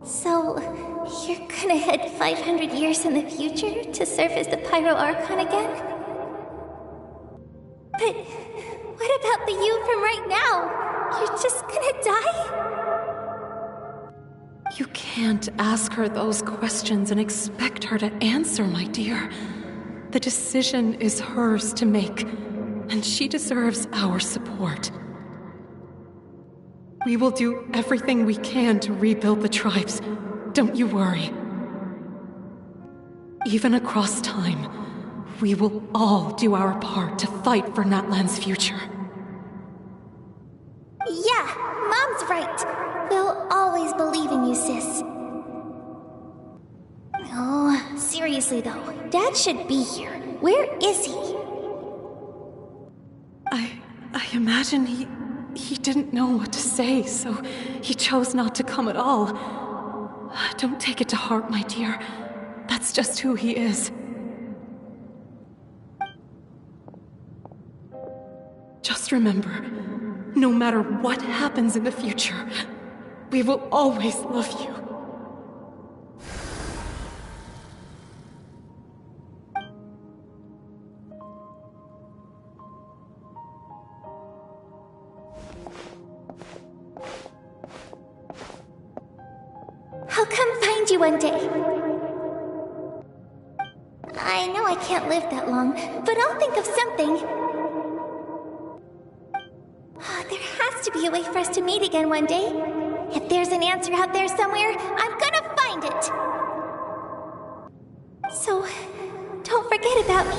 So, you're gonna head 500 years in the future to serve as the Pyro Archon again? But what about the you from right now? You're just gonna die? You can't ask her those questions and expect her to answer, my dear. The decision is hers to make, and she deserves our support. We will do everything we can to rebuild the tribes. Don't you worry. Even across time, we will all do our part to fight for Natlan's future. Yeah, Mom's right. We'll always believe in you, sis. Oh, seriously though, Dad should be here. Where is he? I imagine he didn't know what to say, so he chose not to come at all. Don't take it to heart, my dear. That's just who he is. Just remember, no matter what happens in the future, we will always love you. I'll come find you one day. I know I can't live that long, but I'll think of something. There has to be a way for us to meet again one day. If there's an answer out there somewhere, I'm gonna find it. So, don't forget about me.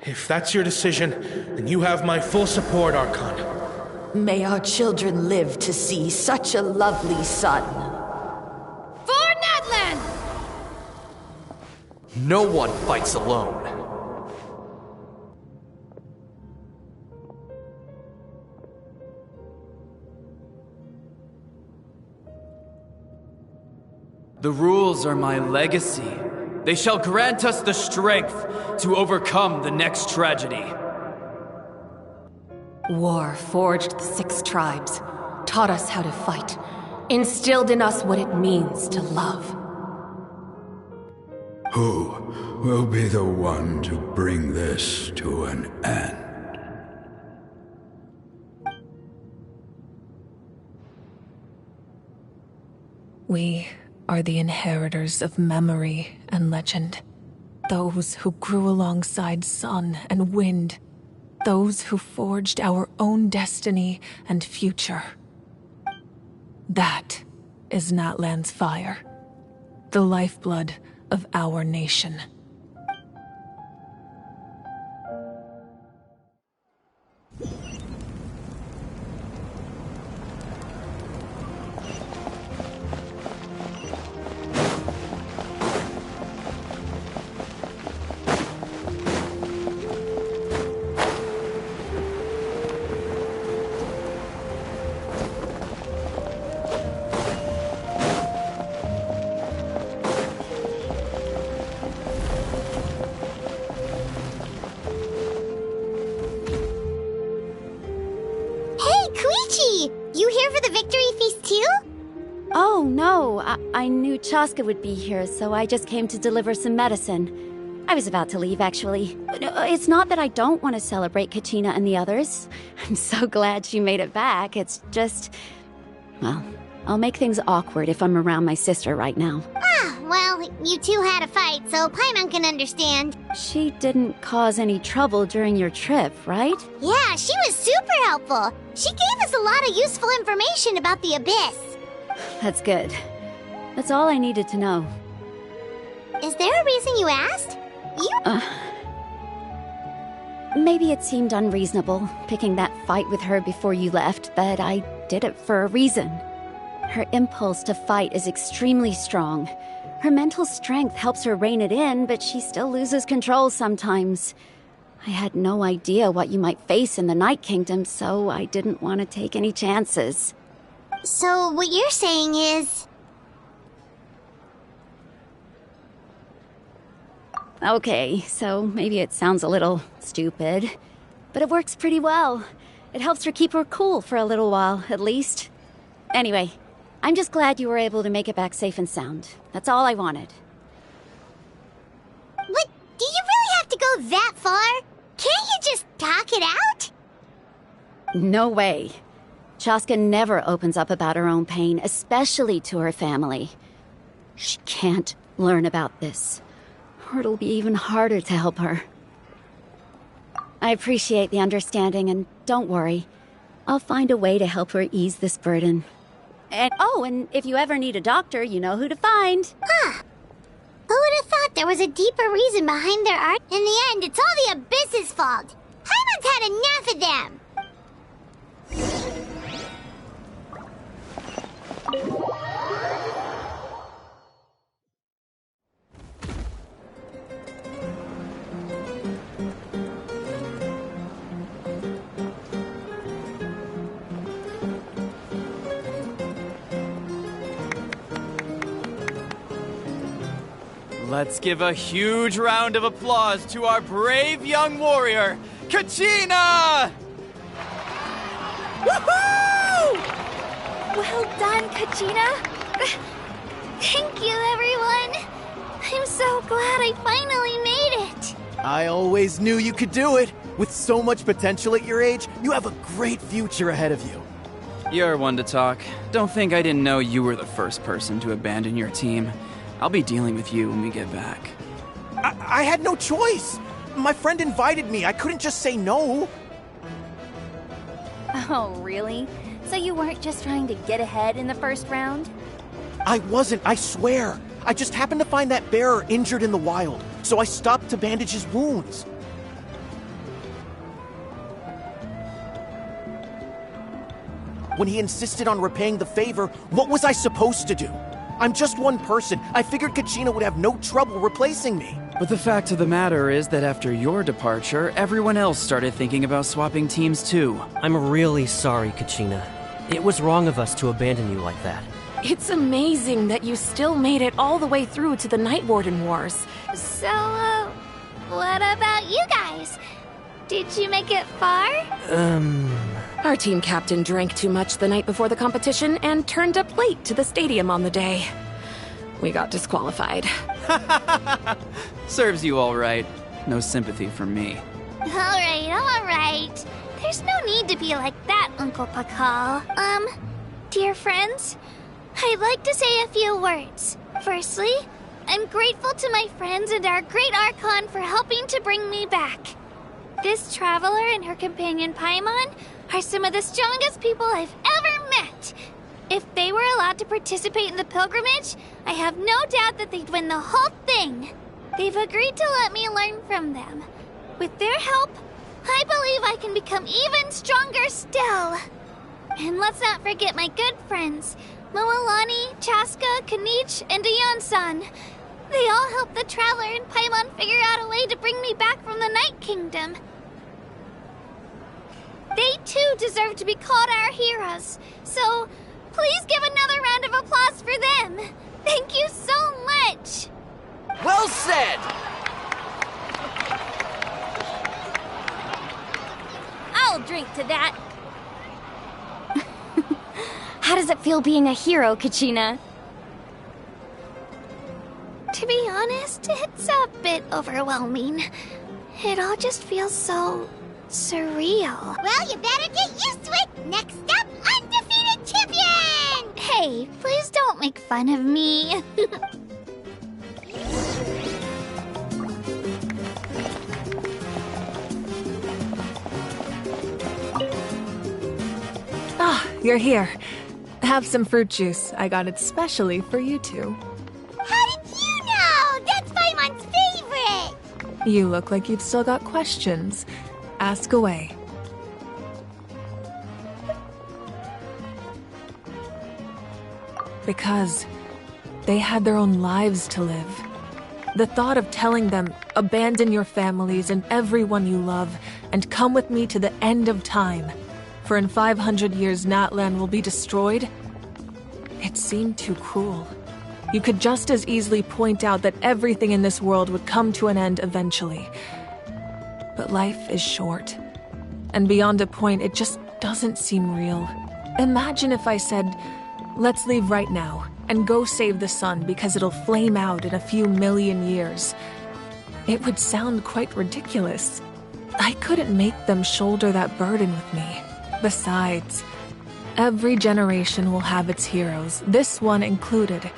If that's your decision, then you have my full support, Archon. May our children live to see such a lovely son. For Natlan! No one fights alone. The rules are my legacy. They shall grant us the strength to overcome the next tragedy. War forged the 6 tribes, taught us how to fight, instilled in us what it means to love. Who will be the one to bring this to an end? We are the inheritors of memory and legend. Those who grew alongside sun and wind. Those who forged our own destiny and future. That is Natlan's fire. The lifeblood of our nation. You here for the victory feast too? Oh, no. I knew Chaska would be here, so I just came to deliver some medicine. I was about to leave, actually. It's not that I don't want to celebrate Kachina and the others. I'm so glad she made it back. It's just... well, I'll make things awkward if I'm around my sister right now. Ah, well, you two had a fight, so Paimon can understand. She didn't cause any trouble during your trip, right? Yeah, she was super helpful. She gave us a lot of useful information about the Abyss. That's good. That's all I needed to know. Is there a reason you asked? Maybe it seemed unreasonable, picking that fight with her before you left, but I did it for a reason. Her impulse to fight is extremely strong. Her mental strength helps her rein it in, but she still loses control sometimes. I had no idea what you might face in the Night Kingdom, so I didn't want to take any chances. So what you're saying is... Okay, so maybe it sounds a little stupid, but it works pretty well. It helps her keep her cool for a little while, at least. Anyway, I'm just glad you were able to make it back safe and sound. That's all I wanted. What? Do you really have to go that far? Can't you just talk it out? No way. Chaska never opens up about her own pain, especially to her family. She can't learn about this, or it'll be even harder to help her. I appreciate the understanding, and don't worry. I'll find a way to help her ease this burden. And if you ever need a doctor, you know who to find. Huh. Who would have thought there was a deeper reason behind their art? In the end, it's all the Abyss's fault. Paimon's had enough of them. Let's give a huge round of applause to our brave young warrior, Kachina! Woohoo! Well done, Kachina. Thank you, everyone. I'm so glad I finally made it. I always knew you could do it. With so much potential at your age, you have a great future ahead of you. You're one to talk. Don't think I didn't know you were the first person to abandon your team. I'll be dealing with you when we get back. I had no choice. My friend invited me. I couldn't just say no. Oh, really? So you weren't just trying to get ahead in the first round? I wasn't, I swear. I just happened to find that bearer injured in the wild, so I stopped to bandage his wounds. When he insisted on repaying the favor, what was I supposed to do? I'm just one person. I figured Kachina would have no trouble replacing me. But the fact of the matter is that after your departure, everyone else started thinking about swapping teams too. I'm really sorry, Kachina. It was wrong of us to abandon you like that. It's amazing that you still made it all the way through to the Night Warden Wars. So, what about you guys? Did you make it far? Our team captain drank too much the night before the competition and turned up late to the stadium on the day. We got disqualified. Serves you all right. No sympathy from me. All right. There's no need to be like that, Uncle Pakal. Dear friends, I'd like to say a few words. Firstly, I'm grateful to my friends and our great Archon for helping to bring me back. This traveler and her companion Paimon are some of the strongest people I've ever met. If they were allowed to participate in the pilgrimage, I have no doubt that they'd win the whole thing. They've agreed to let me learn from them. With their help, I believe I can become even stronger still. And let's not forget my good friends, Moalani, Chaska, Kanich, and Aeon-san. They all helped the traveler and Paimon figure out a way to bring me back from the Night Kingdom. They too deserve to be called our heroes, so please give another round of applause for them. Thank you so much. Well said! I'll drink to that. How does it feel being a hero, Kachina? To be honest, it's a bit overwhelming. It all just feels so surreal. Well, you better get used to it. Next up, undefeated champion! Hey, please don't make fun of me. Ah, you're here. Have some fruit juice. I got it specially for you two. How did you know? That's Paimon's favorite! You look like you've still got questions. Ask away. Because they had their own lives to live. The thought of telling them, abandon your families and everyone you love, and come with me to the end of time, for in 500 years Natlan will be destroyed, it seemed too cruel. You could just as easily point out that everything in this world would come to an end eventually. But life is short. And beyond a point, it just doesn't seem real. Imagine if I said, let's leave right now and go save the sun because it'll flame out in a few million years. It would sound quite ridiculous. I couldn't make them shoulder that burden with me. Besides, every generation will have its heroes, this one included.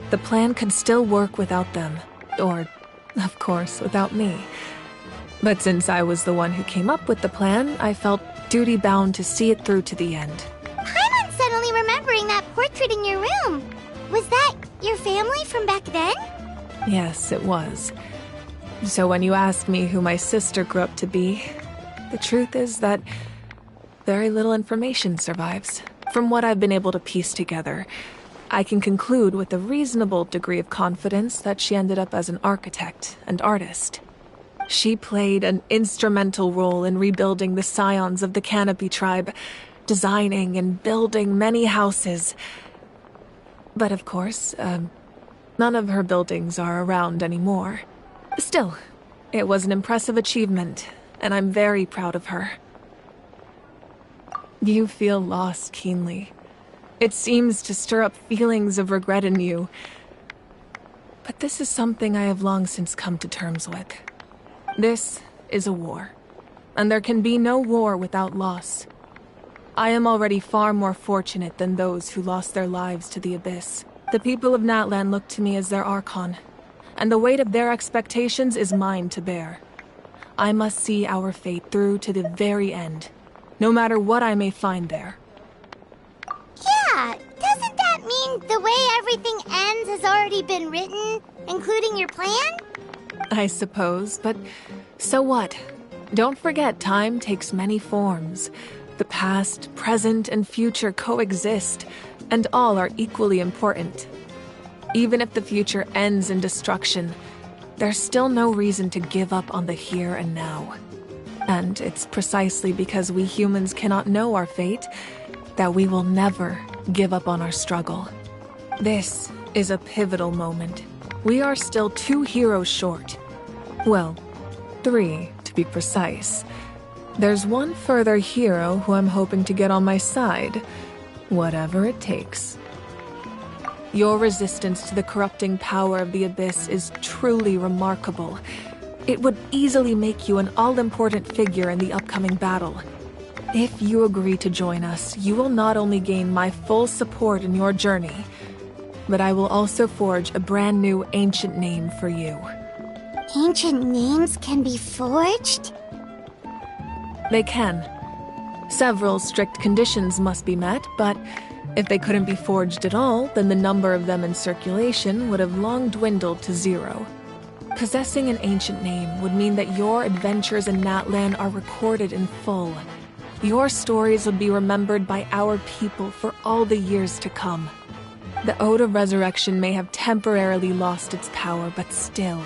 The plan could still work without them, or, of course, without me. But since I was the one who came up with the plan, I felt duty-bound to see it through to the end. Paimon's suddenly remembering that portrait in your room. Was that your family from back then? Yes, it was. So when you ask me who my sister grew up to be, the truth is that very little information survives. From what I've been able to piece together, I can conclude with a reasonable degree of confidence that she ended up as an architect and artist. She played an instrumental role in rebuilding the scions of the Canopy tribe, designing and building many houses. But of course, none of her buildings are around anymore. Still, it was an impressive achievement, and I'm very proud of her. You feel loss keenly. It seems to stir up feelings of regret in you. But this is something I have long since come to terms with. This is a war, and there can be no war without loss. I am already far more fortunate than those who lost their lives to the Abyss. The people of Natlan look to me as their Archon, and the weight of their expectations is mine to bear. I must see our fate through to the very end, no matter what I may find there. Yeah, doesn't that mean the way everything ends has already been written, including your plan? I suppose, but so what? Don't forget, time takes many forms. The past, present, and future coexist, and all are equally important. Even if the future ends in destruction, there's still no reason to give up on the here and now. And it's precisely because we humans cannot know our fate that we will never give up on our struggle. This is a pivotal moment. We are still 2 heroes short. Well, 3 to be precise. There's one further hero who I'm hoping to get on my side, whatever it takes. Your resistance to the corrupting power of the Abyss is truly remarkable. It would easily make you an all-important figure in the upcoming battle. If you agree to join us, you will not only gain my full support in your journey, but I will also forge a brand new ancient name for you. Ancient names can be forged? They can. Several strict conditions must be met, but if they couldn't be forged at all, then the number of them in circulation would have long dwindled to 0. Possessing an ancient name would mean that your adventures in Natlan are recorded in full. Your stories would be remembered by our people for all the years to come. The Ode of Resurrection may have temporarily lost its power, but still,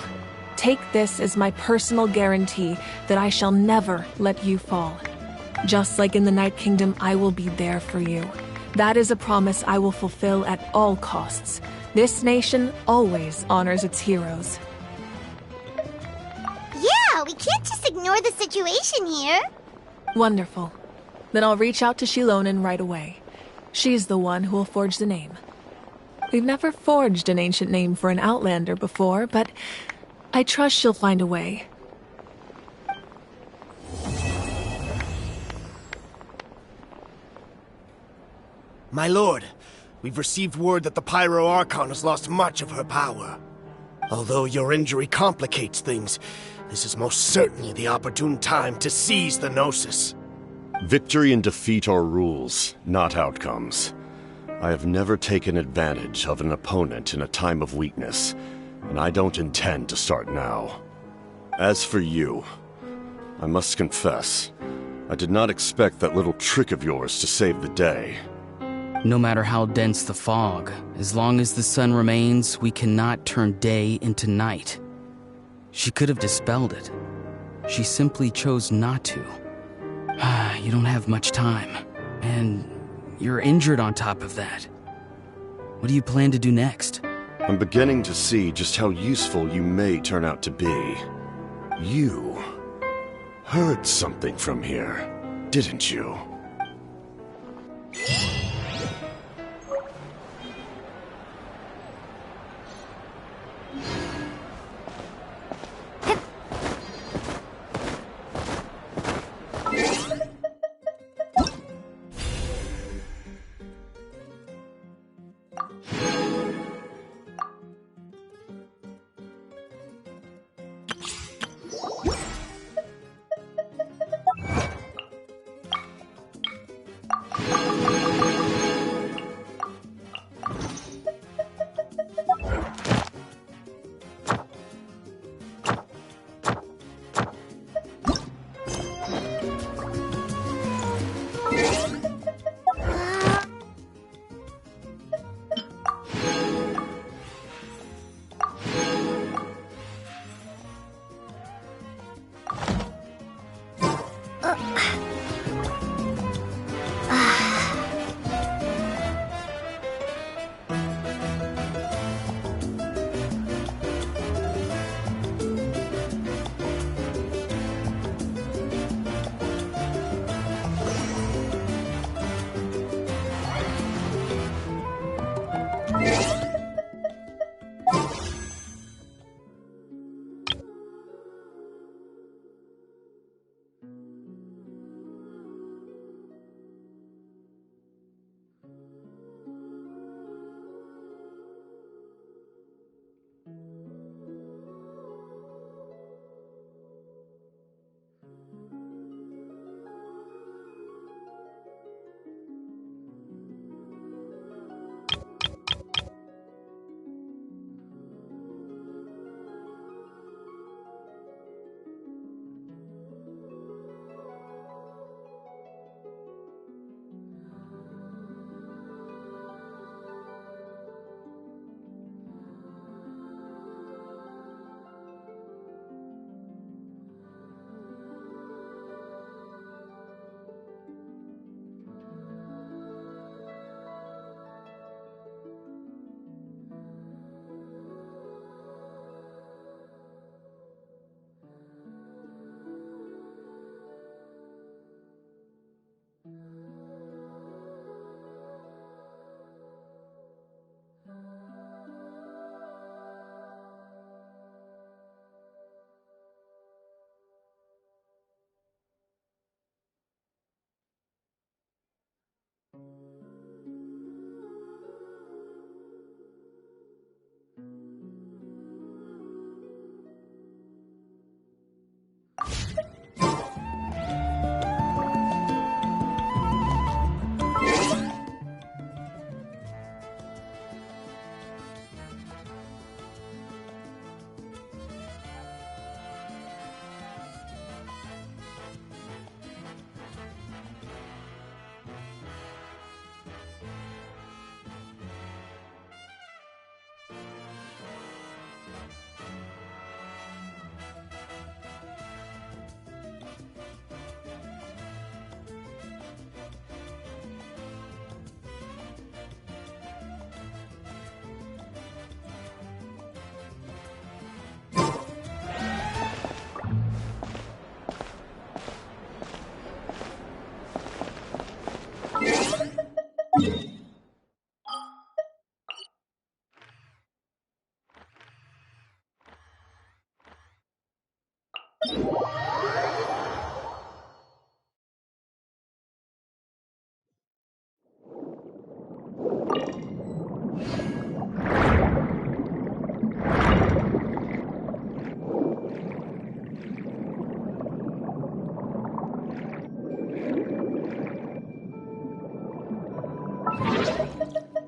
take this as my personal guarantee that I shall never let you fall. Just like in the Night Kingdom, I will be there for you. That is a promise I will fulfill at all costs. This nation always honors its heroes. Yeah, we can't just ignore the situation here. Wonderful. Then I'll reach out to Shilonen right away. She's the one who will forge the name. We've never forged an ancient name for an Outlander before, but I trust she'll find a way. My lord, we've received word that the Pyro Archon has lost much of her power. Although your injury complicates things, this is most certainly the opportune time to seize the Gnosis. Victory and defeat are rules, not outcomes. I have never taken advantage of an opponent in a time of weakness, and I don't intend to start now. As for you, I must confess, I did not expect that little trick of yours to save the day. No matter how dense the fog, as long as the sun remains, we cannot turn day into night. She could have dispelled it. She simply chose not to. You don't have much time, and you're injured on top of that. What do you plan to do next? I'm beginning to see just how useful you may turn out to be. You heard something from here, didn't you?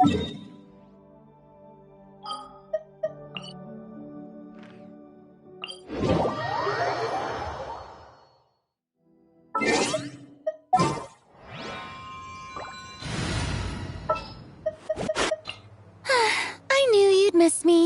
I knew you'd miss me.